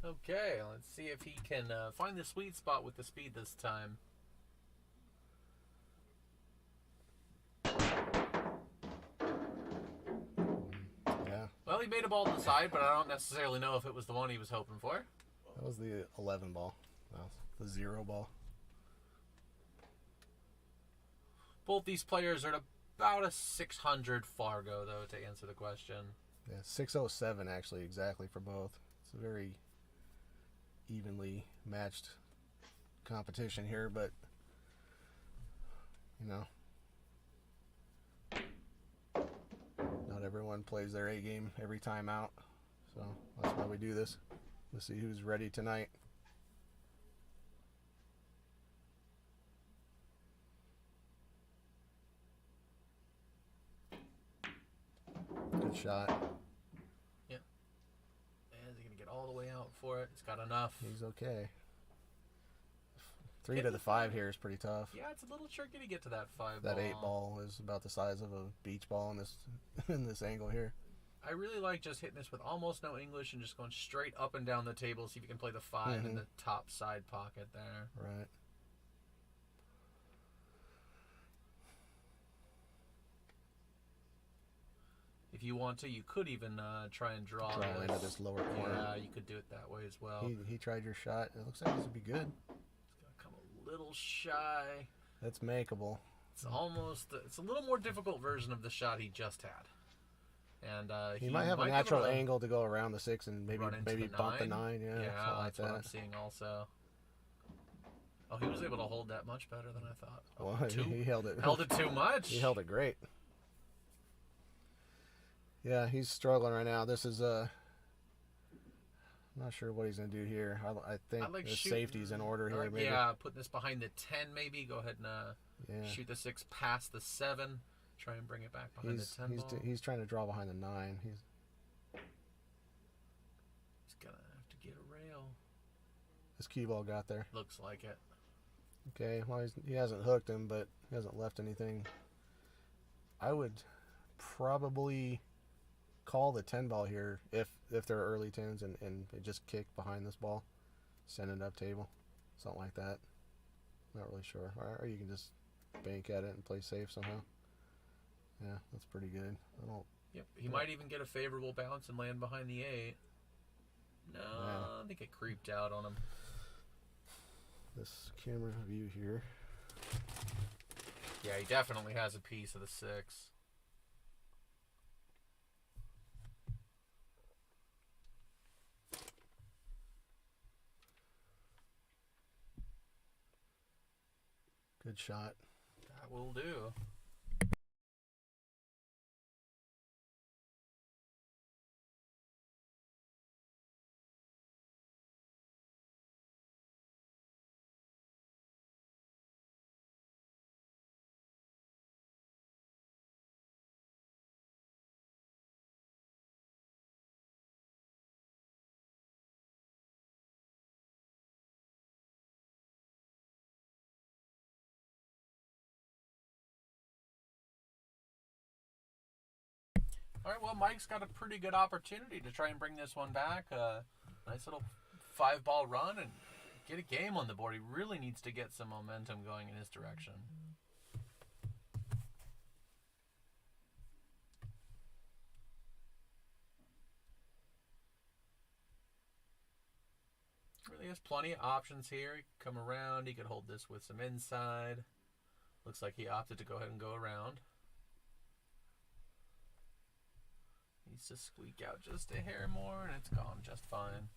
Okay, let's see if he can find the sweet spot with the speed this time. Yeah. Well, he made a ball to the side, but I don't necessarily know if it was the one he was hoping for. That was the 11 ball. That was the 0 ball. Both these players are at about a 600 Fargo, though, to answer the question. Yeah, 607 actually exactly for both. It's a very evenly matched competition here, but not everyone plays their A game every time out, so that's why we do this. Let's see who's ready tonight. Good shot. Yeah. And is he going to get all the way out for it? He's got enough. He's okay. 3 to the 5 here is pretty tough. Yeah, it's a little tricky to get to that 5 That ball. 8 ball is about the size of a beach ball in this in this angle here. I really like just hitting this with almost no English and just going straight up and down the table, see if you can play the 5 in the top side pocket there. Right. If you want to, you could even try and draw into this lower corner. Yeah, you could do it that way as well. He tried your shot. It looks like this would be good. It's going to come a little shy. That's makeable. It's it's a little more difficult version of the shot he just had. And he might have a natural angle to go around the 6 and maybe bump the 9. Yeah, that's what I'm seeing also. Oh, he was able to hold that much better than I thought. Oh, well, he held it. Held it too much. He held it great. Yeah, he's struggling right now. This is I'm not sure what he's going to do here. I think the safety's in order here. Maybe. Yeah, putting this behind the 10 maybe. Go ahead and shoot the 6 past the 7. Try and bring it back behind the 10 ball. He's trying to draw behind the 9. He's gonna have to get a rail. His cue ball got there. Looks like it. Okay, well he hasn't hooked him, but he hasn't left anything. I would probably call the 10 ball here if they're early 10s and they just kick behind this ball, send it up table, something like that. Not really sure. Or you can just bank at it and play safe somehow. Yeah, that's pretty good. Yep, he might even get a favorable bounce and land behind the 8. No, yeah. I think it creeped out on him. This camera view here. Yeah, he definitely has a piece of the 6. Good shot. That will do. All right, well, Mike's got a pretty good opportunity to try and bring this one back. Nice little 5-ball run and get a game on the board. He really needs to get some momentum going in his direction. Really has plenty of options here. He could come around. He could hold this with some inside. Looks like he opted to go ahead and go around. Needs to squeak out just a hair more, and it's gone just fine.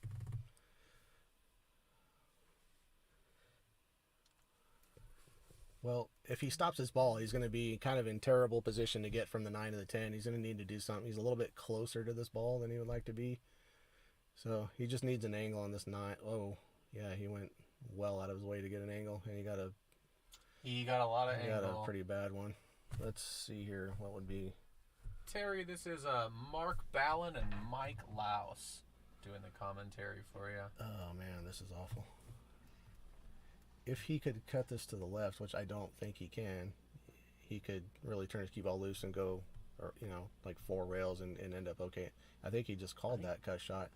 Well, if he stops his ball, he's going to be kind of in terrible position to get from the 9 to the 10. He's going to need to do something. He's a little bit closer to this ball than he would like to be. So he just needs an angle on this 9. Oh, yeah, he went well out of his way to get an angle, and he got a lot of angle. Got a pretty bad one. Let's see here. What would be... Terry, this is Mark Ballin and Mike Louse doing the commentary for you. Oh, man, this is awful. If he could cut this to the left, which I don't think he can, he could really turn his cue ball loose and go, or like 4 rails and end up okay. I think he just called that cut shot.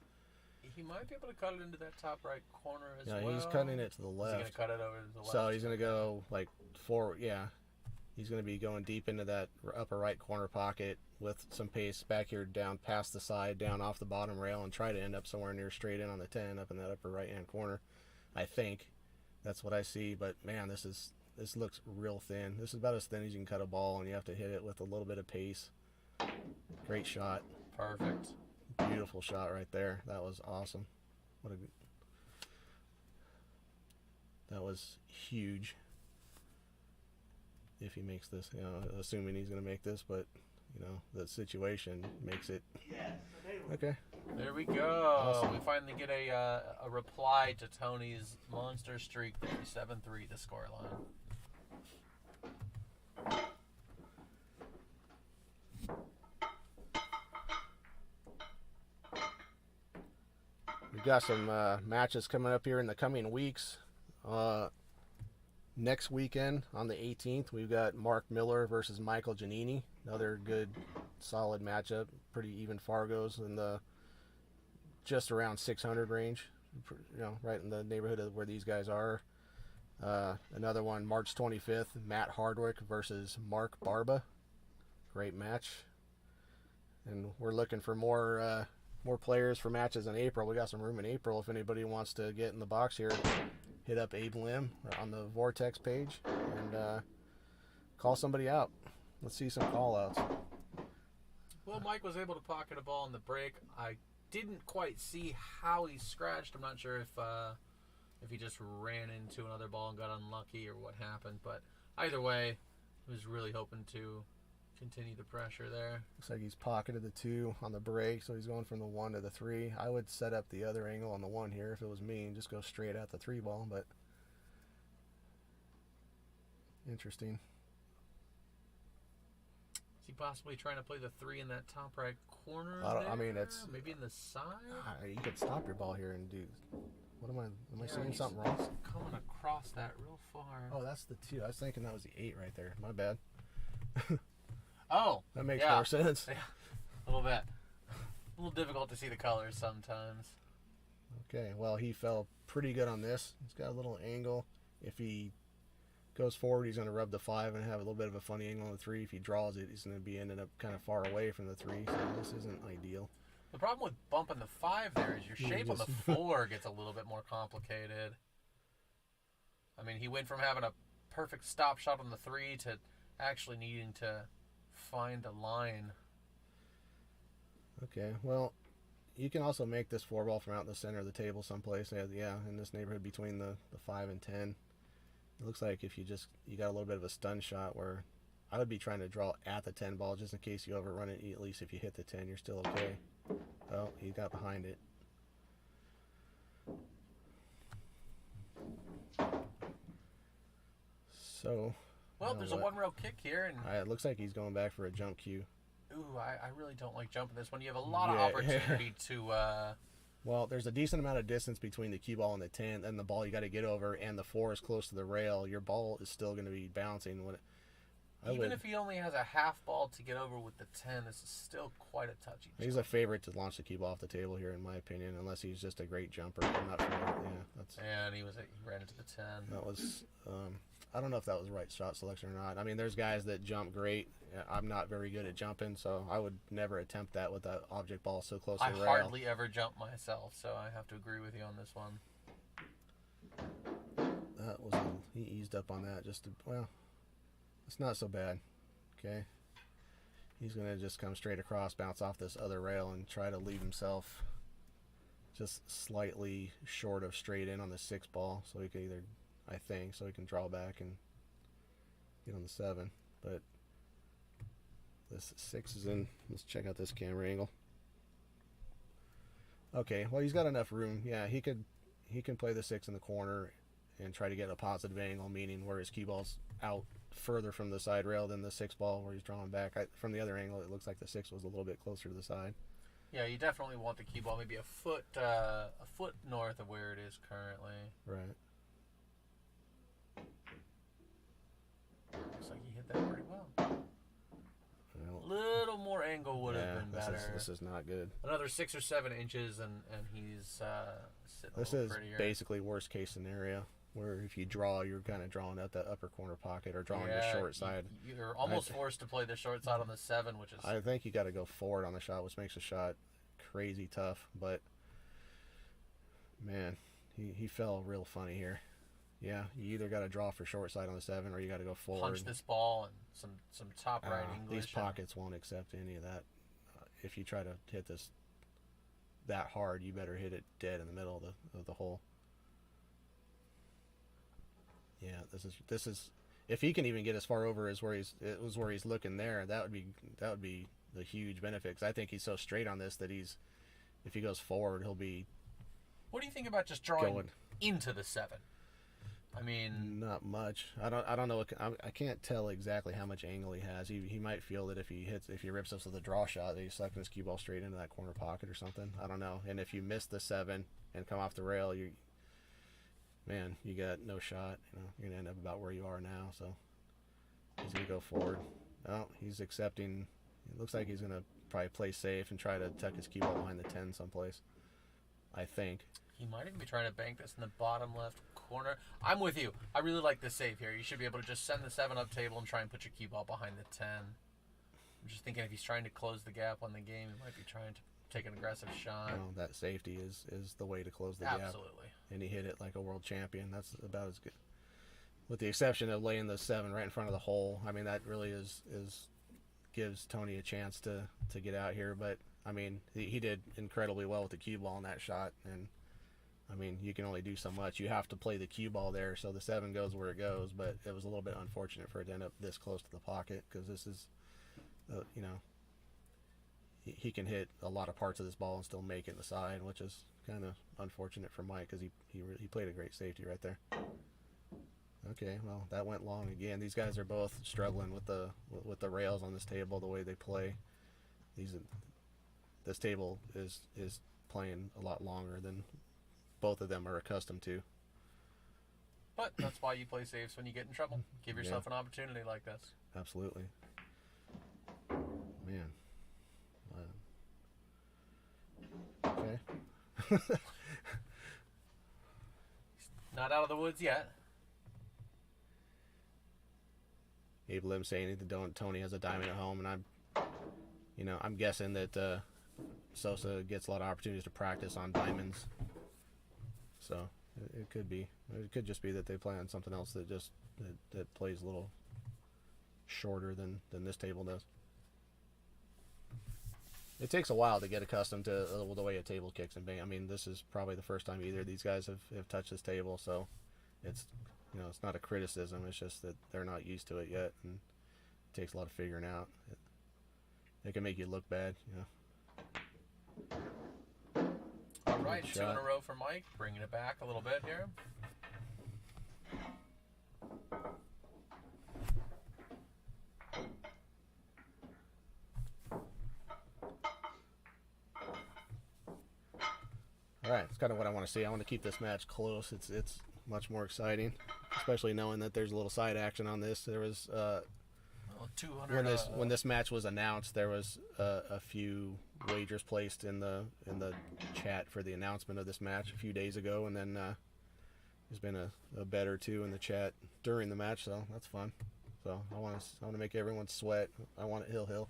He might be able to cut it into that top right corner as well. Yeah, he's cutting it to the left. He's going to cut it over to the left. So he's going to go like forward, yeah. He's going to be going deep into that upper right corner pocket with some pace back here down past the side, down off the bottom rail, and try to end up somewhere near straight in on the 10 up in that upper right-hand corner. I think that's what I see, but man, this looks real thin. This is about as thin as you can cut a ball, and you have to hit it with a little bit of pace. Great shot. Perfect. Beautiful shot right there. That was awesome. That was huge. If he makes this, assuming he's going to make this, but the situation makes it. Okay. There we go. Awesome. We finally get a reply to Tony's monster streak, 37-3, the scoreline. We've got some matches coming up here in the coming weeks. Next weekend on the 18th, we've got Mark Miller versus Michael Giannini. Another good, solid matchup. Pretty even Fargos in the just around 600 range. Right in the neighborhood of where these guys are. Another one, March 25th, Matt Hardwick versus Mark Barba. Great match. And we're looking for more players for matches in April. We got some room in April if anybody wants to get in the box here. Hit up Abe Lim on the Vortex page and call somebody out. Let's see some call-outs. Well, Mike was able to pocket a ball in the break. I didn't quite see how he scratched. I'm not sure if he just ran into another ball and got unlucky or what happened. But either way, I was really hoping to continue the pressure there. Looks like he's pocketed the 2 on the break, so he's going from the 1 to the 3. I would set up the other angle on the 1 here if it was me and just go straight at the 3 ball, but interesting. he possibly trying to play the 3 in that top right corner? I mean, there? it's maybe in the side. You could stop your ball here and do. What am I? Am I seeing he's something wrong? Coming across that real far. Oh, that's the 2. I was thinking that was the 8 right there. My bad. Oh, That makes more sense. Yeah, a little bit. A little difficult to see the colors sometimes. Okay, well, he fell pretty good on this. He's got a little angle. If he goes forward, he's going to rub the 5 and have a little bit of a funny angle on the 3. If he draws it, he's going to be ended up kind of far away from the 3. So this isn't ideal. The problem with bumping the 5 there is your shape on the 4 gets a little bit more complicated. I mean, he went from having a perfect stop shot on the 3 to actually needing to find a line. Okay, well, you can also make this 4 ball from out in the center of the table someplace. Yeah, in this neighborhood between the 5 and 10. It looks like if you got a little bit of a stun shot where I would be trying to draw at the 10 ball just in case you overrun it. At least if you hit the 10, you're still okay. Oh, he got behind it. So. Well, there's a 1-rail kick here, and it looks like he's going back for a jump cue. Ooh, I really don't like jumping this one. You have a lot of opportunity to. Well, there's a decent amount of distance between the cue ball and the 10, and the ball you got to get over, and the 4 is close to the rail. Your ball is still going to be bouncing when it. Even if he only has a half ball to get over with the 10, this is still quite a touchy. He's a favorite to launch the cue ball off the table here, in my opinion, unless he's just a great jumper. I'm not familiar. And he ran into the 10. That was. I don't know if that was the right shot selection or not. I mean, there's guys that jump great. I'm not very good at jumping, so I would never attempt that with that object ball so close to the rail. I hardly ever jump myself, so I have to agree with you on this one. That was he eased up on that well, it's not so bad. Okay, he's gonna just come straight across, bounce off this other rail, and try to leave himself just slightly short of straight in on the 6 ball, so he can either. I think so he can draw back and get on the 7, but this 6 is in. Let's check out this camera angle. Okay, well, he's got enough room. Yeah, he can play the 6 in the corner and try to get a positive angle, meaning where his cue ball's out further from the side rail than the 6 ball where he's drawing back. From the other angle, it looks like the 6 was a little bit closer to the side. Yeah, you definitely want the cue ball maybe a foot north of where it is currently. Right. Looks like he hit that pretty well. Little more angle would have been better. This is not good. Another 6 or 7 inches, and he's sitting. This is basically worst case scenario, where if you draw, you're kind of drawing out that upper corner pocket or drawing the short side. You're almost forced to play the short side on the 7, which is. I think you got to go forward on the shot, which makes the shot crazy tough. But man, he fell real funny here. Yeah, you either got to draw for short side on the 7 or you got to go forward. Punch this ball and some top right English. These pockets won't accept any of that. If you try to hit this that hard, you better hit it dead in the middle of the hole. Yeah, this is if he can even get as far over as where he's looking there, that would be the huge benefit. Because I think he's so straight on this that if he goes forward, he'll be. What do you think about just drawing into the 7? I mean, not much. I don't know. I can't tell exactly how much angle he has. He might feel that if he rips us with a draw shot, that he's sucking his cue ball straight into that corner pocket or something. I don't know. And if you miss the 7 and come off the rail, you got no shot. You're gonna end up about where you are now. So he's gonna go forward. Oh, he's accepting. It looks like he's gonna probably play safe and try to tuck his cue ball behind the 10 someplace. I think. He might even be trying to bank this in the bottom left corner. I'm with you. I really like the save here. You should be able to just send the 7 up table and try and put your cue ball behind the 10. I'm just thinking if he's trying to close the gap on the game, he might be trying to take an aggressive shot. Well, that safety is the way to close the gap. Absolutely. And he hit it like a world champion. That's about as good. With the exception of laying the 7 right in front of the hole. I mean, that really gives Tony a chance to get out here. But, I mean, he did incredibly well with the cue ball in that shot. And, I mean, you can only do so much. You have to play the cue ball there, so the 7 goes where it goes. But it was a little bit unfortunate for it to end up this close to the pocket because this is, he can hit a lot of parts of this ball and still make it in the side, which is kind of unfortunate for Mike because he played a great safety right there. Okay, well, that went long again. These guys are both struggling with the rails on this table, the way they play. This table is playing a lot longer than both of them are accustomed to. But that's why you play safes when you get in trouble. Give yourself an opportunity like this. Absolutely. Man. Okay. Not out of the woods yet. Abe Lim saying that Tony has a diamond at home, and I'm guessing that Sosa gets a lot of opportunities to practice on diamonds. So it could be. It could just be that they play on something else that plays a little shorter than this table does. It takes a while to get accustomed to the way a table kicks and bang. I mean, this is probably the first time either of these guys have touched this table, so it's not a criticism. It's just that they're not used to it yet, and it takes a lot of figuring out. It can make you look bad, All right, 2 in a row for Mike, bringing it back a little bit here. All right, it's kind of what I want to see. I want to keep this match close. It's much more exciting, especially knowing that there's a little side action on this. There was 200 when this match was announced, there was a few wagers placed in the chat for the announcement of this match a few days ago, and then there's been a bet or two in the chat during the match, so that's fun. So I want to make everyone sweat. I want it hill.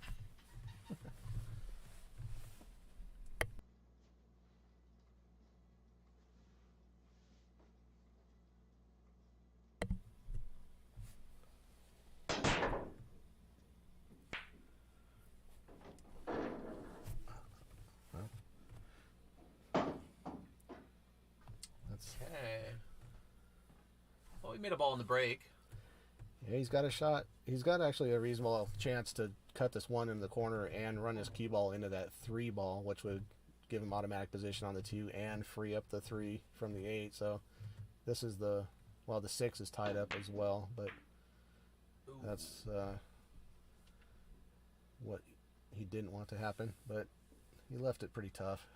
Okay. Well, we made a ball in the break. Yeah, he's got a shot. He's got actually a reasonable chance to cut this one in the corner and run his cue ball into that 3 ball, which would give him automatic position on the 2 and free up the 3 from the 8. So this is the 6 is tied up as well, but that's what he didn't want to happen, but he left it pretty tough.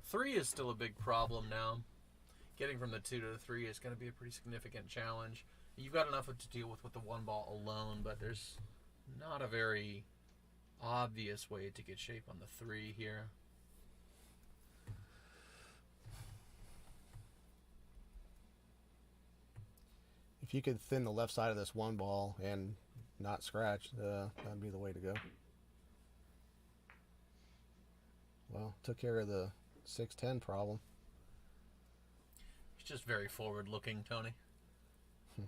3 is still a big problem now. Getting from the 2 to the 3 is going to be a pretty significant challenge. You've got enough to deal with the 1 ball alone, but there's not a very obvious way to get shape on the 3 here. If you could thin the left side of this 1 ball and not scratch, that'd be the way to go. Well, took care of the 6-10 problem. It's just very forward looking, Tony. He's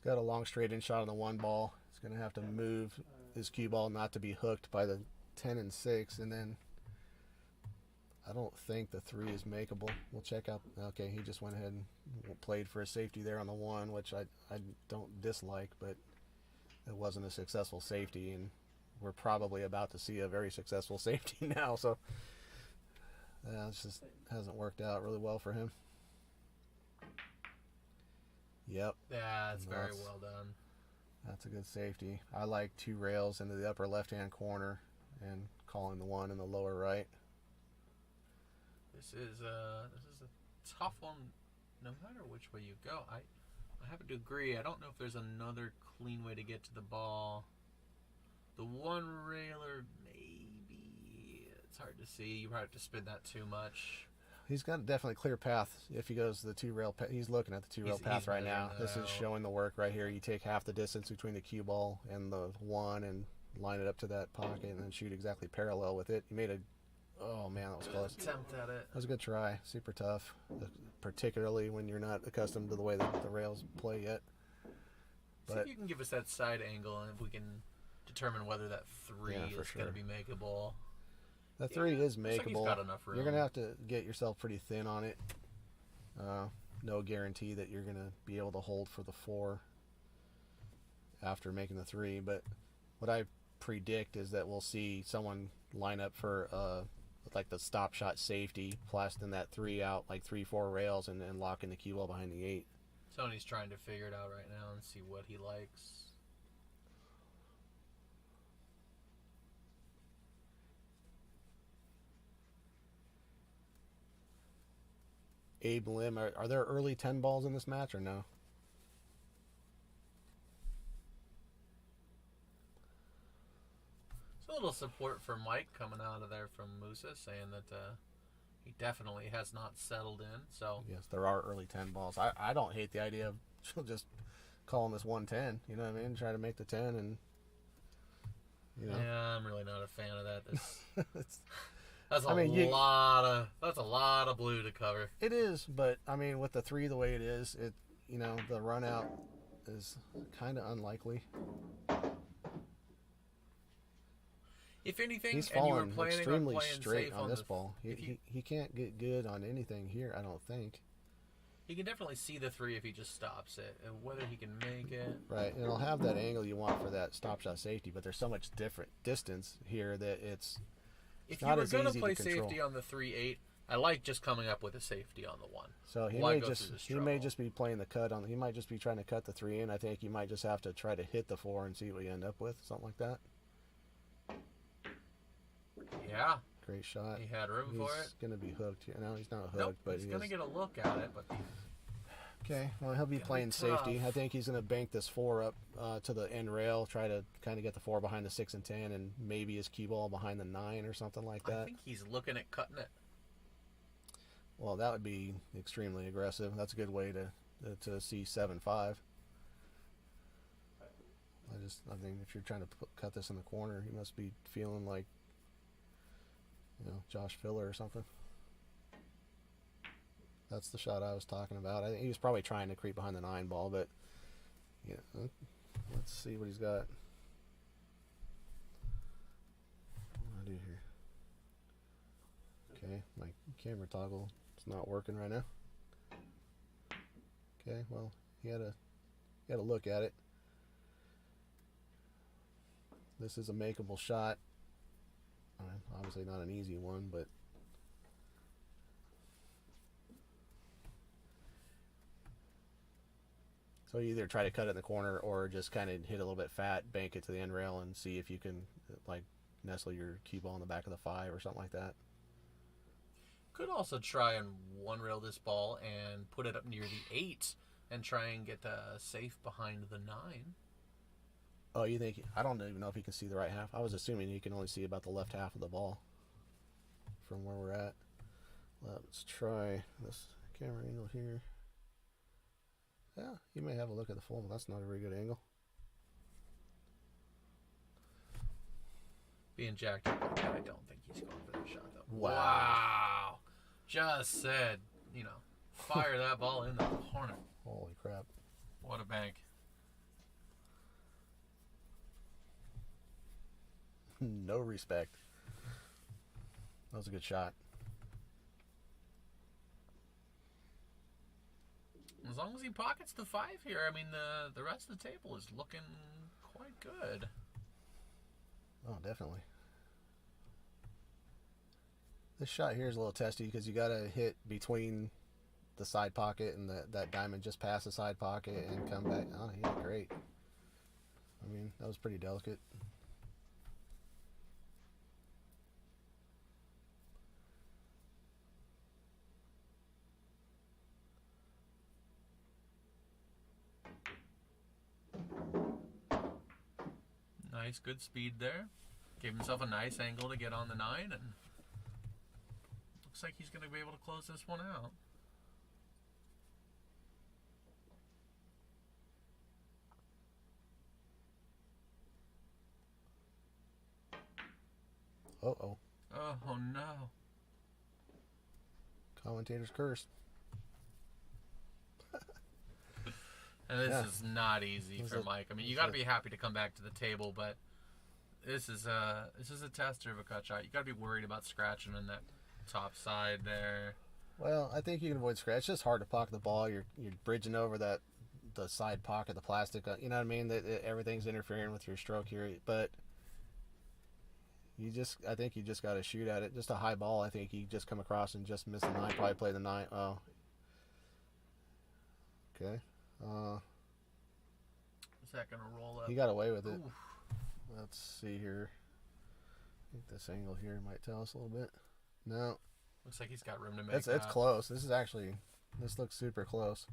got a long straight in shot on the 1 ball. He's going to have to move his cue ball not to be hooked by the 10 and 6, and then I don't think the 3 is makeable. We'll check out. Okay, he just went ahead and played for a safety there on the 1, which I don't dislike, but it wasn't a successful safety, and we're probably about to see a very successful safety now, so it just hasn't worked out really well for him. Yep. Yeah, that's very well done. That's a good safety. I like 2 rails into the upper left-hand corner and calling the 1 in the lower right. This is a tough one, no matter which way you go. I happen to agree. I don't know if there's another clean way to get to the ball. The 1 railer, maybe. It's hard to see. You probably have to spin that too much. He's got a definitely clear path if he goes the 2 rail path. He's looking at the 2 rail path right now. This is showing the work right here. You take half the distance between the cue ball and the 1 and line it up to that pocket and then shoot exactly parallel with it. You made oh man, that was close. Attempt at it. That was a good try. Super tough, particularly when you're not accustomed to the way that the rails play yet. But see if you can give us that side angle, and if we can determine whether that 3 is going to be makeable. The 3 is makeable. Like he's got enough room. You're going to have to get yourself pretty thin on it. No guarantee that you're going to be able to hold for the 4 after making the 3. But what I predict is that we'll see someone line up for like the stop shot safety, blasting that 3 out, like 3-4 rails, and then locking the cue ball behind the 8. Tony's trying to figure it out right now and see what he likes. Abe Lim, are there early 10 balls in this match or no? It's a little support for Mike coming out of there from Musa, saying that he definitely has not settled in. So Yes, there are early 10 balls. I don't hate the idea of just calling this 110. You know what I mean? Try to make the 10 and, you know. yeah, I'm really not a fan of that. It's, That's a lot of blue to cover. it is, but I mean, with the 3 the way it is, you know, the run out is kind of unlikely. If anything, He's and you were falling planning on extremely playing straight safe on this the, ball. He can't get good on anything here, I don't think. He can definitely see the 3 if he just stops it, and whether he can make it. Right, and it'll have that angle you want for that stop shot safety, but there's so much different distance here that it's If you not were as going to easy play to control. safety on the 3-8, I like just coming up with a safety on the 1. So he Why may go just through the he may struggle? just be playing the cut on. He might just be trying to cut the 3 in. I think you might just have to try to hit the 4 and see what you end up with, something like that. Yeah, Great shot. he had room for it. He's gonna be hooked here. No, he's not hooked, Nope, but he's he going to is. get a look at it, but Okay, well he'll be Gonna be playing safety. tough. I think he's gonna bank this 4 up to the end rail, try to kind of get the 4 behind the 6 and 10, and maybe his cue ball behind the 9 or something like I that. think he's looking at cutting it. Well, that would be extremely aggressive. That's a good way to see 7-5. I think if you're trying to cut this in the corner, he must be feeling like, you know, Josh Filler or something. That's the shot I was talking about. I think he was probably trying to creep behind the 9 ball, but yeah, let's see what he's got. What do I do here? Okay, my camera toggle is not working right now. Okay, well, he had a look at it. This is a makeable shot. Obviously not an easy one, but so you either try to cut it in the corner or just kind of hit a little bit fat, bank it to the end rail, and see if you can like nestle your cue ball in the back of the 5 or something like that. Could also try and one rail this ball and put it up near the 8 and try and get safe behind the 9. Oh, you think? I don't even know if he can see the right half. I was assuming he can only see about the left half of the ball from where we're at. Let's try this camera angle here. Yeah, you may have a look at the full, but that's not a very good angle. Being jacked up like that, I don't think he's going for that shot, though. Wow. Just said, fire that ball in the corner. Holy crap. What a bank. No respect. That was a good shot. As long as he pockets the 5 here, I mean, the rest of the table is looking quite good. Oh, definitely. This shot here is a little testy because you got to hit between the side pocket and that diamond just past the side pocket and come back. Oh, he did great. I mean, that was pretty delicate. Nice, good speed there. Gave himself a nice angle to get on the 9, and looks like he's going to be able to close this one out. Uh-oh. Oh, no. Commentator's curse. And this Yeah. is not easy for Mike. I mean, you got to be happy to come back to the table, but this is a tester of a cut shot. You got to be worried about scratching in that top side there. Well, I think you can avoid scratch. It's just hard to pocket the ball. You're bridging over the side pocket, the plastic. You know what I mean? That everything's interfering with your stroke here. But I think you just got to shoot at it. Just a high ball. I think he just come across and just missed the 9. Probably play the 9. Oh. Okay. Is that gonna roll up? He got away with it. Oof. Let's see here. I think this angle here might tell us a little bit. No. Looks like he's got room to make It's close. This looks super close.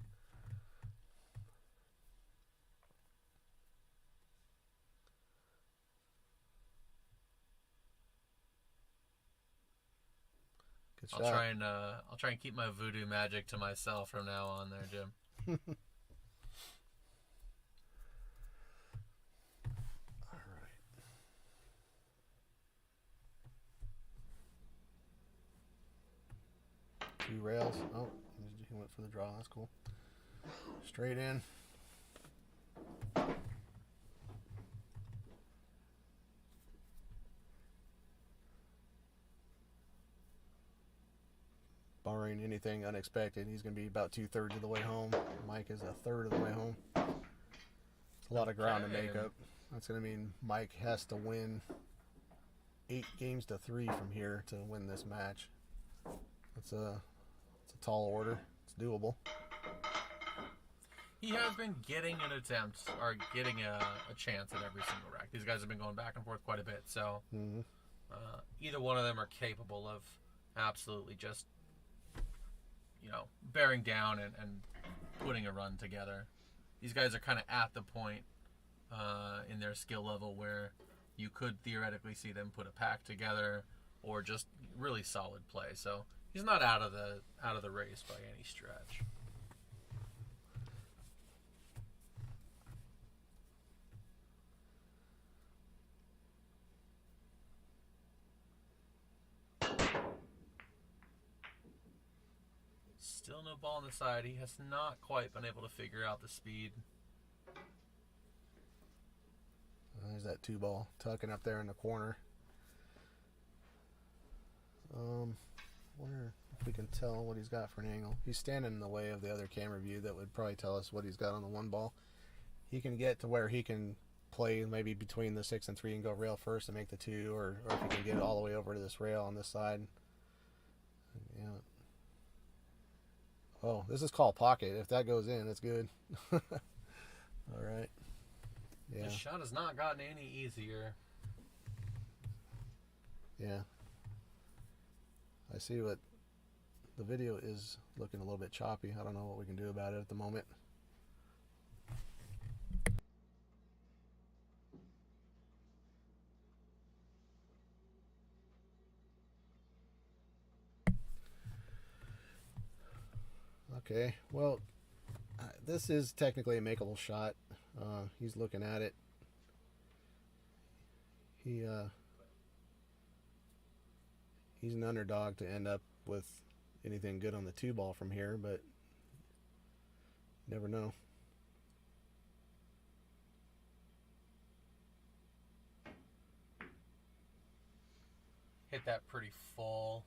Good shot. I'll try and keep my voodoo magic to myself from now on there, Jim. Two rails. Oh, he went for the draw. That's cool. Straight in. Barring anything unexpected, he's going to be about 2/3 of the way home. Mike is 1/3 of the way home. It's a lot of ground to make up. That's going to mean Mike has to win 8 games to 3 from here to win this match. It's a tall order. It's doable. He has been getting an attempt or getting a chance at every single rack. These guys have been going back and forth quite a bit, so either one of them are capable of absolutely just, bearing down and putting a run together. These guys are kind of at the point in their skill level where you could theoretically see them put a pack together or just really solid play. So he's not out of the race by any stretch. Still no ball on the side. He has not quite been able to figure out the speed. There's that 2 ball tucking up there in the corner. Wonder if we can tell what he's got for an angle. He's standing in the way of the other camera view that would probably tell us what he's got on the 1 ball. He can get to where he can play maybe between the 6 and 3 and go rail first and make the 2, or if he can get it all the way over to this rail on this side. Yeah. Oh, this is called pocket. If that goes in, it's good. All right. Yeah. The shot has not gotten any easier. Yeah. I see what the video is looking a little bit choppy. I don't know what we can do about it at the moment. Okay, well, this is technically a makeable shot. He's looking at it. He's an underdog to end up with anything good on the 2 ball from here, but you never know. Hit that pretty full.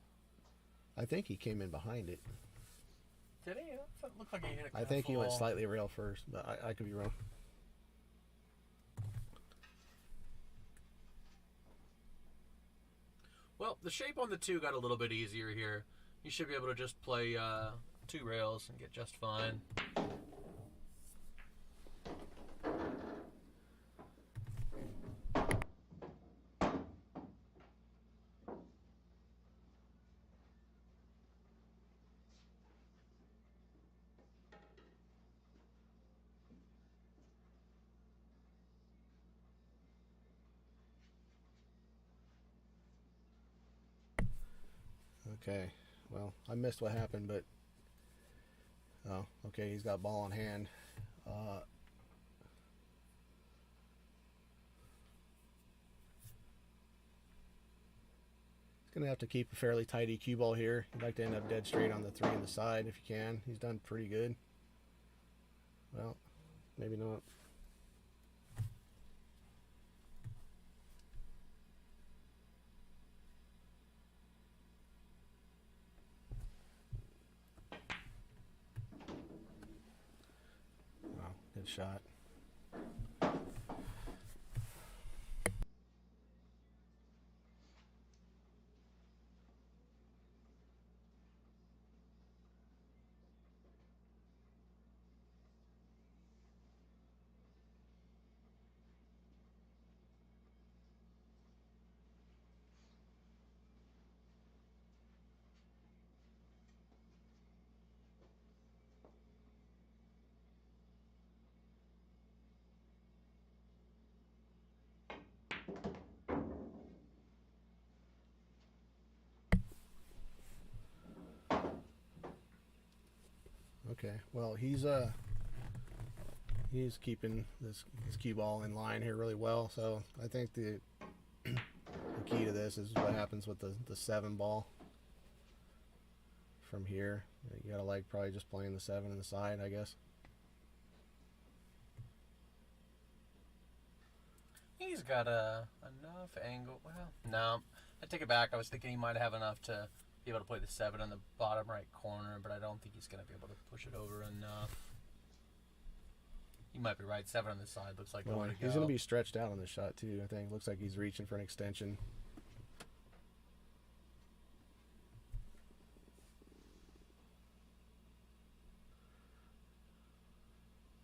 I think he came in behind it. Did he? It looked like he hit it I think full. he went slightly rail first, but I could be wrong. Well, the shape on the 2 got a little bit easier here. You should be able to just play 2 rails and get just fine. Okay, well, I missed what happened, but oh, okay, he's got ball in hand. He's gonna have to keep a fairly tight EQ ball here. You'd like to end up dead straight on the 3 on the side if you can. He's done pretty good. Well, maybe not. Good shot. Okay. Well, he's keeping his cue ball in line here really well. So I think the key to this is what happens with the 7 ball from here. You gotta like probably just playing the 7 in the side, I guess. He's got enough angle. Well, no, I take it back. I was thinking he might have enough to be able to play the 7 on the bottom right corner, but I don't think he's going to be able to push it over enough. You might be right. 7 on the side looks like the way to go. He's going to be stretched out on this shot too. I think looks like he's reaching for an extension.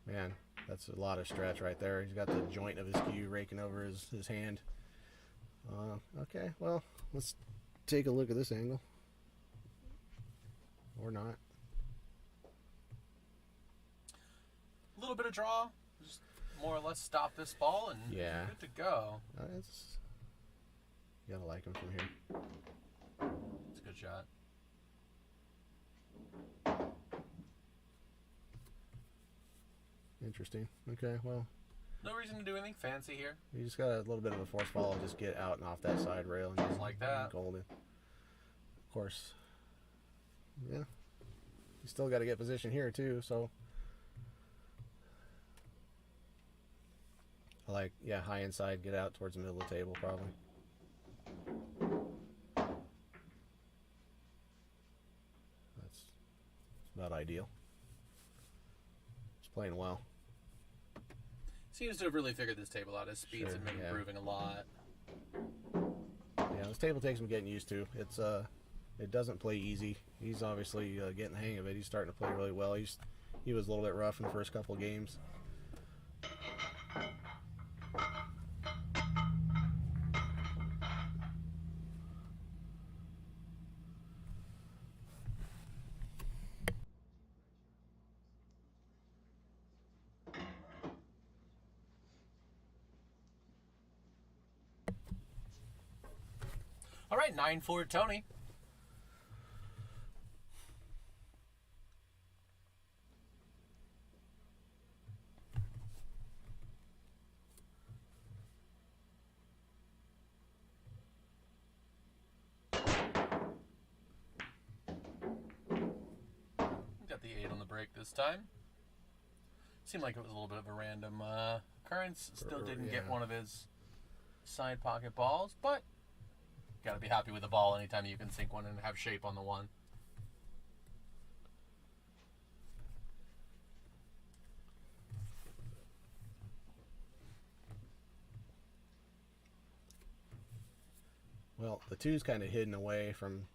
Man, that's a lot of stretch right there. He's got the joint of his cue raking over his hand. Okay, well, let's take a look at this angle. Or not. A little bit of draw. Just more or less stop this ball and Yeah. good to go. You gotta like him from here. It's a good shot. Interesting. Okay, well, No reason to do anything fancy here. you just got a little bit of a force ball. Just get out and off that side rail. And Just like that. Golden. Of course. Yeah. You still got to get position here too, so. I like, yeah, high inside, get out towards the middle of the table probably. That's about ideal. He's playing well. Seems to have really figured this table out. His speeds Sure, have been yeah. improving a lot. Yeah, this table takes some getting used to. It doesn't play easy. He's obviously getting the hang of it. He's starting to play really well. He was a little bit rough in the first couple of games. All right, 9-4 Tony. Got the 8 on the break this time. Seemed like it was a little bit of a random occurrence. Still didn't get Yeah. one of his side pocket balls, but got to be happy with the ball anytime you can sink one and have shape on the one. Well, the 2's kind of hidden away from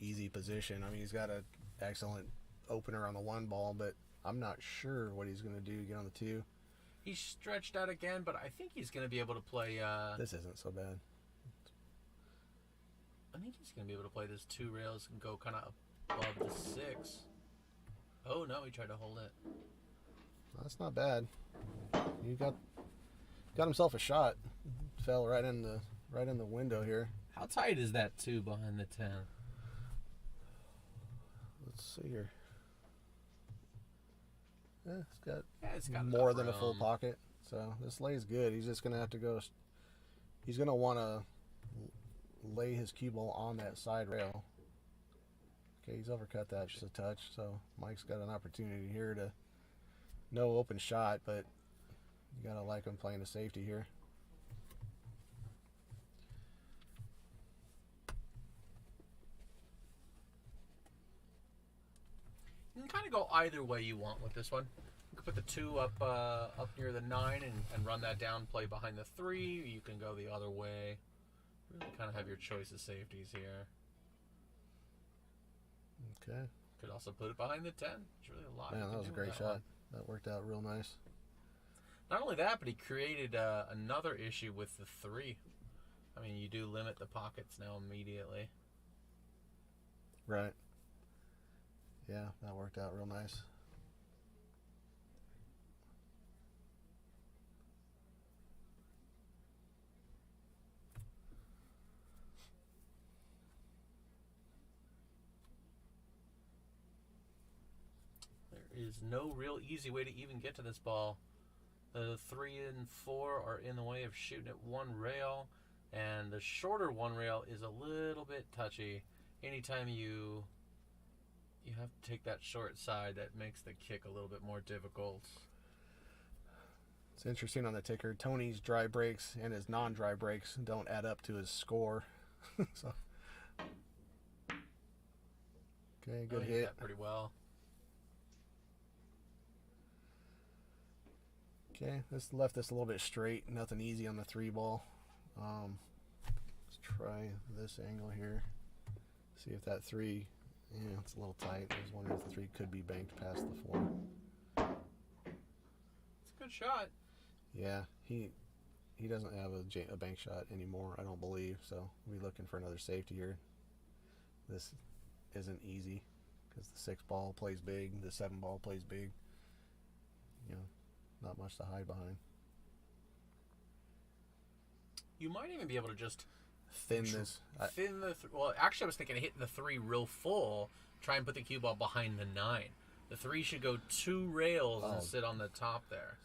easy position. I mean, he's got an excellent opener on the 1 ball, but I'm not sure what he's going to do to get on the 2. He's stretched out again, but I think he's going to be able to play. This isn't so bad. I think he's going to be able to play this 2 rails and go kind of above the 6. Oh no, he tried to hold it. That's not bad. You got himself a shot. Fell right in the window here. How tight is that 2 behind the 10? Let's see here. Yeah, It's got more enough than a full room. pocket. So this lay's good. He's just gonna have to go. He's gonna want to lay his cue ball on that side rail. Okay, he's overcut that just a touch. So Mike's got an opportunity here to no open shot, but you gotta like him playing the safety here. You can kind of go either way you want with this one. You can put the 2 up near the 9 and run that down, play behind the 3. You can go the other way. Really kind of have your choice of safeties here. Okay. Could also put it behind the 10. It's really a lot. you Man, can that was a do with great that one. shot. That worked out real nice. Not only that, but he created another issue with the 3. I mean, you do limit the pockets now immediately. Right. Yeah, that worked out real nice. is no real easy way to even get to this ball. The 3 and 4 are in the way of shooting at one rail, and the shorter one rail is a little bit touchy. Anytime you have to take that short side, that makes the kick a little bit more difficult. It's interesting on the ticker. Tony's dry breaks and his non-dry breaks don't add up to his score. So, okay, good hit. That pretty well. Okay, this left this a little bit straight. Nothing easy on the 3 ball. Let's try this angle here. See if that 3, yeah, it's a little tight. I was wondering if the 3 could be banked past the 4. It's a good shot. Yeah, he doesn't have a bank shot anymore, I don't believe. So we'll be looking for another safety here. This isn't easy because the 6 ball plays big, the 7 ball plays big. You know, not much to hide behind. You might even be able to just Thin this. well, actually, I was thinking of hitting the 3 real full, try and put the cue ball behind the 9. The 3 should go 2 rails and sit on the top there.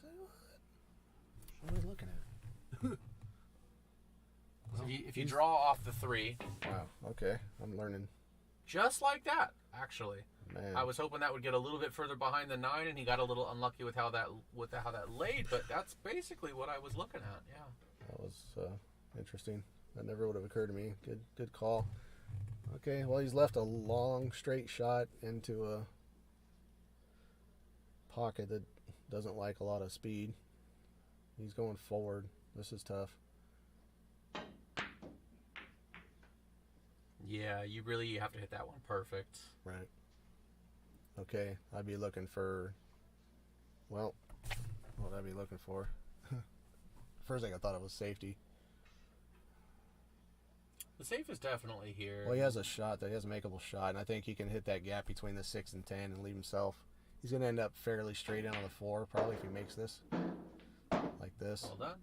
What are we looking at? So if you draw off the 3. Wow, okay. I'm learning. Just like that, actually. Man. I was hoping that would get a little bit further behind the 9, and he got a little unlucky with how that laid, but that's basically what I was looking at, yeah. That was interesting. That never would have occurred to me. Good call. Okay, well, he's left a long, straight shot into a pocket that doesn't like a lot of speed. He's going forward. This is tough. Yeah, you really have to hit that one perfect. Right. Okay, I'd be looking for, well, what would I be looking for? First thing I thought it was safety. The safe is definitely here. Well, he has a shot, he has a makeable shot, and I think he can hit that gap between the 6 and 10 and leave himself. He's going to end up fairly straight in on the 4, probably, if he makes this. Like this. Well done.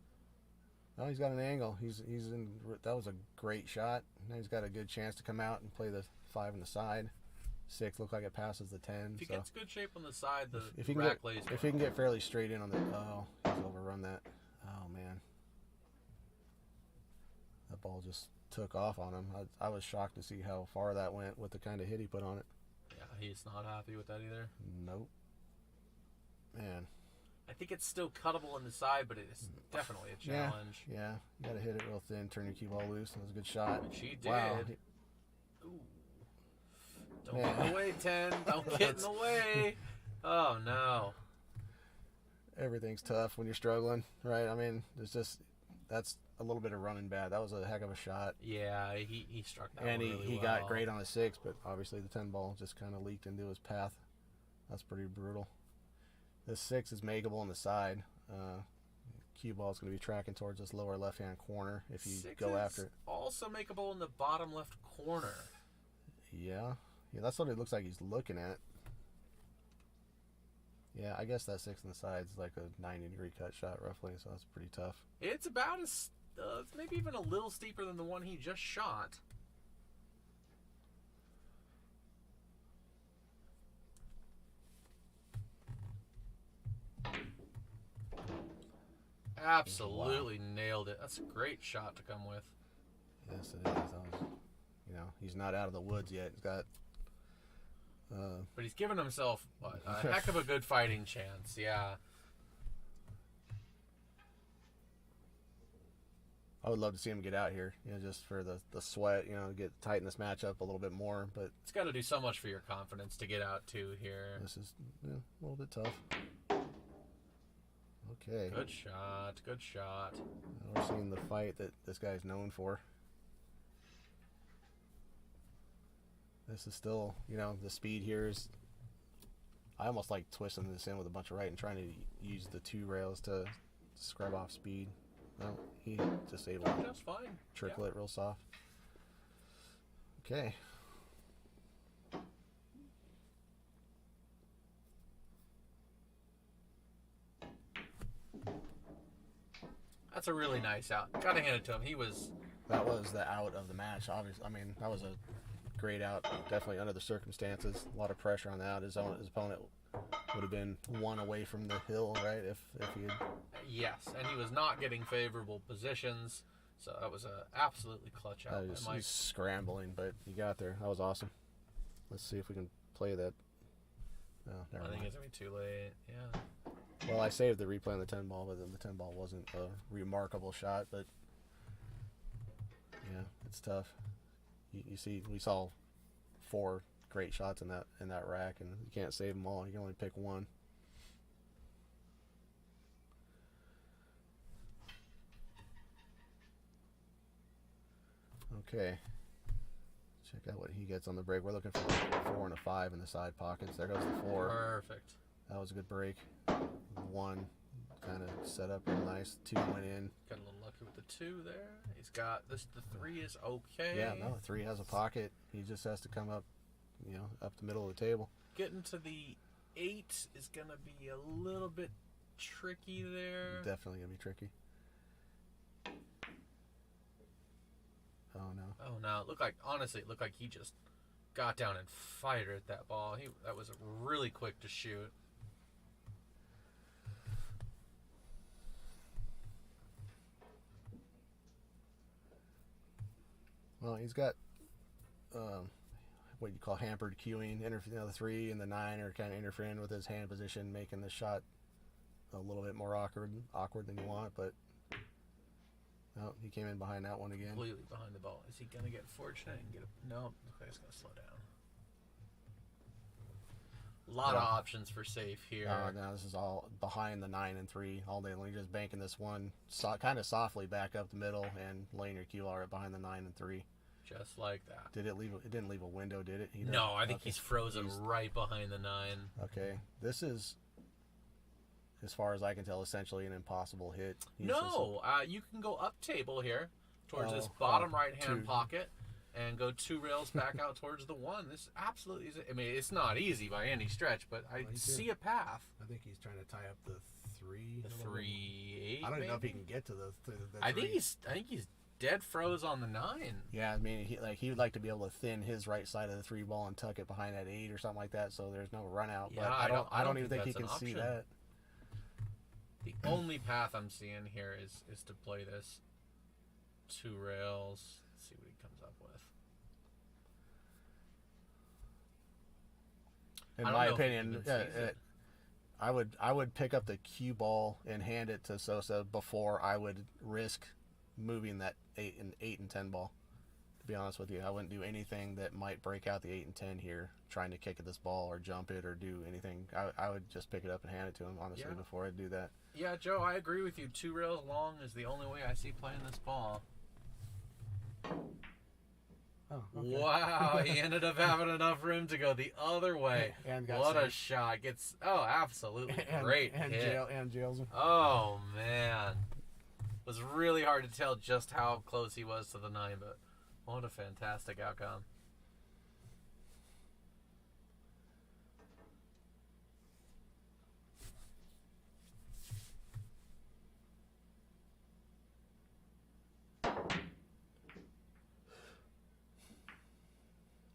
Oh, he's got an angle. He's in. That was a great shot. Now he's got a good chance to come out and play the 5 on the side. 6 look like it passes the 10. If he so gets good shape on the side, the if he can rack get, lays if he can get fairly straight in on the, oh, he's overrun that. Oh man, that ball just took off on him. I was shocked to see how far that went with the kind of hit he put on it. Yeah, he's not happy with that either. Nope. Man. I think it's still cuttable on the side, but it's definitely a challenge. Yeah, you gotta hit it real thin, turn your cue ball loose. That was a good shot. Which he did. Wow. Ooh. Don't get in the way, 10. Don't get in the way. Oh, no. Everything's tough when you're struggling, right? I mean, that's a little bit of running bad. That was a heck of a shot. Yeah, he struck that and one really he well. got great on the 6, but obviously the 10 ball just kind of leaked into his path. That's pretty brutal. This 6 is makeable on the side. Cue ball is going to be tracking towards this lower left-hand corner if you 6 go is after it. Also makeable in the bottom left corner. Yeah, that's what it looks like he's looking at. Yeah, I guess that 6 on the side is like a 90-degree cut shot roughly, so that's pretty tough. It's about as maybe even a little steeper than the one he just shot. Absolutely nailed it. That's a great shot to come with. Yes, it is. He's not out of the woods yet. He's got. But he's given himself a heck of a good fighting chance. Yeah. I would love to see him get out here, just for the sweat, tighten this match up a little bit more. But it's got to do so much for your confidence to get out too here. This is a little bit tough. Okay. Good shot. Good shot. We're seeing the fight that this guy's known for. This is still, the speed here is. I almost like twisting this in with a bunch of right and trying to use the 2 rails to scrub off speed. No, he just able to just fine. Trickle it real soft. Okay. That's a really nice out. Gotta hand it to him. That was the out of the match. Obviously, I mean, that was a great out. Definitely under the circumstances. A lot of pressure on the out. His opponent would have been one away from the hill, right? If he had. Yes, and he was not getting favorable positions, so that was a absolutely clutch out by Mike. He's scrambling, but he got there. That was awesome. Let's see if we can play that. No, never I mind. think it's gonna be too late. Yeah. Well, I saved the replay on the 10 ball, but then the 10 ball wasn't a remarkable shot. But yeah, it's tough. You see, we saw 4 great shots in that rack, and you can't save them all. You can only pick one. Okay. Check out what he gets on the break. We're looking for a 4 and a 5 in the side pockets. There goes the 4. Perfect. That was a good break. 1 kind of set up real nice. 2 went in. Got a little lucky with the 2 there. He's got this. The 3 is okay. Yeah, no, 3 has a pocket. He just has to come up, up the middle of the table. Getting to the 8 is going to be a little bit tricky there. Definitely going to be tricky. Oh, no. Oh, no. Honestly, it looked like he just got down and fired at that ball. That was really quick to shoot. Well, he's got what you call hampered cueing. The 3 and the 9 are kind of interfering with his hand position, making the shot a little bit more awkward than you want. But no, he came in behind that one again. Completely behind the ball. Is he going to get fortunate and get a... No, okay, he's going to slow down. A lot of options for safe here. Now this is all behind the 9 and 3 all day long. You're just banking this one kind of softly back up the middle and laying your cue ball right behind the 9 and 3. Just like that. It didn't leave a window, did it? Either? No, I think he's frozen right behind the 9. Okay. This is, as far as I can tell, essentially an impossible hit. You can go up table here towards this bottom right-hand pocket and go 2 rails back out towards the 1. This absolutely is... I mean, it's not easy by any stretch, but I see a path. I think he's trying to tie up the 3. The 3-8. I don't even know if he can get to the 3. I think he's dead froze on the 9. Yeah, I mean, he would like to be able to thin his right side of the 3 ball and tuck it behind that 8 or something like that, so there's no run out. Yeah, but I don't even think he can see that. The only path I'm seeing here is to play this 2 rails. Let's see what he comes up with. In my opinion, I would pick up the cue ball and hand it to Sosa before I would risk moving that 8 and 10 ball. To be honest with you, I wouldn't do anything that might break out the 8 and 10 here, trying to kick at this ball or jump it or do anything. I would just pick it up and hand it to him, honestly, before I do that. Yeah, Joe, I agree with you. 2 rails long is the only way I see playing this ball. Oh, okay. Wow, he ended up having enough room to go the other way. And got what saved. A shot. Absolutely great hit. Jails him. Oh, man. It was really hard to tell just how close he was to the 9, but what a fantastic outcome.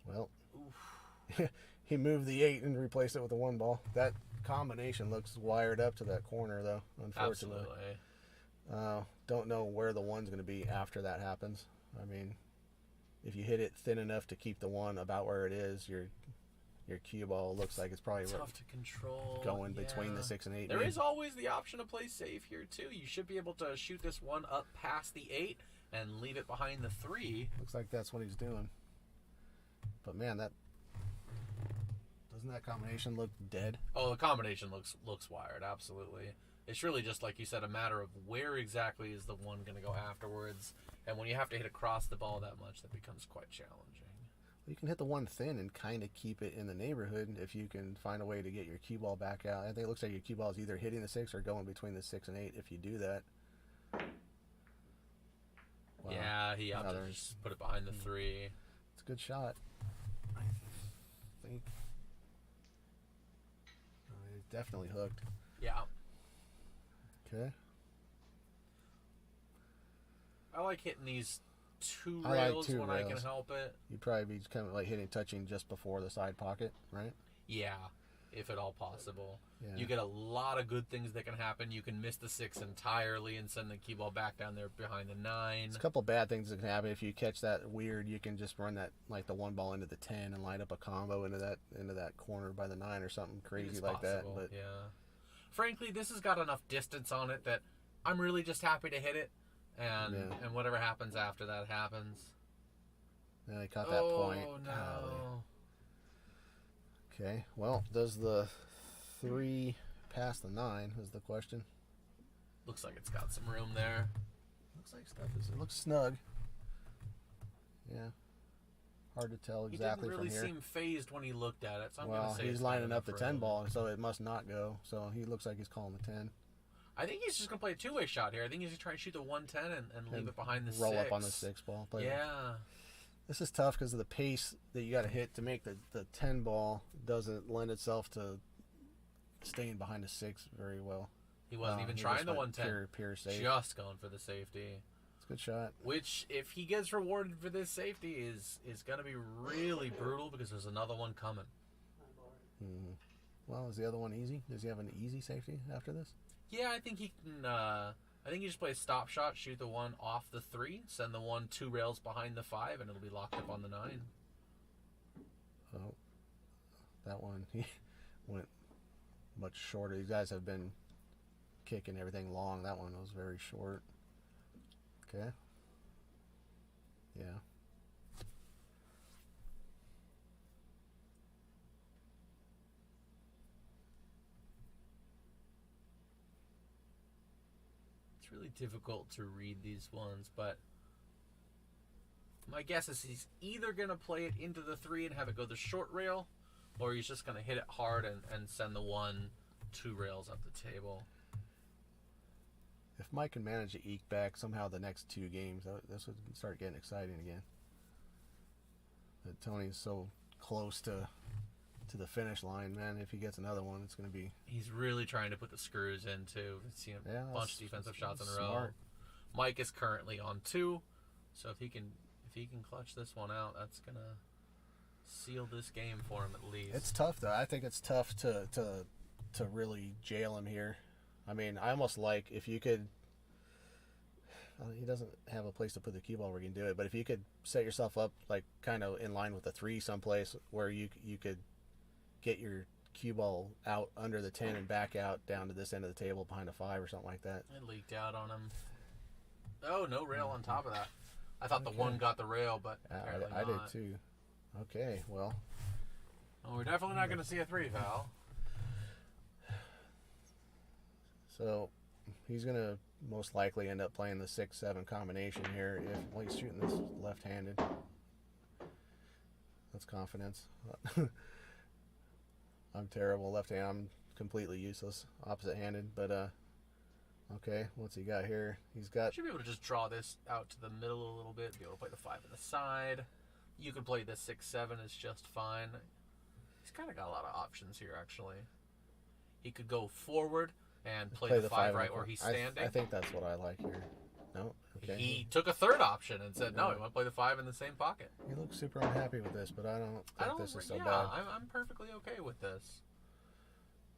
Well, he moved the 8 and replaced it with a 1 ball. That combination looks wired up to that corner, though, unfortunately. Absolutely. Don't know where the 1's going to be after that happens. I mean, if you hit it thin enough to keep the 1 about where it is, your cue ball looks like it's probably tough to control. Going between the 6 and 8. There is always the option to play safe here, too. You should be able to shoot this 1 up past the 8 and leave it behind the 3. Looks like that's what he's doing. But man, doesn't that combination look dead? Oh, the combination looks wired, absolutely. It's really just, like you said, a matter of where exactly is the 1 going to go afterwards. And when you have to hit across the ball that much, that becomes quite challenging. You can hit the 1 thin and kind of keep it in the neighborhood if you can find a way to get your cue ball back out. I think it looks like your cue ball is either hitting the 6 or going between the 6 and 8 if you do that. Wow. Yeah, he opted to just put it behind the 3. It's a good shot. I think he's definitely hooked. Yeah. Okay. I like hitting these 2 rails when I can help it. You'd probably be kind of like touching just before the side pocket, right? Yeah. if at all possible. Yeah. You get a lot of good things that can happen. You can miss the 6 entirely and send the cue ball back down there behind the 9. There's a couple bad things that can happen. If you catch that weird, you can just run that, like, the 1 ball into the 10 and line up a combo into that corner by the 9 or something crazy like that. But yeah. Frankly, this has got enough distance on it that I'm really just happy to hit it, and whatever happens after that happens. Yeah, they caught that point. Oh, no. Okay, well, does the 3 pass the 9 is the question. Looks like it's got some room there. Looks like stuff is. It looks snug. Yeah. Hard to tell exactly from here. He didn't really seem phased when he looked at it, so I'm well, going to say he's lining up the 10 ball, so it must not go. So he looks like he's calling the 10. I think he's just going to play a two-way shot here. I think he's going to try and shoot the 110 and leave it behind the 6. Roll up on the 6 ball. Yeah. This is tough because of the pace that you got to hit to make the 10 ball doesn't lend itself to staying behind the 6 very well. He wasn't even trying the 110. Pure safe. Just going for the safety. It's a good shot. Which, if he gets rewarded for this safety, is going to be really brutal because there's another one coming. Mm-hmm. Well, is the other one easy? Does he have an easy safety after this? Yeah, I think he can. I think you just play a stop shot, shoot the 1 off the 3, send the 1 2 rails behind the 5, and it'll be locked up on the 9. Oh, that one he went much shorter. These guys have been kicking everything long. That one was very short. Okay. Yeah. It's really difficult to read these ones, but my guess is he's either going to play it into the 3 and have it go the short rail, or he's just going to hit it hard and send the 1 2 rails up the table. If Mike can manage to eke back somehow the next 2 games, this would start getting exciting again. But Tony's so close to the finish line, man. If he gets another one, it's going to be... He's really trying to put the screws into. See a bunch of defensive shots in a row. Smart. Mike is currently on 2, so if he can clutch this one out, that's going to seal this game for him at least. It's tough, though. I think it's tough to really jail him here. I mean, I almost like if you could... he doesn't have a place to put the cue ball where you can do it, but if you could set yourself up like kind of in line with the 3 someplace where you could get your cue ball out under the 10 and back out down to this end of the table behind a 5 or something like that. It leaked out on him. Oh, no rail on top of that. I thought the 1 got the rail, but apparently I not. did too. Okay, well. We're definitely not going to see a 3 foul. So he's going to most likely end up playing the 6-7 combination here. Well, he's shooting this left-handed. That's confidence. I'm terrible left-handed. I'm completely useless opposite-handed. But, okay, what's he got here? He's got... Should be able to just draw this out to the middle a little bit. Be able to play the 5 on the side. You could play the 6-7. It's just fine. He's kind of got a lot of options here, actually. He could go forward and play the 5 right where he's standing. I think that's what I like here. No? Okay. He took a third option and said, no, he want to play the 5 in the same pocket. He looks super unhappy with this, but I don't think this is so bad. I'm perfectly okay with this.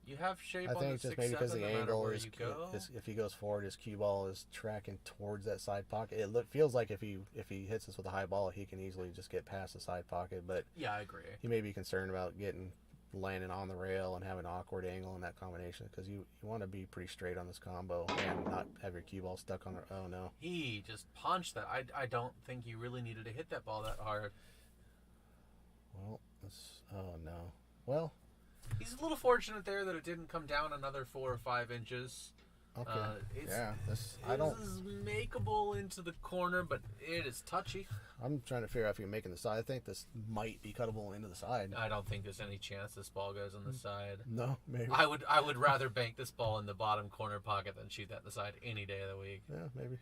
You have shape I on think the 6-7 just maybe because the angle is, go. If he goes forward, his cue ball is tracking towards that side pocket. It feels like if he hits this with a high ball, he can easily just get past the side pocket. But yeah, I agree. He may be concerned about landing on the rail and having an awkward angle in that combination because you want to be pretty straight on this combo and not have your cue ball stuck on the... Oh, no. He just punched that. I don't think you really needed to hit that ball that hard. Well, oh, no. Well... He's a little fortunate there that it didn't come down another 4 or 5 inches. Okay. This is makeable into the corner, but it is touchy. I'm trying to figure out if you can make it in the side. I think this might be cuttable into the side. I don't think there's any chance this ball goes on the side. No, maybe. I would rather bank this ball in the bottom corner pocket than shoot that in the side any day of the week. Yeah, maybe.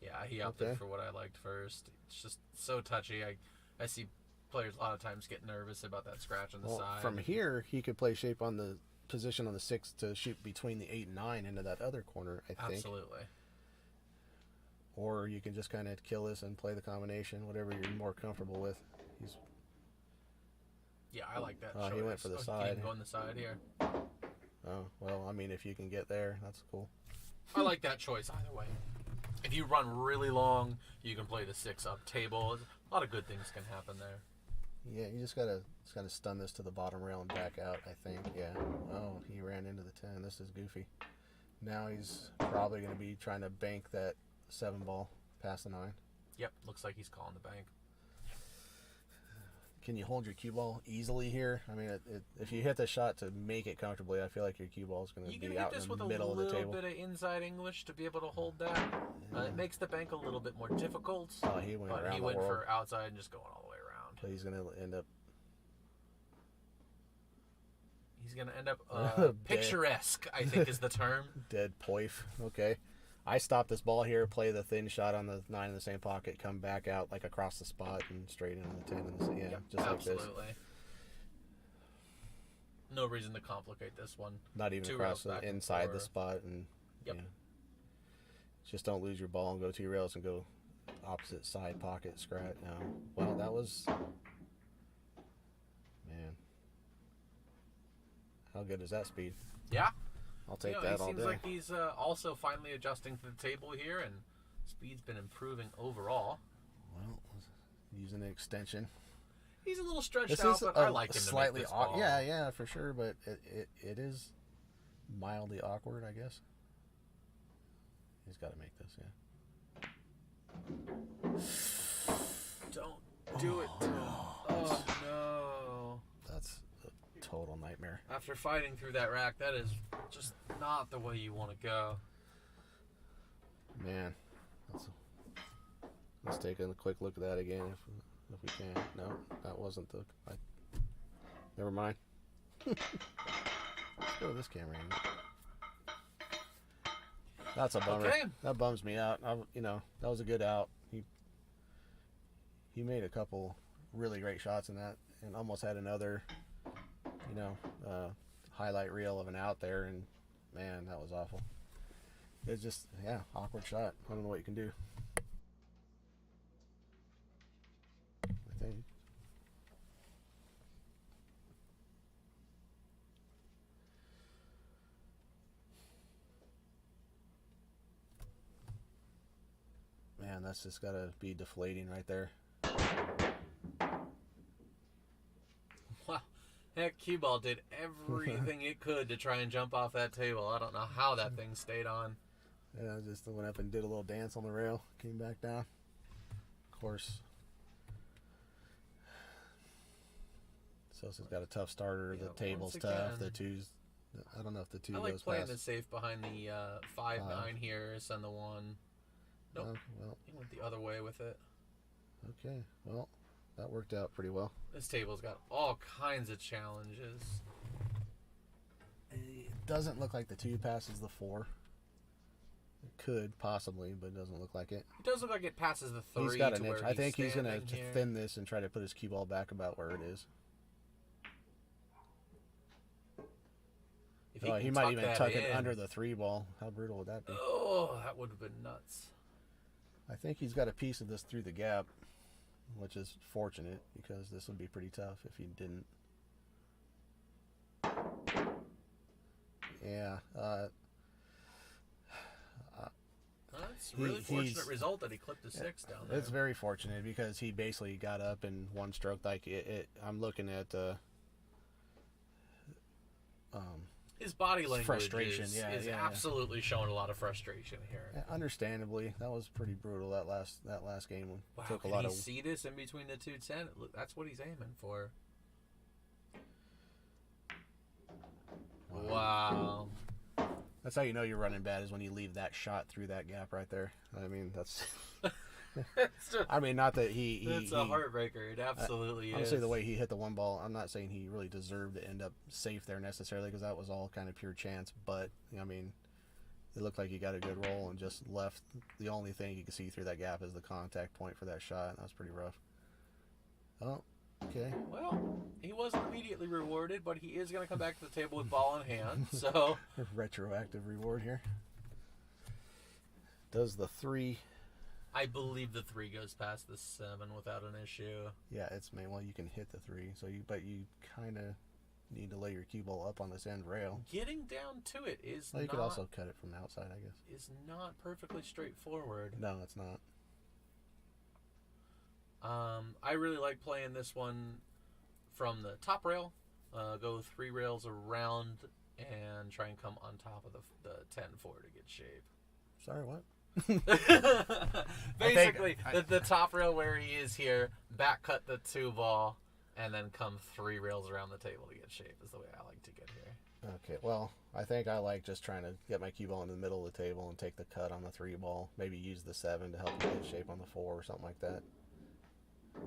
Yeah, he opted for what I liked first. It's just so touchy. I see players a lot of times get nervous about that scratch on the side. From here, he could play shape on the position on the 6 to shoot between the 8 and 9 into that other corner, I think. Absolutely. Or you can just kind of kill this and play the combination, whatever you're more comfortable with. Yeah, I like that. Oh, he went for the He side. didn't go on the side here. Oh, well, I mean, if you can get there, that's cool. I like that choice either way. If you run really long, you can play the 6-up table. A lot of good things can happen there. Yeah, you just gotta stun this to the bottom rail and back out, I think. Yeah. Oh, he ran into the 10. This is goofy. Now he's probably going to be trying to bank that 7 ball past the 9. Yep, looks like he's calling the bank. Can you hold your cue ball easily here? I mean, if you hit the shot to make it comfortably, I feel like your cue ball is going to be out in the middle of the table. You can hit this with a little bit of inside English to be able to hold that. It makes the bank a little bit more difficult. Oh, he went around he went for outside and just going all the way around. So he's going to end up... He's going to end up picturesque, I think is the term. Dead poif. Okay. I stop this ball here, play the thin shot on the 9 in the same pocket, come back out like across the spot and straight into the 10 in the same. Yeah, just absolutely. like this. No reason to complicate this one. Not even across the inside the spot. And yep. Yeah. Just don't lose your ball and go 2 rails and go opposite side pocket scratch. No. Well, that was... Man. How good is that speed? Yeah. I'll take that all day. He seems like he's also finally adjusting to the table here, and speed's been improving overall. Well, using an extension. He's a little stretched out, but I like him to make this ball. Yeah, for sure, but it is mildly awkward, I guess. He's got to make this, yeah. Don't do it to him. Oh, no. That's a total nightmare. After fighting through that rack, that is just not the way you want to go. Man, let's take a quick look at that again if we can. No, that wasn't the... never mind. Let's go to this camera angle. That's a bummer. Okay. That bums me out. That was a good out. He made a couple really great shots in that and almost had another, highlight reel of an out there, and man, that was awful. It's just, awkward shot. I don't know what you can do. I think. Man, that's just got to be deflating right there. Wow. Heck, cue ball did everything it could to try and jump off that table. I don't know how that thing stayed on. Yeah, just went up and did a little dance on the rail, came back down. Of course, Sosa's got a tough starter. The table's tough. The twos, I don't know if the 2 goes past. I like playing it safe behind the 5-9 here, send the 1. Nope, well, he went the other way with it. Okay, well, that worked out pretty well. This table's got all kinds of challenges. It doesn't look like the 2 passes the 4. It could, possibly, but it doesn't look like it. It does look like it passes the 3. He's got an inch. I think he's going to here. thin this and try to put his cue ball back about where it is. He might even tuck it under the 3 ball. How brutal would that be? Oh, that would have been nuts. I think he's got a piece of this through the gap, which is fortunate because this would be pretty tough if he didn't. Yeah. That's a really fortunate result that he clipped the 6 down there. It's very fortunate because he basically got up in one stroke. Like I'm looking at his body language frustration. is absolutely showing a lot of frustration here. Understandably, that was pretty brutal. That last game wow, took a lot of. Can you see this in between the 210? That's what he's aiming for. Wow. That's how you know you're running bad, is when you leave that shot through that gap right there. I mean, that's. I mean, not that he. It's a heartbreaker. It absolutely is. Honestly, the way he hit the 1 ball, I'm not saying he really deserved to end up safe there necessarily, because that was all kind of pure chance. But I mean, it looked like he got a good roll and just left. The only thing you could see through that gap is the contact point for that shot. That was pretty rough. Oh, okay. Well, he wasn't immediately rewarded, but he is going to come back to the table with ball in hand. So retroactive reward here. Does the 3 I believe the 3 goes past the 7 without an issue. Yeah, it's well, you can hit the 3, but you kind of need to lay your cue ball up on this end rail. Getting down to it is well, you could also cut it from the outside, I guess. Is not perfectly straightforward. No, it's not. I really like playing this one from the top rail. Go 3 rails around and try and come on top of the 10-4 to get shape. Sorry, what? Basically, the top rail where he is here, back cut the 2 ball, and then come 3 rails around the table to get shape is the way I like to get here. Okay, well, I think I like just trying to get my cue ball in the middle of the table and take the cut on the 3 ball. Maybe use the 7 to help me get shape on the 4 or something like that.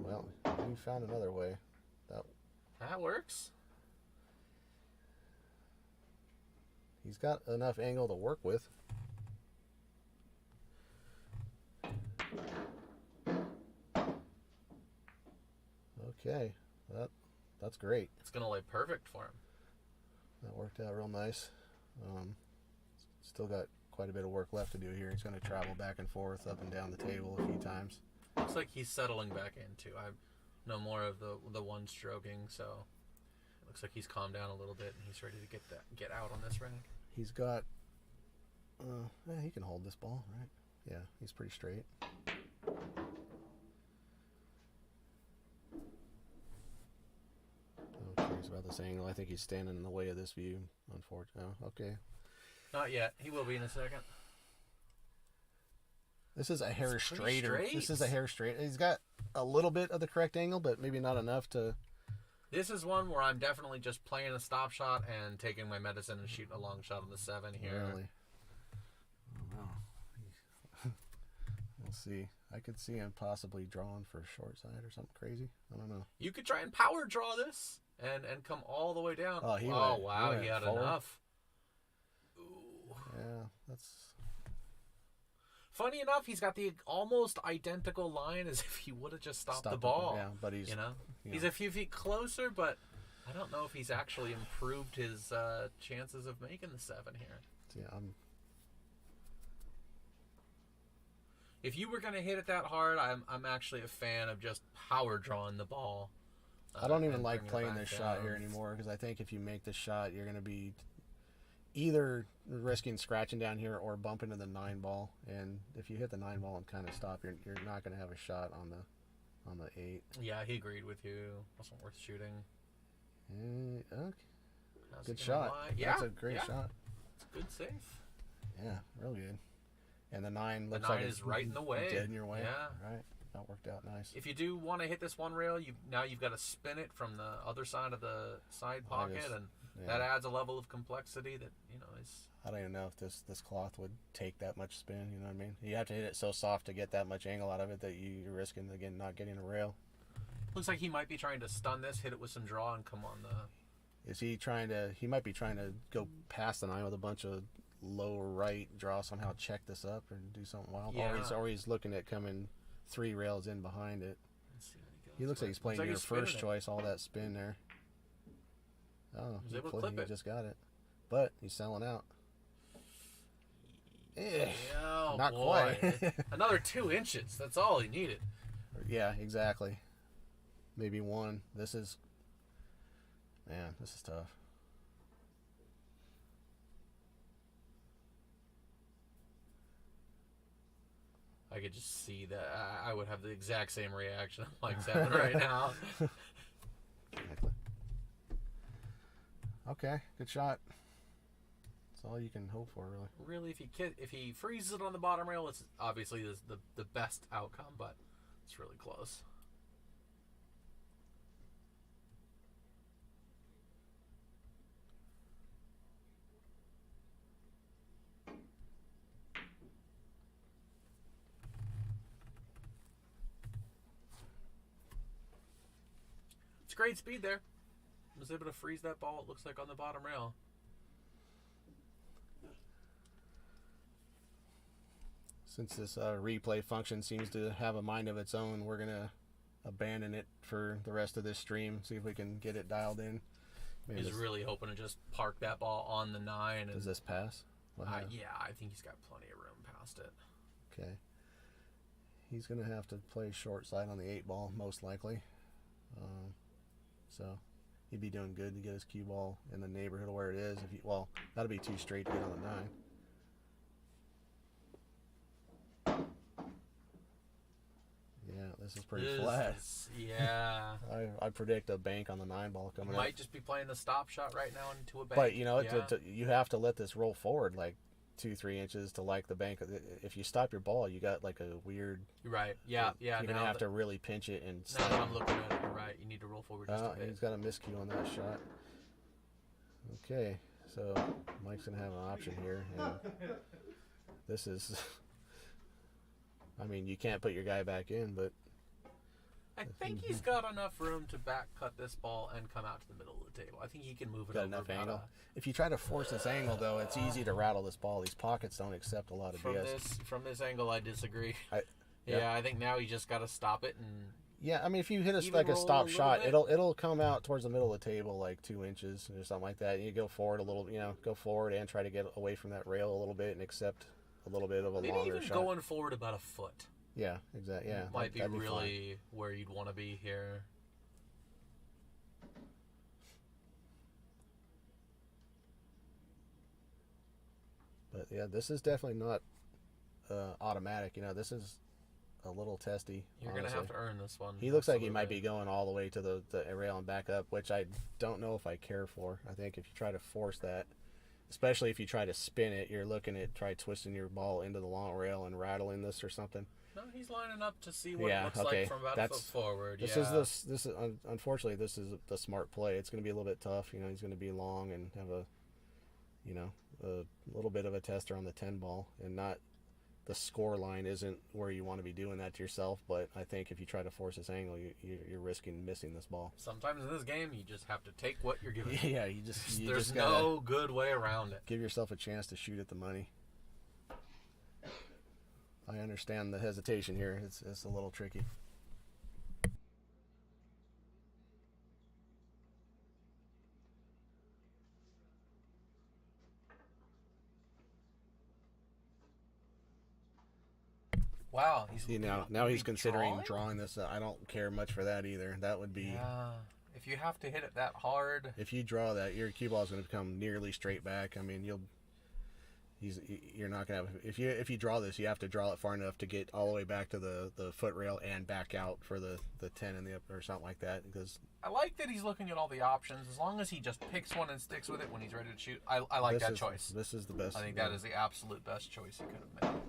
Well, we found another way. That works. He's got enough angle to work with. Okay, that's great. It's gonna lay perfect for him. That worked out real nice. Still got quite a bit of work left to do here. He's going to travel back and forth, up and down the table a few times. Looks like he's settling back in too. I know more of the one stroking, so it looks like he's calmed down a little bit and he's ready to get out on this rag. He's got. He can hold this ball, right? Yeah, he's pretty straight. I'm curious about this angle. I think he's standing in the way of this view. Unfortunately, okay. Not yet. He will be in a second. This is a hair straighter. Straight. This is a hair straight. He's got a little bit of the correct angle, but maybe not enough to. This is one where I'm definitely just playing a stop shot and taking my medicine and shooting a long shot on the 7 here. Really? Oh, no. We'll see. I could see him possibly drawing for a short side or something crazy. I don't know. You could try and power draw this and come all the way down. Oh, wow, he had forward. enough. Ooh. Yeah, that's. Funny enough, he's got the almost identical line as if he would have just stopped the ball. Yeah, but he's he's a few feet closer, but I don't know if he's actually improved his chances of making the 7 here. Yeah, If you were going to hit it that hard, I'm actually a fan of just power drawing the ball. I don't even like playing this shot here anymore because I think if you make this shot, you're going to be either risking scratching down here or bumping into the 9 ball. And if you hit the 9 ball and kind of stop, you're not going to have a shot on the 8. Yeah, he agreed with you. Wasn't worth shooting. Okay. Good shot. shot. Yeah, that's a great shot. It's a good save. Yeah, real good. And the 9 looks the 9 like is right in the way. Dead in your way. Yeah. Right. That worked out nice. If you do want to hit this one rail, you've got to spin it from the other side of the side pocket, that adds a level of complexity that is. I don't even know if this cloth would take that much spin. You know what I mean? You have to hit it so soft to get that much angle out of it that you're risking again not getting a rail. Looks like he might be trying to stun this, hit it with some draw, and come on the. Is he trying to? He might be trying to go past the 9 with a bunch of low right draw, somehow check this up and do something wild. Yeah. Or he's looking at coming 3 rails in behind it. Let's see what he goes. He looks like he's playing your first choice, all that spin there. Oh, he was able to clip it. Just got it. But he's selling out. Oh, not boy. quite. Another 2 inches. That's all he needed. Yeah, exactly. Maybe 1. This is tough. I could just see that. I would have the exact same reaction I'm like 7 right now. Exactly. Okay, good shot. That's all you can hope for, really. Really, if he freezes it on the bottom rail, it's obviously the best outcome, but it's really close. Great speed there. Was able to freeze that ball, it looks like, on the bottom rail. Since this replay function seems to have a mind of its own, we're going to abandon it for the rest of this stream, see if we can get it dialed in. He's really hoping to just park that ball on the 9. Does this pass? Yeah, I think he's got plenty of room past it. Okay. he's going to have to play short side on the 8-ball, most likely. So he'd be doing good to get his cue ball in the neighborhood of where it is. Well, that'll be too straight to get on the 9. Yeah, this is pretty flat. Yeah. I predict a bank on the 9-ball coming up. Might just be playing the stop shot right now into a bank. But, you know, you have to let this roll forward like 2-3 inches to like the bank. If you stop your ball, you got like a weird... Right. Yeah. You're going to have to really pinch it. And now that I'm looking at it, you're right. You need to roll forward just a bit. He's got a miscue on that shot. Okay, so Mike's going to have an option here. And this is... I mean, you can't put your guy back in, but... I think he's got enough room to back cut this ball and come out to the middle of the table. I think he can move it got over enough angle. If you try to force this angle, though, it's easy to rattle this ball. These pockets don't accept a lot of BS. From this angle, I disagree. Yeah, I think now you just got to stop it and... Yeah, I mean, if you hit a stop shot, it'll come out towards the middle of the table like 2 inches or something like that. You go forward a little, go forward and try to get away from that rail a little bit and accept a little bit of a longer even shot. Going forward about a foot. Yeah, exactly. Yeah, might be really fine. Where you'd want to be here. But yeah, this is definitely not automatic. This is a little testy. You're gonna have to earn this one. He looks like he might be going all the way to the rail and back up, which I don't know if I care for. I think if you try to force that, especially if you try to spin it, you're looking at try twisting your ball into the long rail and rattling this or something. No, he's lining up to see what it looks like from about a foot forward. This is unfortunately this is the smart play. It's going to be a little bit tough. He's going to be long and have a little bit of a tester on the 10-ball, and not the score line isn't where you want to be doing that to yourself. But I think if you try to force this angle, you're risking missing this ball. Sometimes in this game, you just have to take what you're given. Yeah, there's no good way around it. Give yourself a chance to shoot at the money. I understand the hesitation here. It's a little tricky. Wow, now he's considering drawing this. I don't care much for that either. That would be. Yeah. If you have to hit it that hard. If you draw that, your cue ball is going to become nearly straight back. I mean, you're not gonna have, if you draw this, you have to draw it far enough to get all the way back to the foot rail and back out for the 10 and the up or something like that. Because I like that he's looking at all the options. As long as he just picks one and sticks with it when he's ready to shoot, I like that choice. This is the best. I think that is the absolute best choice he could have made.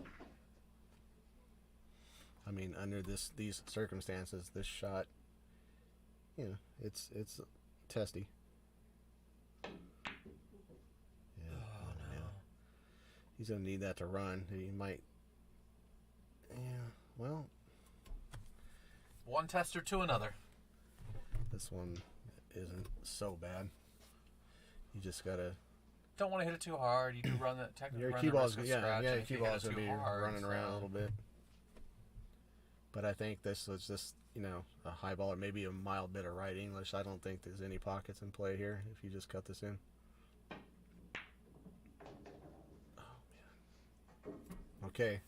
I mean, under these circumstances, this shot, it's testy. He's going to need that to run. He might... Yeah, well... One tester to another. This one isn't so bad. You just got to... Don't want to hit it too hard. You do run that technical your cue ball's going to be running around a little bit. But I think this was just, a high ball or maybe a mild bit of right English. I don't think there's any pockets in play here if you just cut this in. Okay,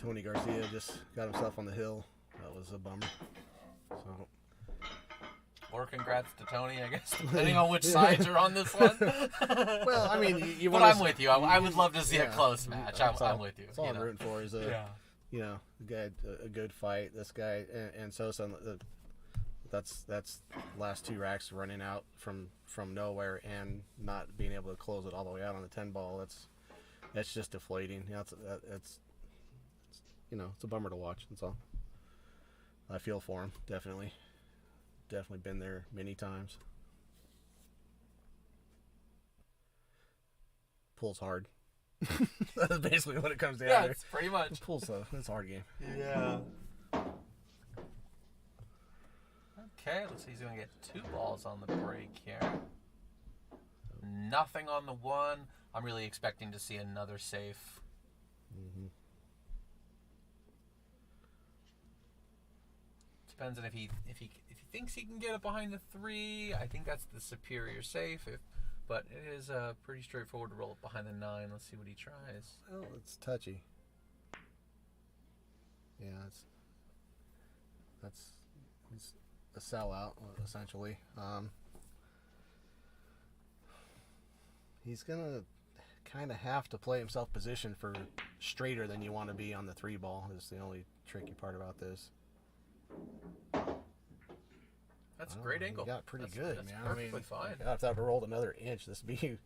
Tony Garcia just got himself on the hill. That was a bummer. So, or congrats to Tony, I guess, depending on which sides are on this one. Well, I mean, but I'm with you. I would love to see a close match. I'm with you. That's all I'm rooting for is a good fight. This guy and Sosa. That's last 2 racks running out from nowhere and not being able to close it all the way out on the 10-ball. That's just deflating. It's a bummer to watch. That's all. I feel for him. Definitely been there many times. Pulls hard. That's basically what it comes down to. Yeah, it's pretty much. Pulls it's a hard game. Yeah. Okay, looks like he's going to get 2 balls on the break here. Nothing on the 1. I'm really expecting to see another safe. Mm-hmm. Depends on if he thinks he can get it behind the 3. I think that's the superior safe. But it is pretty straightforward to roll it behind the 9. Let's see what he tries. Well, it's touchy. Yeah, he's a sellout essentially. He's gonna kind of have to play himself positioned for straighter than you want to be on the 3-ball. Is the only tricky part about this. That's a great angle. He got pretty good, that's man. Perfectly fine. God, if that rolled another inch, this would be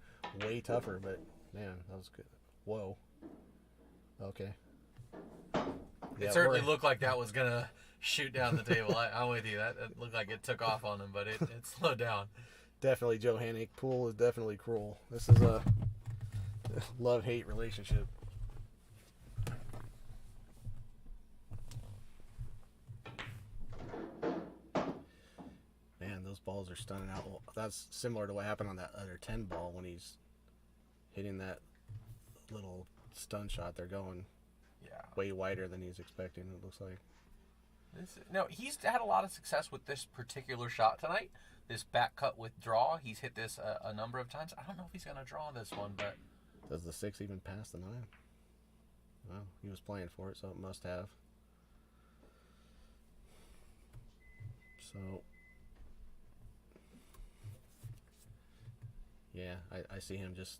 way tougher. But man, that was good. Whoa. Okay. It certainly looked like that was gonna shoot down the table. I'm with you. That it looked like it took off on him, but it slowed down. Definitely Joe Hannick. Pool is definitely cruel. This is a love-hate relationship. Man, those balls are stunning out. Well, that's similar to what happened on that other 10 ball when he's hitting that little stun shot. They're going way wider than he's expecting, it looks like. No, he's had a lot of success with this particular shot tonight. This back cut with draw. He's hit this a number of times. I don't know if he's going to draw this one, but... Does the 6 even pass the 9? Well, he was playing for it, so it must have. So... Yeah, I see him just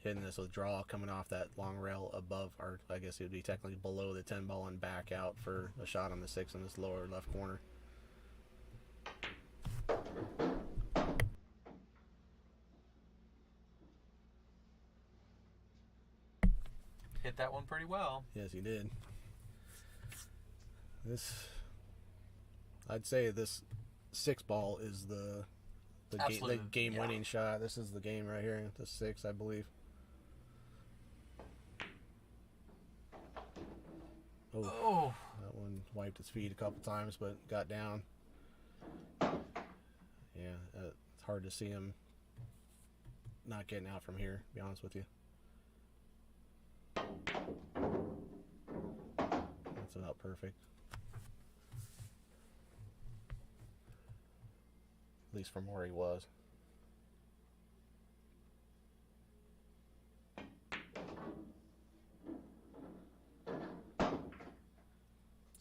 hitting this with draw coming off that long rail above, or I guess it would be technically below the 10 ball and back out for a shot on the 6 in this lower left corner. Hit that one pretty well. Yes, he did. I'd say this 6 ball is the game winning shot. This is the game right here, the 6, I believe. Oh, that one wiped its feet a couple times, but got down. Yeah, it's hard to see him not getting out from here, to be honest with you. That's about perfect. At least from where he was.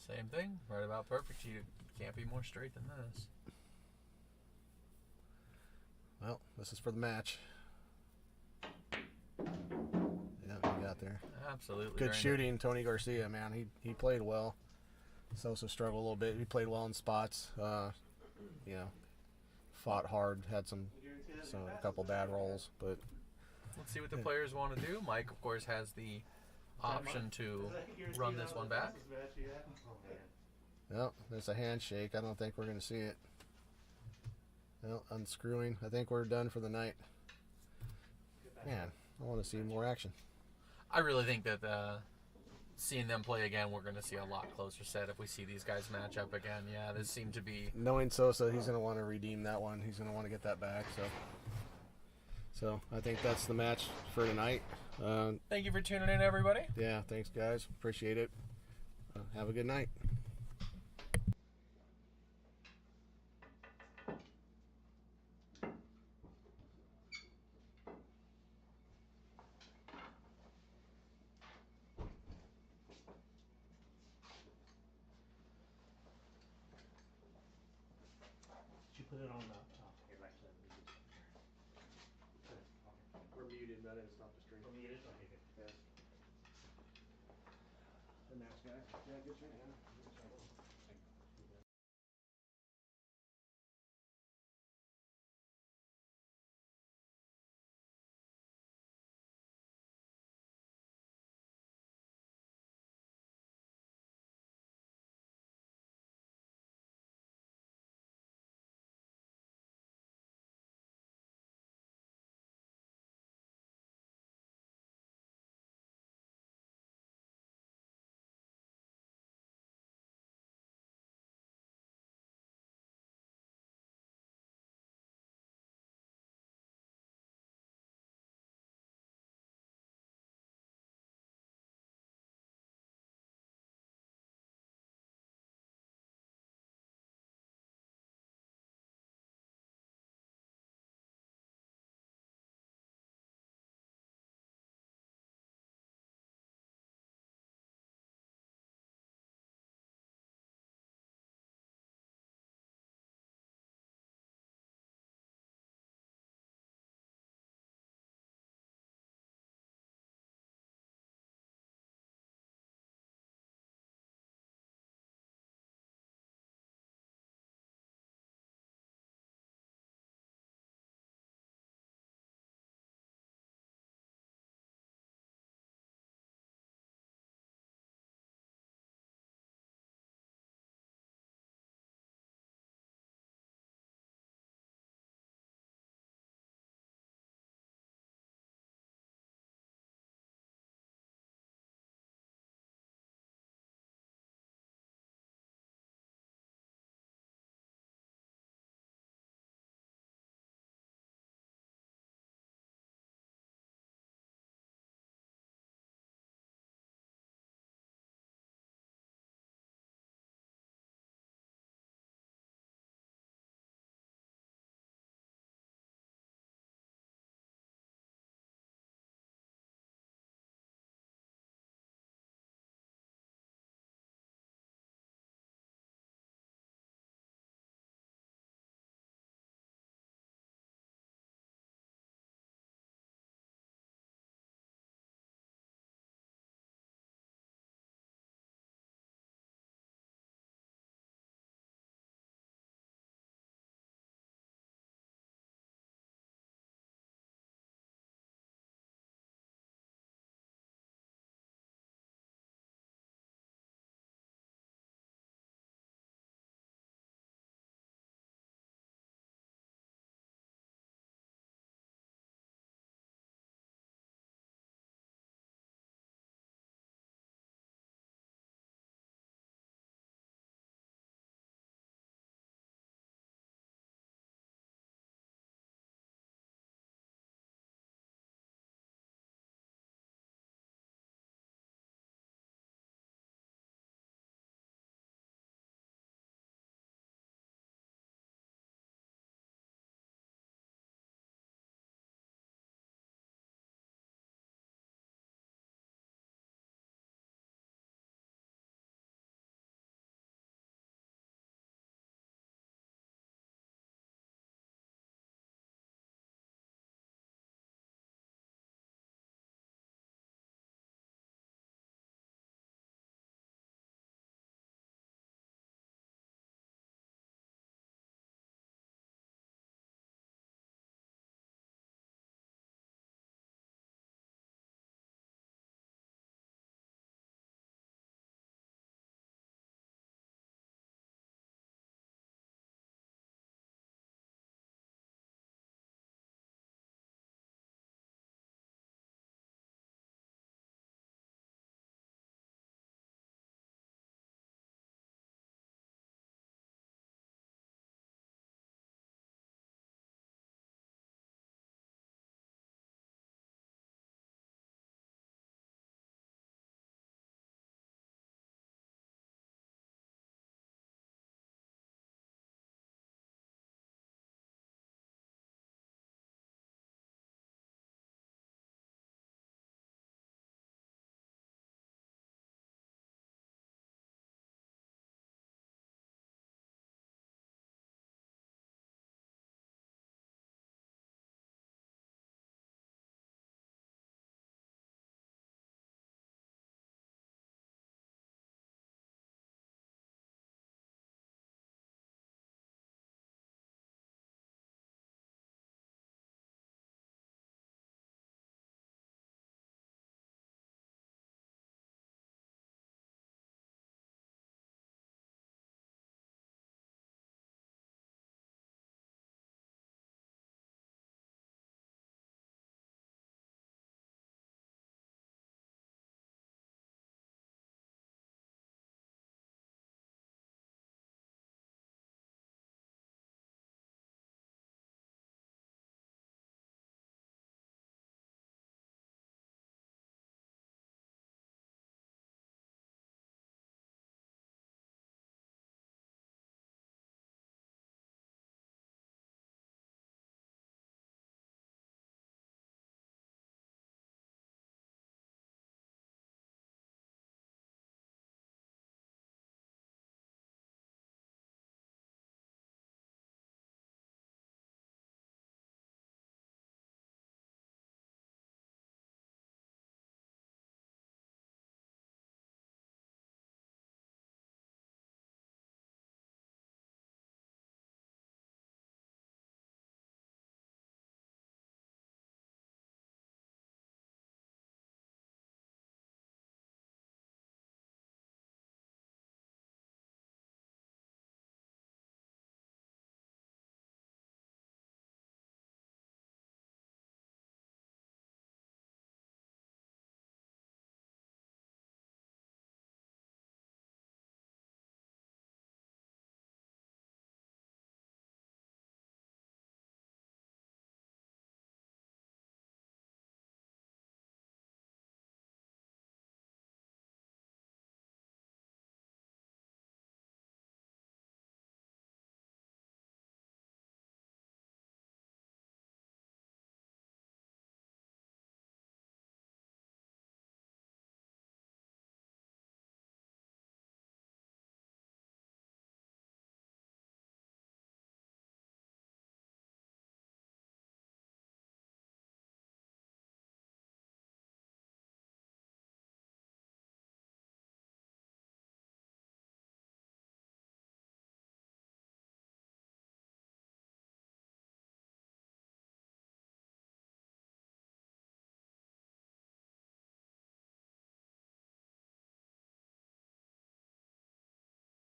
Same thing, right about perfect. You can't be more straight than this. Well, this is for the match. Yeah, we got there. Absolutely. Good shooting, Tony Garcia, man. He played well. Sosa struggled a little bit. He played well in spots. You know, fought hard, had a couple bad rolls, but let's see what the players want to do. Mike, of course, has the option to run this one back. Well, there's a handshake. I don't think we're going to see it. Well, unscrewing. I think we're done for the night. Man, I want to see more action. I really think that seeing them play again, we're going to see a lot closer set if we see these guys match up again. Yeah, this seemed to be... Knowing Sosa, he's going to want to redeem that one. He's going to want to get that back. So I think that's the match for tonight. Thank you for tuning in, everybody. Yeah, thanks, guys. Appreciate it. Have a good night. Put it on the here, right side. We're muted, but I didn't stop the stream. We're muted? Okay, good. Yes. The match guy. Yeah, good stream.